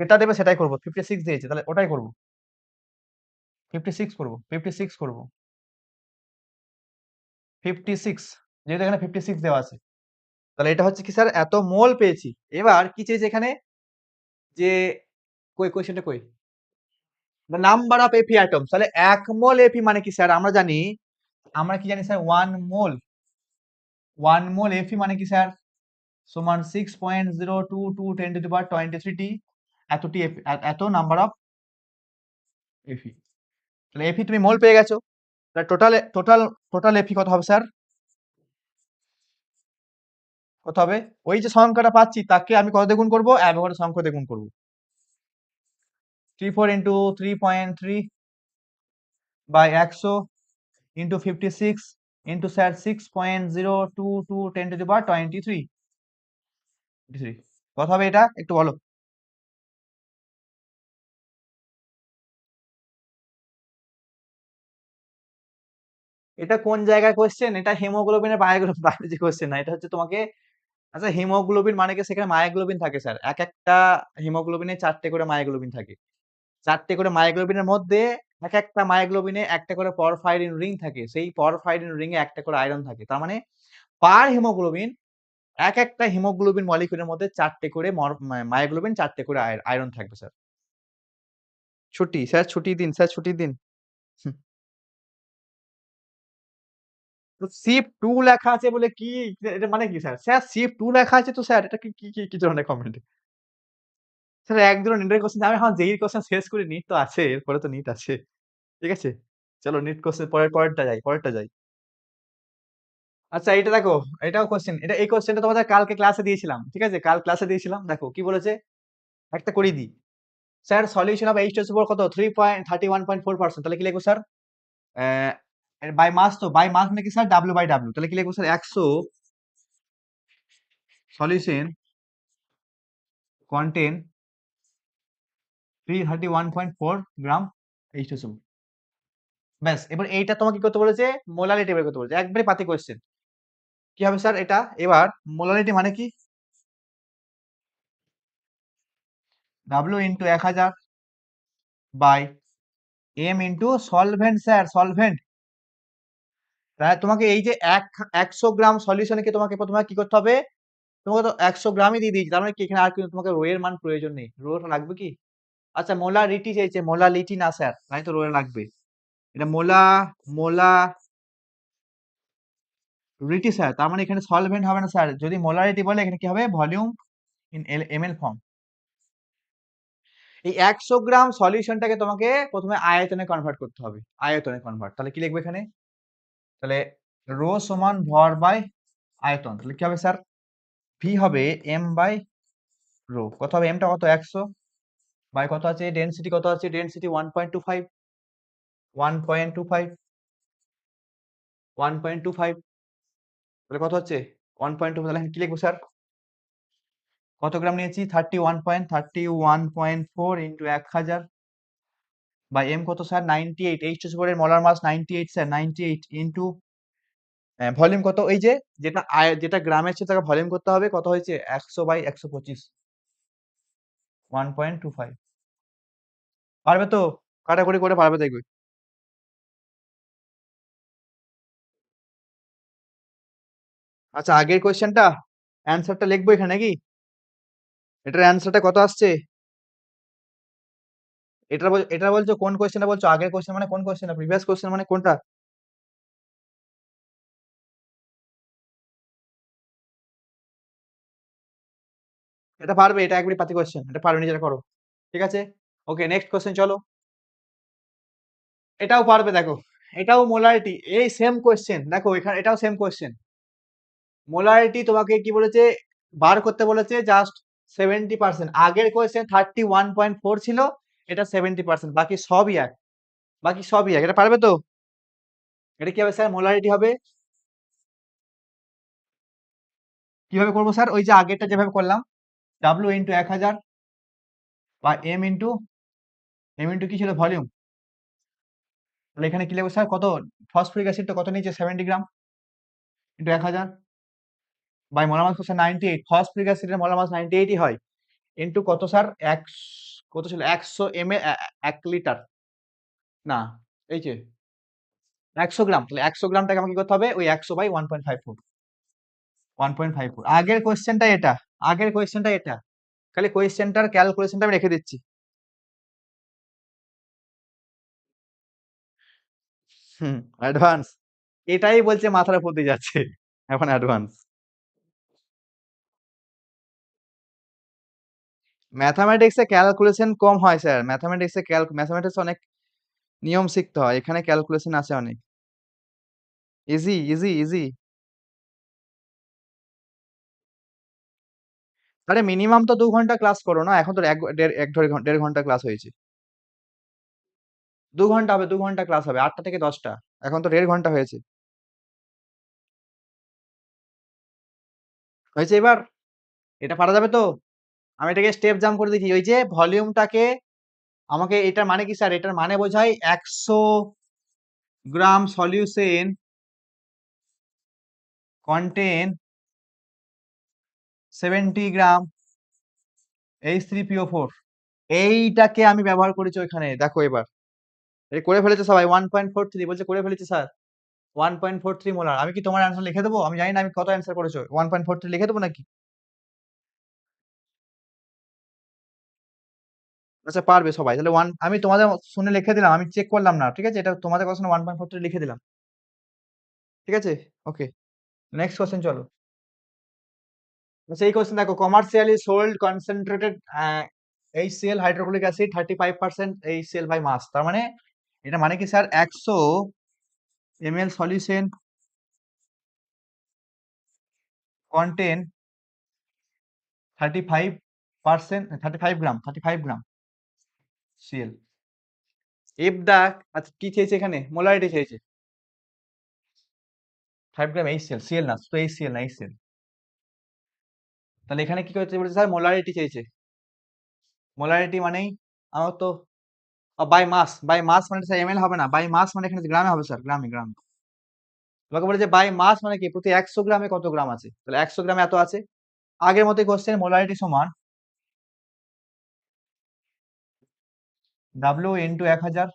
যেটা দেবে সেটাই করবো। 56 দিয়েছে তাহলে ওটাই করবো, 56 করবো, 56 করবো, 56, যেহেতু এখানে 56 দেওয়া আছে। তাহলে এটা হচ্ছে কি স্যার, এত মোল পেয়েছি। এবার কি চেয়েছে এখানে, যে কই কোয়েশ্চেনটা কই, নাম্বার অফ এপি অ্যাটমস। তাহলে 1 মোল এপি মানে কি স্যার, আমরা জানি, আমরা কি জানি স্যার, 1 মোল এপি মানে কি স্যার, সমান 6.022 10 টু দি পাওয়ার 23 টি, এতটি এত নাম্বার অফ এফি। তাহলে এফি তুমি মোল পেয়ে গেছো। তাহলে টোটাল টোটাল টোটাল এফি কত হবে স্যার, কত হবে? ওই যে সংখ্যাটা পাচ্ছি তাকে আমি কত দিয়ে গুণ করবো, অ্যাভোগাড্রো সংখ্যা দিয়ে গুণ করবো। 34 into 3.3 by 100 into 56 into sir 6.022 10 to the power 23। কত হবে এটা একটু বলো। এটা কোন জায়গায় কোশ্চেন, এটা হিমোগ্লোবিনের বায়োলজি কোশ্চেন না, এটা হচ্ছে তোমাকে, আচ্ছা হিমোগ্লোবিন মানে কি, সেখানে মায়োগ্লোবিন থাকে স্যার, এক একটা হিমোগ্লোবিনে 4টে করে মায়োগ্লোবিন থাকে। 4টে করে মায়োগ্লোবিনের মধ্যে এক একটা মায়োগ্লোবিনে একটা করে পরফাইরিন রিং থাকে, সেই পরফাইরিন রিং এ একটা করে আয়রন থাকে। তার মানে পার হিমোগ্লোবিন, এক একটা হিমোগ্লোবিন মলিকিউলের মধ্যে 4টে করে মায়োগ্লোবিন, 4টে করে আয়রন থাকবে স্যার। ছুটি স্যার, ছুটি দিন স্যার, ছুটি দিন। হুম। তো শিফট 2 লেখা আছে বলে কি, এটা মানে কি স্যার? স্যার শিফট 2 লেখা আছে তো স্যার, এটা কি ধরনের কমেন্ট? স্যার একদম নিটের কোশ্চেন, আমি এখন যেই কোশ্চেন শেষ করি, নিট তো আছে, এরপরে তো নিট আছে। ঠিক আছে? চলো নিট কোশ্চেন পরেরটা যাই, পরেরটা যাই। আচ্ছা এটা দেখো, এটাও কোশ্চেন, এই কোশ্চেনটা তোমাদের কালকে ক্লাসে দিয়েছিলাম। ঠিক আছে? কাল ক্লাসে দিয়েছিলাম। দেখো কি বলেছে? একটা করিয়ে দিই। স্যার সলিউশন অফ H2SO4 কত? 3.31.4%। তাহলে কি লিখবো স্যার? বাই মাস, তো বাই মাস মানে কি স্যার, W/W। তাহলে কি লিখবো স্যার, 100 সলিউশন কন্টেন 331.4 গ্রাম H2SO4। ব্যাস, এবার এইটা তোমাকে কি করতে বলেছে, মোলারিটি বের করতে বলেছে, একবারে পাতি কোশ্চেন। কি হবে স্যার এটা? এবার মোলারিটি মানে কি, W into 1000 by M into solvent sir, solvent. তাহলে তোমাকে এই যে 100 গ্রাম সলিউশনে কি তোমাকে প্রথমে কি করতে হবে, তোমাকে তো 100 গ্রামই দিয়ে দিয়েছি, তার মানে কি এখানে আর কিন্তু তোমাকে রো এর মান প্রয়োজন নেই, রো লাগবে কি? আচ্ছা মোলারিটি চাইছে, মোলালিটি না স্যার, তাই তো রো লাগবে। এটা মোলারিটি স্যার, তার মানে এখানে সলভেন্ট হবে না স্যার, যদি মোলারিটি বলে এখানে কি হবে, ভলিউম ইন এমএল ফর্ম। এই 100 গ্রাম সলিউশনটাকে তোমাকে প্রথমে আয়তনে কনভার্ট করতে হবে, আয়তনে কনভার্ট। তাহলে কি লিখবে এখানে, তাহলে রো সমান ভর বাই আয়তন। তাহলে কি হবে স্যার, ভি হবে এম বাই রো। কত হবে, এমটা কত, 100 বাই কত আছে, ডেনসিটি কত আছে, ডেনসিটি 1.25, 1.25, 1.25। তাহলে কত হচ্ছে, 1.2। তাহলে কি লিখবো স্যার, কত গ্রাম নিয়েছি, 31.4 ইন্টু 1000 বাই এম কত স্যার, 98। H2SO4 এর molar mass 98 sir, 98 into volume কত, এই যে যেটা গ্রামের ছিল তাকে ভলিউম করতে হবে, কত হয়েছে, 100 বাই 125, 1.25। পারবে তো, কাটাকুটি করে পারবে দেখবে। আচ্ছা আগের কোয়েশ্চেনটা অ্যান্সারটা লিখবো এখানে নাকি, এটার অ্যান্সারটা কত আসছে, এটা বলছো কোন কোয়েশ্চেনটা বলছো, আগের কোয়েশ্চেন মানে কোন কোয়েশ্চেনটা, প্রিভিয়াস কোয়েশ্চেন মানে কোনটা? এটা পারবে, এটা একবারই পাতি কোয়েশ্চেন, এটা পারবে, নিজেরা করো। ঠিক আছে, ওকে, নেক্সট কোয়েশ্চেন চলো। এটাও পারবে, দেখো, এটাও মোলারিটি, এই সেম কোয়েশ্চেন, দেখো এখানে এটাও সেম কোয়েশ্চেন। মোলারিটি তোমাকে কি বলেছে, বার করতে বলেছে জাস্ট 70%। আগের কোয়েশ্চেন 31.4 ছিল, এটা 70%, বাকি সবই এক, বাকি সবই এক। এটা পারবে তো? এটা কি হবে স্যার, মোলারিটি হবে। কিভাবে করবো স্যার, ওই যে আগেরটা যেভাবে করলাম, ডাব্লিউ ইন্টু 1000 বা এম ইন্টু কি ছিল, ভলিউম। তাহলে এখানে কি লিখবো স্যার, কত ফসফরিক অ্যাসিডটা কত নিয়েছে, 70 gram into 1000 by molar mass হচ্ছে 98, ফসফরিক অ্যাসিডের মোলার মাস 98ই হয়, ইন্টু কত স্যার, কত ছিল, 100 ml, 1 লিটার, না, এই যে 100 গ্রাম, তাহলে 100 গ্রামটাকে আমাকে কি করতে হবে, ওই 100 বাই 1.54, 1.54। আগের কোয়েশ্চেনটা এটা, আগের কোয়েশ্চেনটা এটা, খালি কোয়েশ্চেনটার ক্যালকুলেশনটা আমি রেখে দিচ্ছি। হুম, অ্যাডভান্স, এটাই বলছে মাথার উপর দিয়ে যাচ্ছে এখন অ্যাডভান্স। ম্যাথামেটিক্সে ক্যালকুলেশন কম হয় স্যার, ম্যাথামেটিক্সে অনেক নিয়ম শিখতে হয়, এখানে ক্যালকুলেশন আছে অনেক। Easy easy easy. আরে মিনিমাম তো 2 ঘন্টা ক্লাস করো না, এখন তো দেড় ঘন্টা ক্লাস হয়েছে। 2 ঘন্টা হবে, 2 ঘন্টা ক্লাস হবে, 8টা থেকে 10টা, এখন তো 1.5 ঘন্টা হয়েছে। হয়েছে এবার, এটা পারা যাবে তো? আমি এটাকে স্টেপ জাম্প করে দিচ্ছি, ওই যে ভলিউমটাকে আমাকে, এটার মানে কি স্যার, এটার মানে বোঝায় 100 গ্রাম সলিউশন কন্টেন 70 গ্রাম H3PO4, এইটাকে আমি ব্যবহার করেছি ওইখানে, দেখো এবার এই করে ফেলেছে সবাই, 1.43 বলছে, করে ফেলেছে স্যার 1.43 মোলার। আমি কি তোমার অ্যান্সার লিখে দেবো? আমি জানি না আমি কত অ্যান্সার করেছো, 1.43 লিখে দেবো নাকি? আচ্ছা পারবে সবাই, তাহলে আমি তোমাদের শুনে লিখে দিলাম, আমি চেক করলাম না, ঠিক আছে, এটা তোমাদের কথা শুনে 1.43 লিখে দিলাম। ঠিক আছে, ওকে, নেক্সট কোশ্চেন চলো। আচ্ছা এই কোশ্চেন দেখো, commercially sold concentrated HCl hydrochloric acid 35% HCl by mass, তার মানে এটা মানে কি sir, 100 ml solution contain 35%, 35 gram, 35 gram Cl. If the, আচ্ছা কি চেয়েছে এখানে, মোলারিটি চেয়েছে, 5 গ্রাম HCl, সিএল না তো, HCl না, HCl। তাহলে এখানে কি করতে বলেছে স্যার, মোলারিটি চেয়েছে। মোলারিটি মানেই আমার তো বাই মাস, বাই মাস মানে স্যার এমএল হবে না, বাই মাস মানে এখানে গ্রামে হবে স্যার, গ্রামে গ্রামে। তোমাকে বলে যে বাই মাস মানে কি, প্রতি 100 গ্রামে কত গ্রাম আছে, তাহলে 100 গ্রামে এত আছে। আগের মতোই কোশ্চেন, মোলারিটি সমান ডাব্লিউ ইন্টু 1000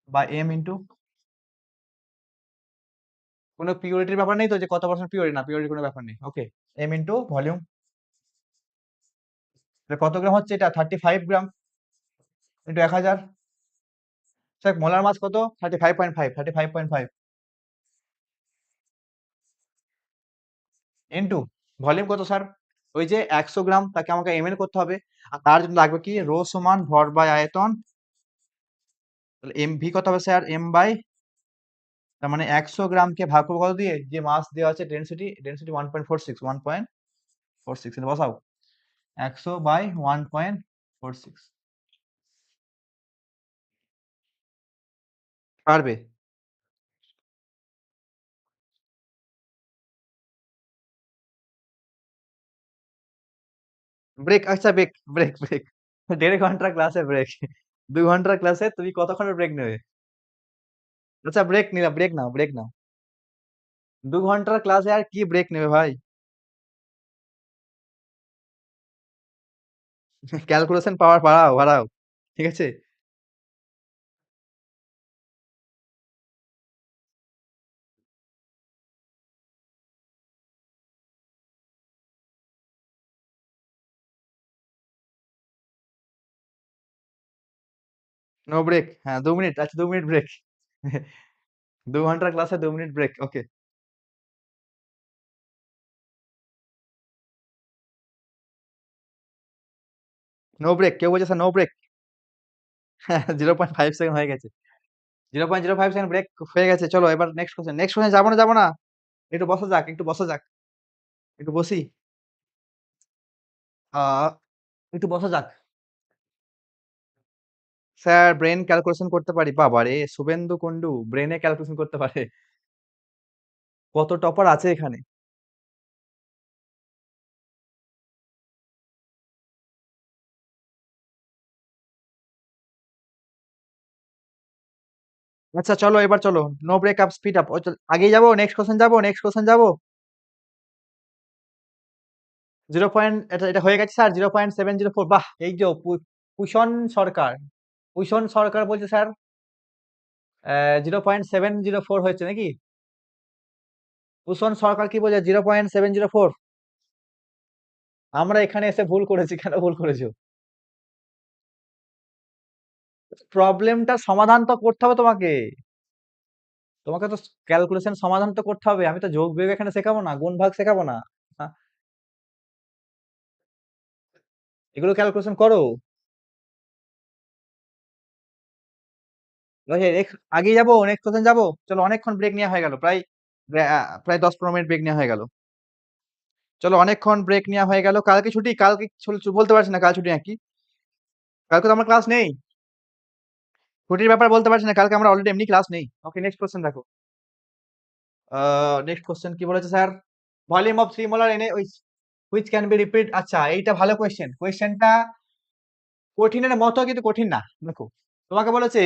বা এম ইন্টু, কোনো পিউরিটির ব্যাপার নেই তো, যে কত পার্সেন্ট পিউরিটি, না পিউরিটির কোনো ব্যাপার নেই, ওকে, এম ইন্টু ভলিউম। কত গ্রাম হচ্ছে এটা, 35 gram into 1000, sir molar mass কত, 35.5, 35.5 ইন্টু ভলিউম কত স্যার, ওই যে 100 গ্রাম, তাকে আমাকে এমএল করতে হবে, আর তার জন্য লাগবে কি, রো সমান ভর বাই আয়তন, তাহলে এম ভি কত হবে স্যার, এম বাই, তার মানে 100 গ্রামকে ভাগ করবো কত দিয়ে, যে মাস দেওয়া আছে, ডেনসিটি, ডেনসিটি 1.46, 1.46 বসাও, 100 বাই 1.46। পারবে? ব্রেক, আচ্ছা ব্রেক, ব্রেক ব্রেক 1.5 ঘন্টার ক্লাসে ব্রেক, 2 ঘন্টার ক্লাসে তুমি কতক্ষণের ব্রেক নেবে? আচ্ছা ব্রেক নিলাম, ব্রেক নাও, ব্রেক নাও, 2 ঘন্টার ক্লাসে আর কি ব্রেক নেবে ভাই? ক্যালকুলেশন পাওয়ার বাড়াও বাড়াও, ঠিক আছে। নো ব্রেক, হ্যাঁ 2 মিনিট, আচ্ছা 2 মিনিট ব্রেক 2 ঘন্টার ক্লাসে 2 মিনিট ব্রেক, ওকে। নো ব্রেক, কেউ বলছে স্যার নো ব্রেক। 0.5 সেকেন্ড হয়ে গেছে, 0.05 সেকেন্ড ব্রেক হয়ে গেছে। চলো এবার নেক্সট কোশ্চেন, নেক্সট কোশ্চেন যাবো না, যাবো না, একটু বসা যাক, একটু বসা যাক, একটু বসি, আহ একটু বসা যাক। স্যার ব্রেন ক্যালকুলেশন করতে পারি, বাবা রে শুভেন্দু কুন্ডু ব্রেনে ক্যালকুলেশন করতে পারে, কত টপার আছে এখানে। আচ্ছা চলো এবার চলো, no break up speed up, আগেই যাবো, নেক্সট কোশ্চেন যাবো, নেক্সট কোশ্চেন যাবো। এটা এটা হয়ে গেছে স্যার, 0.704, বাহ, এই যে কুষণ সরকার, কুষণ সরকার বলছে স্যার 0.704 হয়েছে নাকি? কুষণ সরকার কি বলছে 0.704? আমরা এখানে এসে ভুল করেছি, কেন ভুল করেছো? প্রবলেমটা সমাধান তো করতে হবে তোমাকে, তোমাকে তো ক্যালকুলেশন সমাধান তো করতে হবে, আমি তো যোগ বিয়োগ এখানে শেখাবো না, গুণ ভাগ শেখাবো না। হ্যাঁ, এগুলো ক্যালকুলেশন করো। আগেই যাবো, নেক্সট কোশ্চেন যাবো, চলো অনেকক্ষণ ব্রেক নেওয়া হয়ে গেল, প্রায় 10-15 মিনিট ব্রেক নেওয়া হয়ে গেল। চলো অনেকক্ষণ ব্রেক নেওয়া হয়ে গেল, কালকে ছুটি, কালকে বলতে পারছি না কাল ছুটি নাকি, কালকে তো আমার ক্লাস নেই, ছুটির ব্যাপার বলতে পারছি না, কালকে আমরা অলরেডি এমনি ক্লাস নেই। ওকে নেক্সট কোশ্চেন দেখো, নেক্সট কোশ্চেন কি বলেছে স্যার, ভলিউম অফ 3 মোলার এনে হুইচ ক্যান বি রিপিট। আচ্ছা এইটা ভালো কোয়েশ্চেন, কোয়েশ্চেনটা কঠিনের মতো কিন্তু কঠিন না। দেখো তোমাকে বলেছে,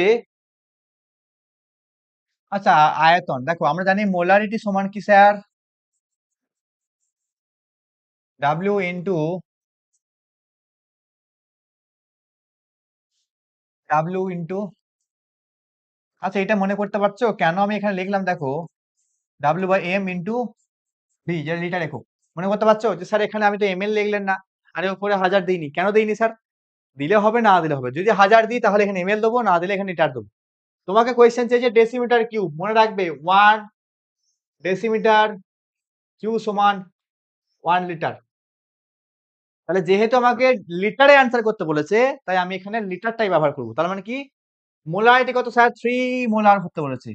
আচ্ছা আয়তন দেখো, আমরা জানি মোলারিটি সমান কি sir, W into W into, আচ্ছা এটা মনে করতে পারছো কেন আমি এখানে লিখলাম, দেখো W by M into V, যেটা লিটার একক, মনে করতে পারছো যে স্যার এখানে আমি তো এম এল লিখলেন না, আরে উপরে 1000 দিইনি, কেন দিইনি স্যার, দিলে হবে না দিলে হবে, যদি 1000 দিই তাহলে এখানে এমএল দেবো, না দিলে এখানে লিটার দেবো। তোমাকে কোয়েশ্চেন চেয়েছে ডেসিমিটার কিউব, মনে রাখবে 1 ডেসিমিটার কিউ সমান 1 লিটার। তাহলে যেহেতু আমাকে লিটারে অ্যান্সার করতে বলেছে, তাই আমি এখানে লিটারটাই ব্যবহার করবো। তার মানে কি, মোলারিটি কত স্যার, 3 মোলার করতে বলেছে।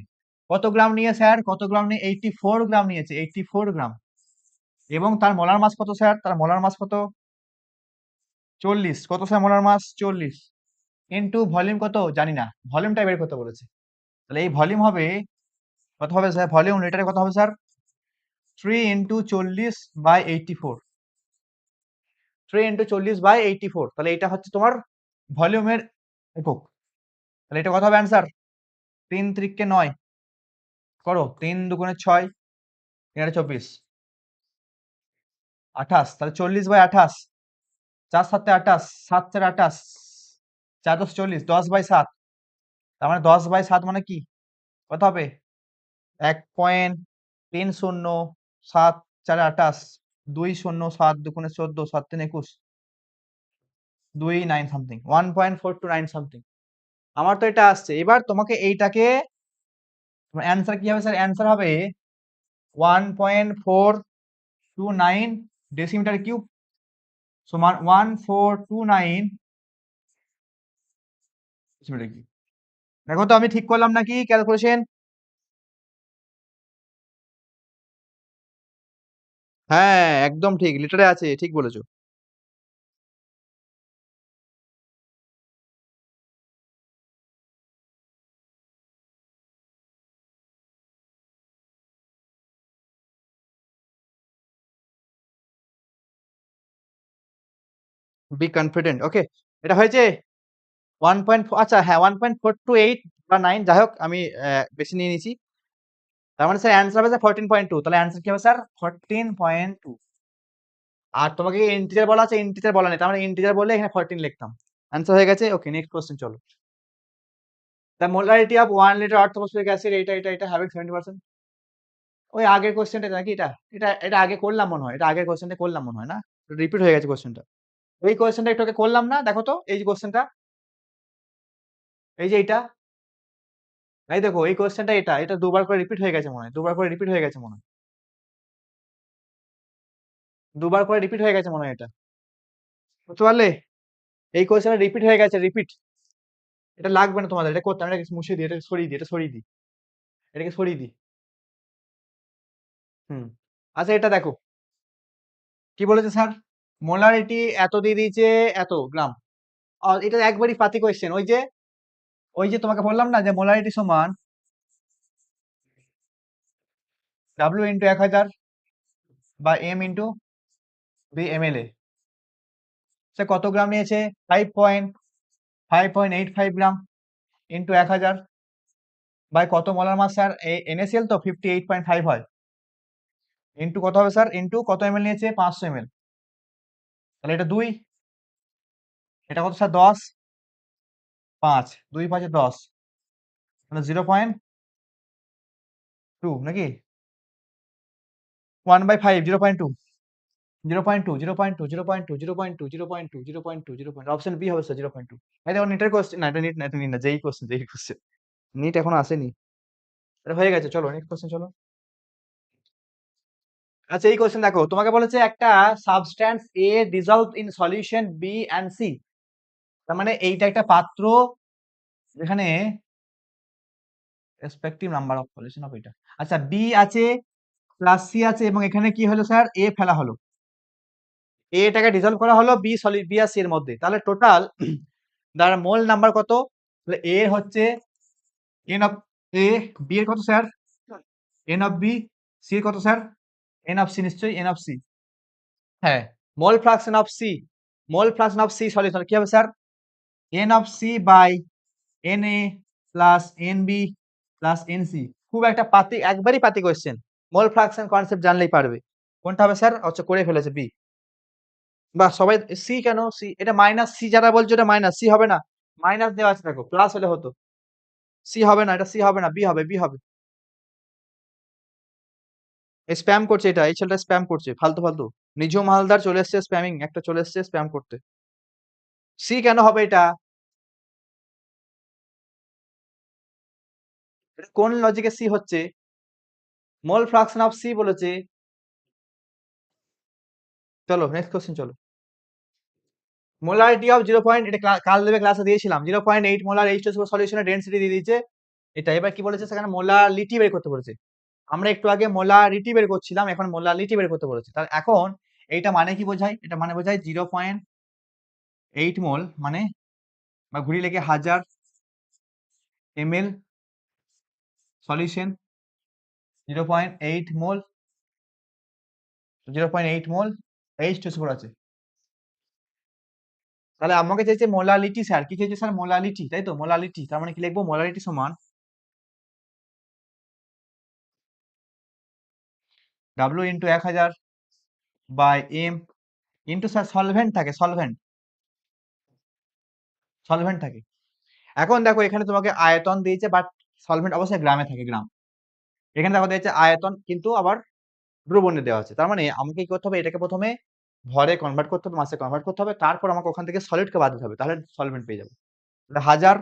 কত গ্রাম নিয়ে স্যার, কত গ্রাম নিয়ে, 84 গ্রাম নিয়েছে, 84 গ্রাম। এবং তার মোলার মাস কত স্যার, তার মোলার মাস কত, 40। কত sir molar mass, 40, into volume কত জানি না, ভলিউমটা বের করতে বলেছে। তাহলে এই ভলিউম হবে, কত হবে স্যার, ভলিউম লিটারে কত হবে স্যার, 3 × 40/84, 3 × 40/84, তাহলে এটা হচ্ছে তোমার ভলিউমের একক। তাহলে এটা কত হবে অ্যান্সার, 3 × 3 = 9, করো 3 × 2 = 6, 3 × 24, 28, তাহলে 40/28, 4 × 7 = 28, 7 × 4 = 28, 4 × 10 = 40, 10/7, তার মানে 10/7 মানে কি, কত হবে, 1.30, 7 × 4 = 28, 2 0 7 × 2 = 14, 7 × 3 = 21, 2 9 সামথিং, 1.429 সামথিং। আমার তো এটা আসছে, এবার তোমাকে এইটাকে, অ্যান্সার কি হবে স্যার, অ্যান্সার হবে 1.429 ডেসিমিটার কিউব সমান 1429 ডেসিমিটার কিউব। দেখো তো আমি ঠিক করলাম নাকি ক্যালকুলেশন? হ্যাঁ একদম ঠিক, লিটারে আছে, ঠিক বলেছো। বি কনফিডেন্ট, ওকে। এটা হয়েছে 1. আচ্ছা হ্যাঁ, 1.428 বা 9, যাই হোক আমি বেশি নিয়ে নিয়েছি। তার মানে স্যার অ্যান্সার হবে স্যার 14.2, তাহলে অ্যান্সার কি হবে স্যার 14.2। আর তোমাকে ইন্টিজার বলা আছে, ইন্টিজার বলা নেই, তার মানে ইন্টিজার বললে এখানে 14 লিখতাম। অ্যান্সার হয়ে গেছে। ওকে নেক্সট কোশ্চেন চলো, the molarity of 1 litre orthophosphoric acid, এটা হ্যাভিং 70%। ওই আগের কোশ্চেনটা নাকি, এটা এটা এটা আগে করলাম মনে হয়, এটা আগের কোশ্চেনটা করলাম মনে হয় না, রিপিট হয়ে গেছে কোশ্চেনটা। এই কোশ্চেনটা একটু আগে করলাম না, দেখো তো এই যে কোশ্চেনটা, এই যে এইটা, এই দেখো এই কোশ্চেনটা, এটা এটা দুবার করে রিপিট হয়ে গেছে মনে হয়, দুবার করে রিপিট হয়ে গেছে মনে হয়, দুবার করে রিপিট হয়ে গেছে মনে হয় এটা, বুঝতে পারলে? এই কোয়েশ্চেন রিপিট হয়ে গেছে, রিপিট। এটা লাগবে না তোমাদের, এটা করতে, আমি এটাকে মুছে দিই, এটা সরিয়ে দিই, এটা সরিয়ে দিই, এটাকে সরিয়ে দিই। হুম। আচ্ছা এটা দেখো কি বলেছে স্যার, মোলারিটি এত দিয়ে দিয়েছে, এত গ্রাম। এটা একবারই পাতি কোয়েশ্চেন, ওই যে তোমাকে বললাম না যে মোলারিটি সমান ডাব্লিউ ইন্টু 1000 বা M into B M L A. সে কত গ্রাম নিয়েছে? 5.85 গ্রাম ইন্টু 1000 বাই কত মোলার মাস স্যার? NaCl তো 58.5 হয়, ইন্টু কত হবে স্যার? ইন্টু কত এমএল নিয়েছে? 500 এমএল। তাহলে এটা 2, এটা কত স্যার? 10, 5, 2 5 10, মানে 0.2 নাকি? 1/5, 0.2, 0.2, 0.2, 0.2, 0.2, 0.2, 0.2, 0. অপশন বি হবে স্যার 0.2। এই দেখো নিটের কোশ্চেন, না এটা নিট না, এটা নিট না, যেই কোশ্চেন, যেই কোশ্চেন। নিট এখনো আসেনি। এটা হয়ে গেছে, চলো নেক্সট কোশ্চেন চলো। আচ্ছা এই কোশ্চেন দেখো, তোমাকে বলেছে একটা substance A dissolve in solution B and C. তার মানে এইটা একটা পাত্র যেখানে respective number of solution of এটা। আচ্ছা বি আছে প্লাস সি আছে এবং এখানে কি হলো স্যার? এ ফেলা হলো, এটাকে ডিজলভ করা হলো বি সলিড বি আর সি এর মধ্যে। তাহলে টোটাল তার মোল নাম্বার কত? তাহলে এ হচ্ছে এন অফ এ, বি এর কত sir? N of B, C এর কত স্যার? এন অফ সি, নিশ্চয়ই এন অফ সি। হ্যাঁ, mole fraction of C, mole fraction of C solution কি হবে sir? N of C by N A plus N B plus N C. খুব একটা পাতি, একবারই পাতি কোয়েশ্চেন, মোল ফ্রাকশন কনসেপ্ট জানলেই পারবে। কোনটা হবে স্যার? আচ্ছা করে ফেলেছে বি। বা সবাই সি, কেন সি? এটা মাইনাস সি, যারা বলছো এটা মাইনাস সি হবে না, মাইনাস দেওয়া আছে দেখো, প্লাস হলে হতো। সি হবে না, এটা সি হবে না, বি হবে, বি হবে। স্প্যাম করছে এটা, এই ছেলেটা স্প্যাম করছে ফালতু ফালতু। নিঝুম হালদার চলে এসছে স্প্যামিং, একটা চলে এসছে স্প্যাম করতে। সি কেন হবে এটা? এটা কোন লজিকে সি হচ্ছে? মোল ফ্রাকশন অফ সি বলেছে। চলো নেক্সট কোশ্চেন চলো। Molarity of 0. এটা কাল দেবে ক্লাসে দিয়েছিলাম, 0.8 মোলার H2SO সলিউশনের ডেনসিটি দিয়ে দিয়েছে। এটা এবার কি বলেছে সেখানে? মোলারিটি বের করতে বলেছে। আমরা একটু আগে মোলারিটি বের করছিলাম, এখন মোলারিটি বের করতে বলেছে। তাহলে এখন এইটা মানে কি বোঝায়? এটা মানে বোঝায় 0.8 মোল, মানে বা ঘুরিয়ে লেগে 1000 ml সলিউশন, 0.8 মোল, 0.8 মোল H2SO আছে। তাহলে আমাকে চাইছে মোলালিটি স্যার, কি চাইছে স্যার? মোলালিটি, তাই তো, মোলালিটি। তার মানে কি লিখবো? মোলালিটি সমান W into 1000 by M into sir solvent থাকে, সলভেন্ট, সলভেন্ট থাকে। এখন দেখো এখানে তোমাকে আয়তন দিয়েছে, বাট সলভেন্ট অবশ্যই গ্রামে থাকে, গ্রাম। এখানে দেখো দিয়েছে আয়তন, কিন্তু আবার দ্রবণে দেওয়া আছে। তার মানে আমাকে কি করতে হবে? এটাকে প্রথমে ভরে কনভার্ট করতে হবে, মাসে কনভার্ট করতে হবে, তারপর আমাকে ওখান থেকে সলিডকে বাদ দিতে হবে, তাহলে সলভেন্ট পেয়ে যাবো। 1000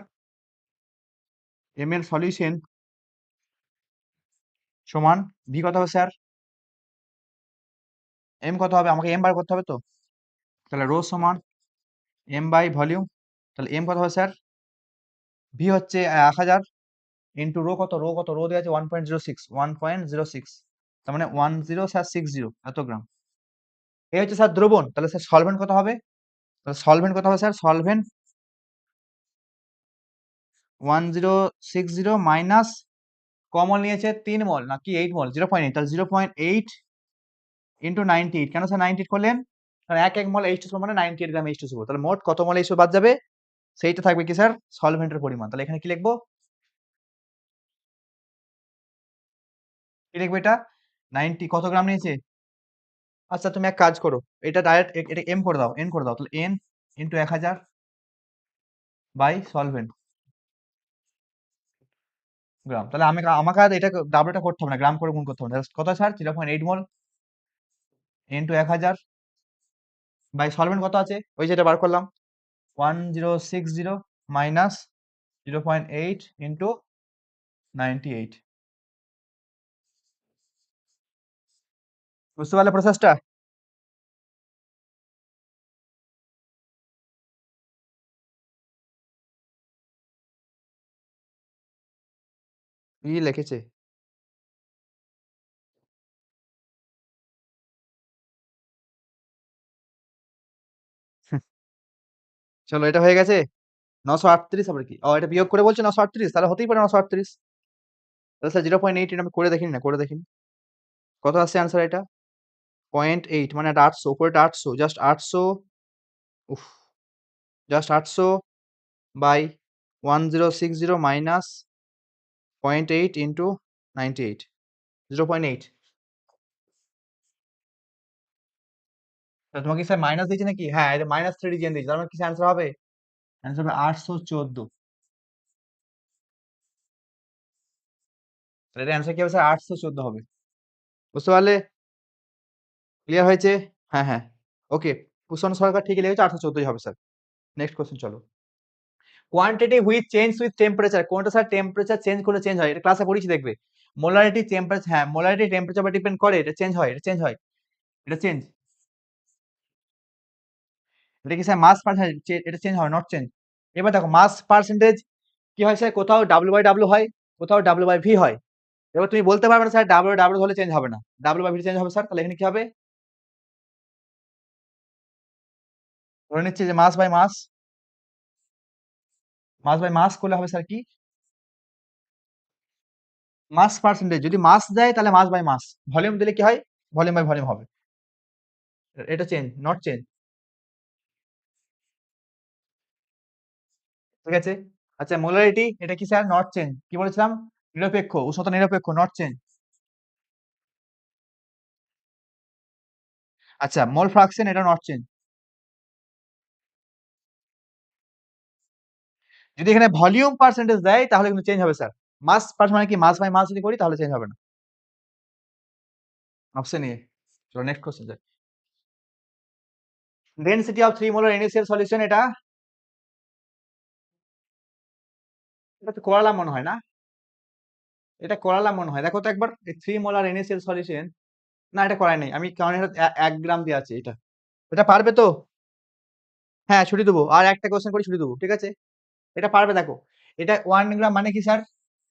ml সলিউশন সমান ভি কত হবে স্যার? এম কত হবে? আমাকে এম বার করতে হবে তো। তাহলে রো সমান এম বাই ভলিউম। তাহলে এম কত হবে স্যার? ভি হচ্ছে 1000 ইন্টু রো কত? রো কত? রো দেওয়া আছে 1.06, 1.06, তার মানে 1060 এত গ্রাম। এই হচ্ছে স্যার দ্রবণ। তাহলে স্যার সলভেন্ট কত হবে? তাহলে সলভেন্ট কত হবে স্যার? সলভেন্ট 1060 মাইনাস কমন নিয়েছে 3 মল নাকি 8 মল? 0.8, তাহলে 0.8 ইন্টু 98। কেন স্যার 98 করলেন? কারণ এক এক মল H2SO মানে 98 গ্রাম H2SO। তাহলে মোট কত মল H2SO বাদ যাবে? সেইটা থাকবে কি স্যার? সলভেন্টের পরিমাণ। তাহলে এখানে কি লিখবো? কি লিখবো এটা? 90 কত গ্রাম নিয়েছে? আচ্ছা তুমি এক কাজ করো, এটা ডাইরেক্ট এটা এম করে দাও, এন করে দাও। তাহলে এন ইন্টু 1000 বাই সলভেন্ট গ্রাম। তাহলে আমাকে আর এটা ডাবলটা করতে হবে না, গ্রাম করে গুণ করতে হবে না। কত sir? 0.8 mole into 1000 by solvent কত আছে? ওই যেটা বার করলাম, 1060 মাইনাস 0.8 ইন্টু 98। বুঝতে পারলে প্রসেসটা? কি লিখেছে? চলো এটা হয়ে গেছে। 938 আবার কি? ও এটা বিয়োগ করে বলছে 938, তাহলে হতেই পারে 938। তাহলে স্যার 0.8 এটা আমি করে দেখিনি না, করে দেখিনি। কত আসছে অ্যান্সার এটা? 0.8 মানে এটা 800, উপরেটা 800, জাস্ট 800, উফ, জাস্ট 800 বাই 1060 মাইনাস 0.8 ইন্টু 98, 0.8। তোমাকে স্যার মাইনাস দিয়েছে নাকি? হ্যাঁ, এটা মাইনাস 3 রিজিয়ন দিয়েছে, তার মানে কি অ্যান্সার হবে? অ্যান্সার হবে 814। তাহলে এটা অ্যান্সার কি হবে স্যার? 814 হবে। বুঝতে পারলে? ক্লিয়ার হয়েছে? হ্যাঁ হ্যাঁ, ওকে। কুষণ সরকার ঠিকই লিখেছে, 814 হবে স্যার। নেক্সট কোশ্চেন চলো। Quantity which change with temperature, কোনটা স্যার টেম্পারেচার চেঞ্জ করে চেঞ্জ হয়? এটা ক্লাসে পড়েছি দেখবে। মোলারিটি টেম্পারেচার, হ্যাঁ মোলারিটি টেম্পারেচার উপর ডিপেন্ড করে, এটা চেঞ্জ হয়, এটা চেঞ্জ হয়, এটা চেঞ্জ। এটা কি স্যার মাস পার্সেন্টেজ? এটা চেঞ্জ হয়, নট চেঞ্জ। এবার দেখো মাস পার্সেন্টেজ কি হয় স্যার, কোথাও ডাব্লিউ বাই ডাব্লিউ হয়, কোথাও ডাব্লিউ বাই ভি হয়। এবার তুমি বলতে পারবে না স্যার ডাব্লিউ ডাব্লিউ হলে চেঞ্জ হবে না, ডাব্লিউ বাই ভি চেঞ্জ হবে স্যার। তাহলে এখানে কি হবে? ধরে নিচ্ছি যে মাস বাই মাস, মাস বাই মাস করলে হবে স্যার কি? মাস পার্সেন্টেজ যদি মাস দেয় তাহলে মাস বাই মাস, ভলিউম দিলে কি হয়? ভলিউম বাই ভলিউম হবে। এটা চেঞ্জ, নট চেঞ্জ। ঠিক আছে। আচ্ছা মোলারিটি এটা কি স্যার? Not change. কি বলেছিলাম? নিরপেক্ষ, উষ্ণতা নিরপেক্ষ, নট চেঞ্জ। আচ্ছা মোল ফ্রাকশন এটা নট চেঞ্জ। যদি এখানে ভলিউম পার্সেন্টেজ দেয় তাহলে কিন্তু চেঞ্জ হবে স্যার। মাস পার্স মানে কি মাস বাই মাস যদি করি তাহলে চেঞ্জ হবে না। Option A. চলো নেক্সট কোশ্চেন যাই। Density of 3 molar initial solution, এটা তো করালাম মনে হয় না? এটা করালাম মনে হয়, দেখো তো একবার। 3 মোলার ইনিশিয়াল সলিউশন, না এটা করাই নাই আমি, কারণ এটা 1 গ্রাম দিয়ে আছে এটা। এটা পারবে তো? হ্যাঁ ছুটি দেবো, আর একটা কোশ্চেন করে ছুটি দেবো, ঠিক আছে? এটা পারবে দেখো। এটা 1 গ্রাম মানে কি স্যার?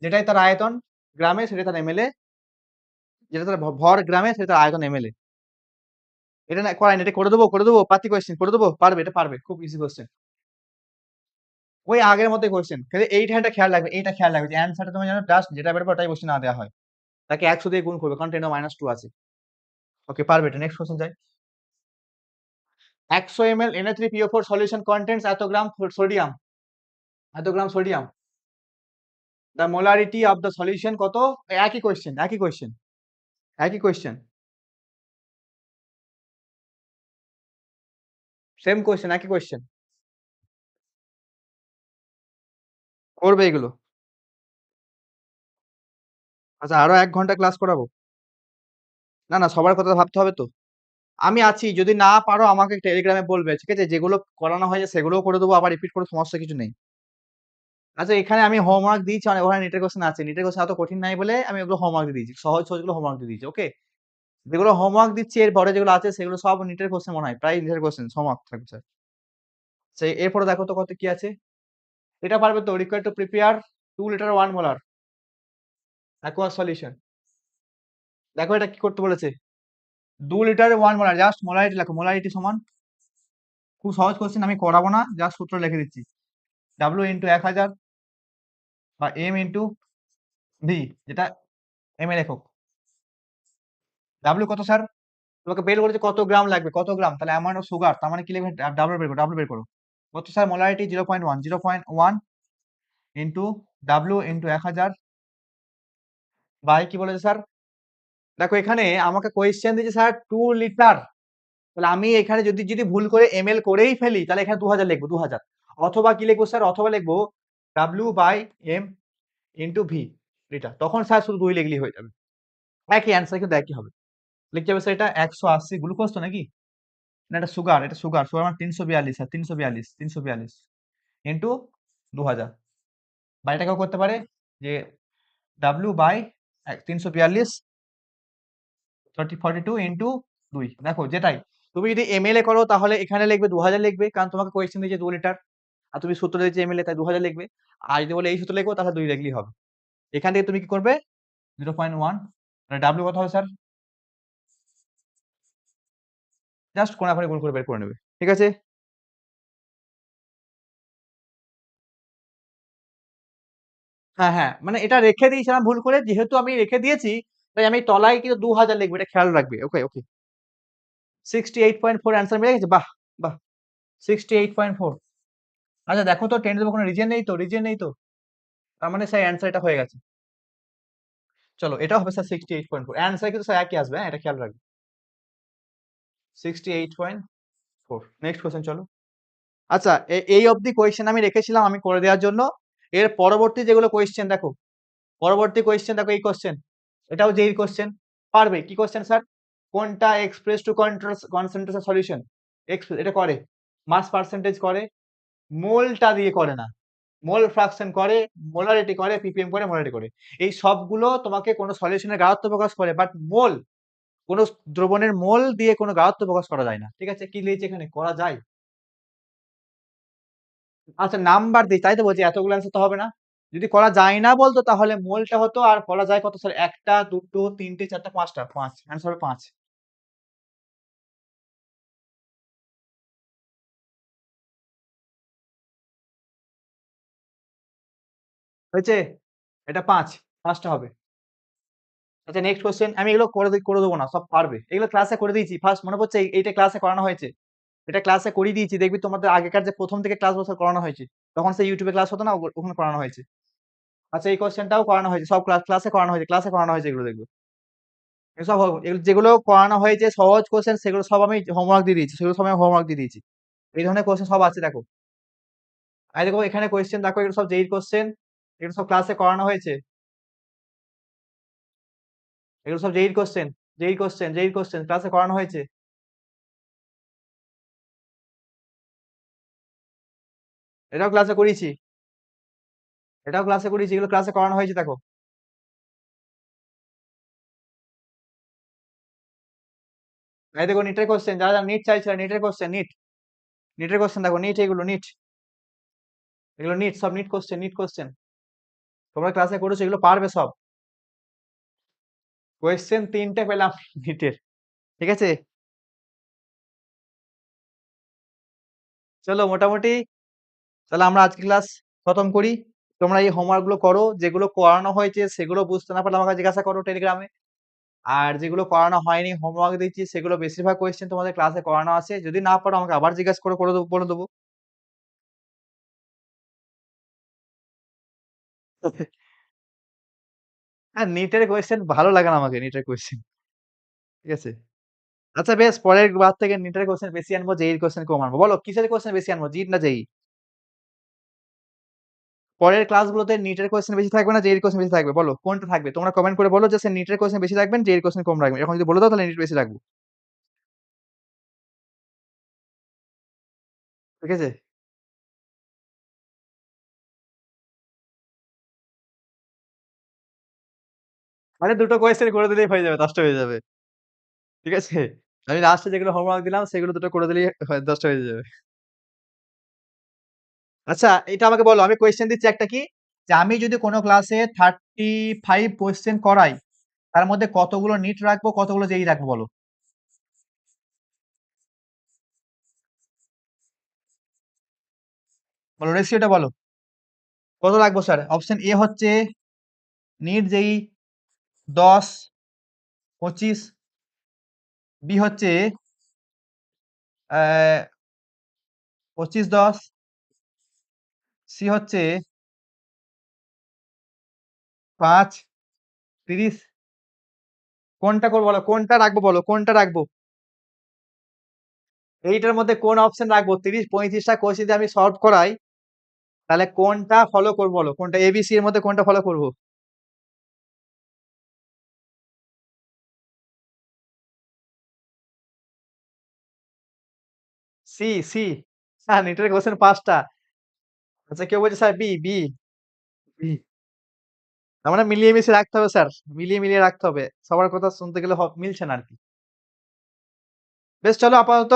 যেটাই তার আয়তন গ্রামে সেটা তার এমএলএ, যেটা তার ভর গ্রামে সেটা তার আয়তন এমএলএ। এটা না করাই না, এটা করে দেবো, করে দেবো, পাতি কোশ্চেন করে দেবো, পারবে, এটা পারবে, খুব ইজি কোশ্চেন। ওই আগের মতোই কোশ্চেন, কিন্তু এইটা একটা খেয়াল রাখবে, এইটা খেয়াল রাখবে যে অ্যান্সারটা তুমি জানো, জাস্ট যেটা বেরোবে ওটাই বসে না দেওয়া হয়। তাকে 100 দিয়ে গুণ করবে, কারণ 10⁻² আছে। ওকে পারবে এটা। নেক্সট কোশ্চেন যাই। 100 ml Na3PO4 solution contains এত গ্রাম সোডিয়াম, এত gram sodium. The molarity of the solution কত? একই কোশ্চেন, একই কোশ্চেন, একই কোশ্চেন, সেম কোশ্চেন, একই কোশ্চেন। করবে এগুলো। আচ্ছা আরো 1 ঘন্টা ক্লাস করাবো? না না, সবার কথা ভাবতে হবে তো। আমি আছি, যদি না পারো আমাকে টেলিগ্রামে বলবে, ঠিক আছে? যেগুলো করানো হয়েছে সেগুলোও করে দেবো, আবার রিপিট করে সমস্যা কিছু নেই। আচ্ছা এখানে আমি হোমওয়ার্ক দিয়েছি, অনেক ওখানে নিটের কোশ্চেন আছে, নিটের কোশ্চেন এত কঠিন নাই বলে আমি ওগুলো হোমওয়ার্ক দিয়ে দিয়েছি, সহজ সহজ গুলো হোমওয়ার্ক দিয়ে দিয়েছি, ওকে? যেগুলো হোমওয়ার্ক দিচ্ছি এরপরে যেগুলো আছে সেগুলো সব নিটের কোশ্চেন মনে হয়, প্রায় নিটের কোশ্চেন হোমওয়ার্ক থাকবে স্যার। সেই এরপরে দেখো তো কত কি আছে। এটা পারবে তো? Required to prepare 2 litre 1 molar aqua solution. দেখো এটা কি করতে বলেছে। 2 লিটারে 1 মোলার, জাস্ট মোলারিটি লেখো, মোলারিটি সমান, খুব সহজ কোশ্চেন, আমি করাবো না, জাস্ট সূত্র লিখে দিচ্ছি। ডাব্লিউ ইন্টু 1000 বা এম ইন্টু ভি, যেটা এম এর একক। ডাব্লিউ কত স্যার? তোমাকে বের করেছে কত গ্রাম লাগবে, কত গ্রাম, তাহলে অ্যামাউন্ট অফ সুগার, তার মানে কি লিখবে? ডাব্লিউ বের করো, ডাব্লিউ বের করো। কত sir? Molarity 0.1, 0.1 into W into 1000 by কি বলেছে স্যার? দেখো এখানে আমাকে কোয়েশ্চেন দিয়েছে স্যার 2 লিটার, তাহলে আমি এখানে যদি যদি ভুল করে এমএল করেই ফেলি তাহলে এখানে 2000 লিখবো, 2000। অথবা কি লিখবো স্যার? অথবা লিখবো W by M into V litre, তখন স্যার শুধু 2 লিখলেই হয়ে যাবে। একই অ্যান্সার কিন্তু একই হবে। লিখতে হবে স্যার এটা 180 গ্লুকোজ তো নাকি? না এটা সুগার, এটা সুগার, সুগার মানে 342 স্যার, 342, 342 ইন্টু 2000। বা এটাকেও করতে পারে যে ডাব্লিউ বাই 342 42 ইন্টু 2, দেখো যেটাই। তুমি যদি এমএল এ করো তাহলে এখানে লিখবে 2000 লিখবে, কারণ তোমাকে কোয়েশ্চেন দিয়েছে 2 লিটার, আর তুমি সূত্র দিয়েছে এমএল এ, তাই 2000 লিখবে। আর যদি বলে এই সূত্র লিখবো তাহলে 2 লিখলেই হবে। এখান থেকে তুমি কি করবে 0.1 ডাব্লিউ কত হবে স্যার? জাস্ট কোনাকুনি গুণ করে বের করে নেবে, ঠিক আছে? হ্যাঁ, হ্যাঁ, মানে এটা রেখে দিয়েছিলাম ভুল করে, যেহেতু আমি রেখে দিয়েছি তাই আমি তলায় কিন্তু 2000 লিখবো, এটা খেয়াল রাখবে। ওকে, ওকে। 68.4 অ্যান্সার মিলে গেছে, বাহ! বাহ! 68.4। আচ্ছা দেখো তো 10 এর কোনো রিজিয়ন নেই তো, রিজিয়ন নেই তো? তার মানে স্যার অ্যান্সার এটা হয়ে গেছে। চলো এটাও হবে স্যার 68.4, অ্যান্সার কিন্তু স্যার একই আসবে, হ্যাঁ এটা খেয়াল রাখবে। 68.4। নেক্সট কোয়েশ্চেন চলো। আচ্ছা, এই অবধি কোয়েশ্চেন আমি রেখেছিলাম আমি করে দেওয়ার জন্য। এর পরবর্তী যেগুলো কোয়েশ্চেন দেখো, পরবর্তী কোয়েশ্চেন দেখো, এই কোয়েশ্চেন, এটাও যেই কোয়েশ্চেন, পারবে কি কোয়েশ্চেন স্যার? কোনটা এক্সপ্রেস টু কনসেন্ট্রেশন সলিউশন? এটা করে, মাস পার্সেন্টেজ করে, মোলটা দিয়ে করে না, মোল ফ্রাকশন করে, মোলারিটি করে, পিপিএম করে, মোলারিটি করে। এই সবগুলো তোমাকে কোনো সলিউশনের গাঢ়ত্ব প্রকাশ করে, বাট মোল, কোনো দ্রবণের মোল দিয়ে কোনো গাঢ়ত্ব প্রকাশ করা যায় না। ঠিক আছে, কি লিখেছে এখানে, করা যায়? আচ্ছা নাম্বার দিই, তাই তো বলছি এতগুলো অ্যান্সার তো হবে না। যদি করা যায় না বলতো তাহলে মোলটা হতো, আর করা যায় কত স্যার? একটা, দুটো, তিনটে, চারটা, পাঁচটা, পাঁচ, অ্যান্সার হবে পাঁচ। হয়েছে, এটা পাঁচ, পাঁচটা হবে। আচ্ছা নেক্সট কোশ্চেন, আমি এগুলো করে দেবো না, সব পারবে, এগুলো ক্লাসে করে দিয়েছি, ফার্স্ট মনে পড়ছে এইটা ক্লাসে করানো হয়েছে, এটা ক্লাসে করিয়ে দিয়েছি, দেখবি তোমাদের আগেকার যে প্রথম থেকে ক্লাস বছর করানো হয়েছে, তখন সেই ইউটিউবে ক্লাস হতো না, ওখানে করানো হয়েছে। আচ্ছা এই কোশ্চেনটাও করানো হয়েছে, সব ক্লাসে করানো হয়েছে, ক্লাসে করানো হয়েছে, এগুলো দেখবে। এগুলো সব যেগুলো করানো হয়েছে সহজ কোশ্চেন, সেগুলো সব আমি হোমওয়ার্ক দিয়ে দিয়েছি, সেগুলো সব আমি হোমওয়ার্ক দিয়ে দিয়েছি। এই ধরনের কোশ্চেন সব আছে দেখো। আর দেখো এখানে কোশ্চেন দেখো, এগুলো সব যেই কোশ্চেন, এগুলো সব ক্লাসে করানো হয়েছে, এগুলো সব যেই কোশ্চেন, যেই কোশ্চেন ক্লাসে করানো হয়েছে। এটাও ক্লাসে করিয়েছি, এটাও ক্লাসে করিয়েছি, এগুলো ক্লাসে করানো হয়েছে দেখো। এই দেখো নিটের কোশ্চেন, যারা যারা নিট চাইছে, নিটের কোশ্চেন, নিটের কোশ্চেন দেখো, নিট, এগুলো নিট, এগুলো নিট, সব নিট কোশ্চেন, নিট কোশ্চেন তোমরা ক্লাসে করেছো, এগুলো পারবে সব। কোশ্চেন তিনটে পেলাম নিটের, ঠিক আছে। চলো মোটামুটি, তাহলে আমরা আজকে ক্লাস খতম করি। তোমরা এই হোমওয়ার্ক গুলো করো, যেগুলো করানো হয়েছে সেগুলো বুঝতে না পারলে আমাকে জিজ্ঞাসা করো টেলিগ্রামে। আর যেগুলো করানো হয়নি হোমওয়ার্ক দিচ্ছি, সেগুলো বেশিরভাগ কোয়েশ্চেন তোমাদের ক্লাসে করানো আছে, যদি না পারো আমাকে আবার জিজ্ঞাসা করে দেবো, বলে দেবো। হ্যাঁ নিটের কোয়েশ্চেন ভালো লাগে না আমাকে, নিটের কোয়েশ্চেন, ঠিক আছে। আচ্ছা বেশ, পরের বার থেকে নিটের কোয়েশ্চেন বেশি আনবো, জেইর কোয়েশ্চেন কম আনবো। বলো কিসের কোয়েশ্চেন বেশি আনবো, জিট না জেই? পরের ক্লাসগুলোতে নিটের কোয়েশ্চেন বেশি থাকবে না জেইর কোয়েশ্চেন বেশি থাকবে, বলো কোনটা থাকবে? তোমরা কমেন্ট করে বলো যে স্যার নিটের কোয়েশ্চেন বেশি রাখবেন, জেইর কোয়েশ্চেন কম রাখবেন। এখন যদি বলে দাও তাহলে নিট বেশি রাখবো, ঠিক আছে। মানে দুটো কোয়েশ্চেন করে দিলেই হয়ে যাবে, 10টা হয়ে যাবে, ঠিক আছে। আমি লাস্টে যেগুলো হোমওয়ার্ক দিলাম সেগুলো দুটো করে দিলেই 10টা হয়ে যাবে। আচ্ছা এটা আমাকে বলো, আমি কোয়েশ্চেন দিচ্ছি একটা, কি যে আমি যদি কোনো ক্লাসে 35 কোয়েশ্চেন করাই, তার মধ্যে কতগুলো নিট রাখবো, কতগুলো জেই রাখবো, বলো। বলো রেশিওটা বলো, কত রাখবো স্যার? অপশন এ হচ্ছে নিট জেই 10, 25, বি হচ্ছে 25, 10, সি হচ্ছে 5, 30। কোনটা করবো বলো, কোনটা রাখবো বলো, কোনটা রাখবো? এইটার মধ্যে কোন অপশন রাখবো? 30, 35টা কোয়েশ্চেন যদি আমি সলভ করাই, তাহলে কোনটা ফলো করবো বলো, কোনটা এবিসি এর মধ্যে কোনটা ফলো করবো? C, C. স্যার নিটের কোয়েশ্চেন 5টা। আচ্ছা কেউ বলছে স্যার বি, বি, বি। তার মানে মিলিয়ে মিশিয়ে রাখতে হবে স্যার, মিলিয়ে মিলিয়ে রাখতে হবে, সবার কথা শুনতে গেলে মিলছে না আর কি। বেশ চলো আপাতত,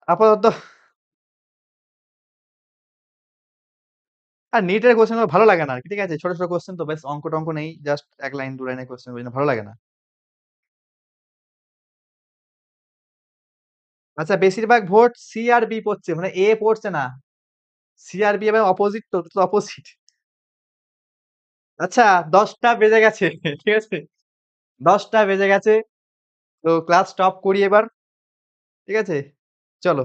আপাতত আর নিটের কোশ্চেন গুলো ভালো লাগে না আর কি, ঠিক আছে? ছোট, ছোট কোশ্চেন তো ব্যাস অঙ্ক-টঙ্ক নেই। জাস্ট ১ লাইন ২ লাইনের কোশ্চেন ওইজন্য ভালো লাগে না। আচ্ছা বেশিরভাগ ভোট সি আর বি পড়ছে মানে এ পড়ছে না। সি আর বি এবার অপোজিট তো, তো অপোজিট। আচ্ছা ১০ টা বেজে গেছে। ঠিক আছে? ১০ টা বেজে গেছে। তো ক্লাস স্টপ করি এবার। ঠিক আছে? চলো।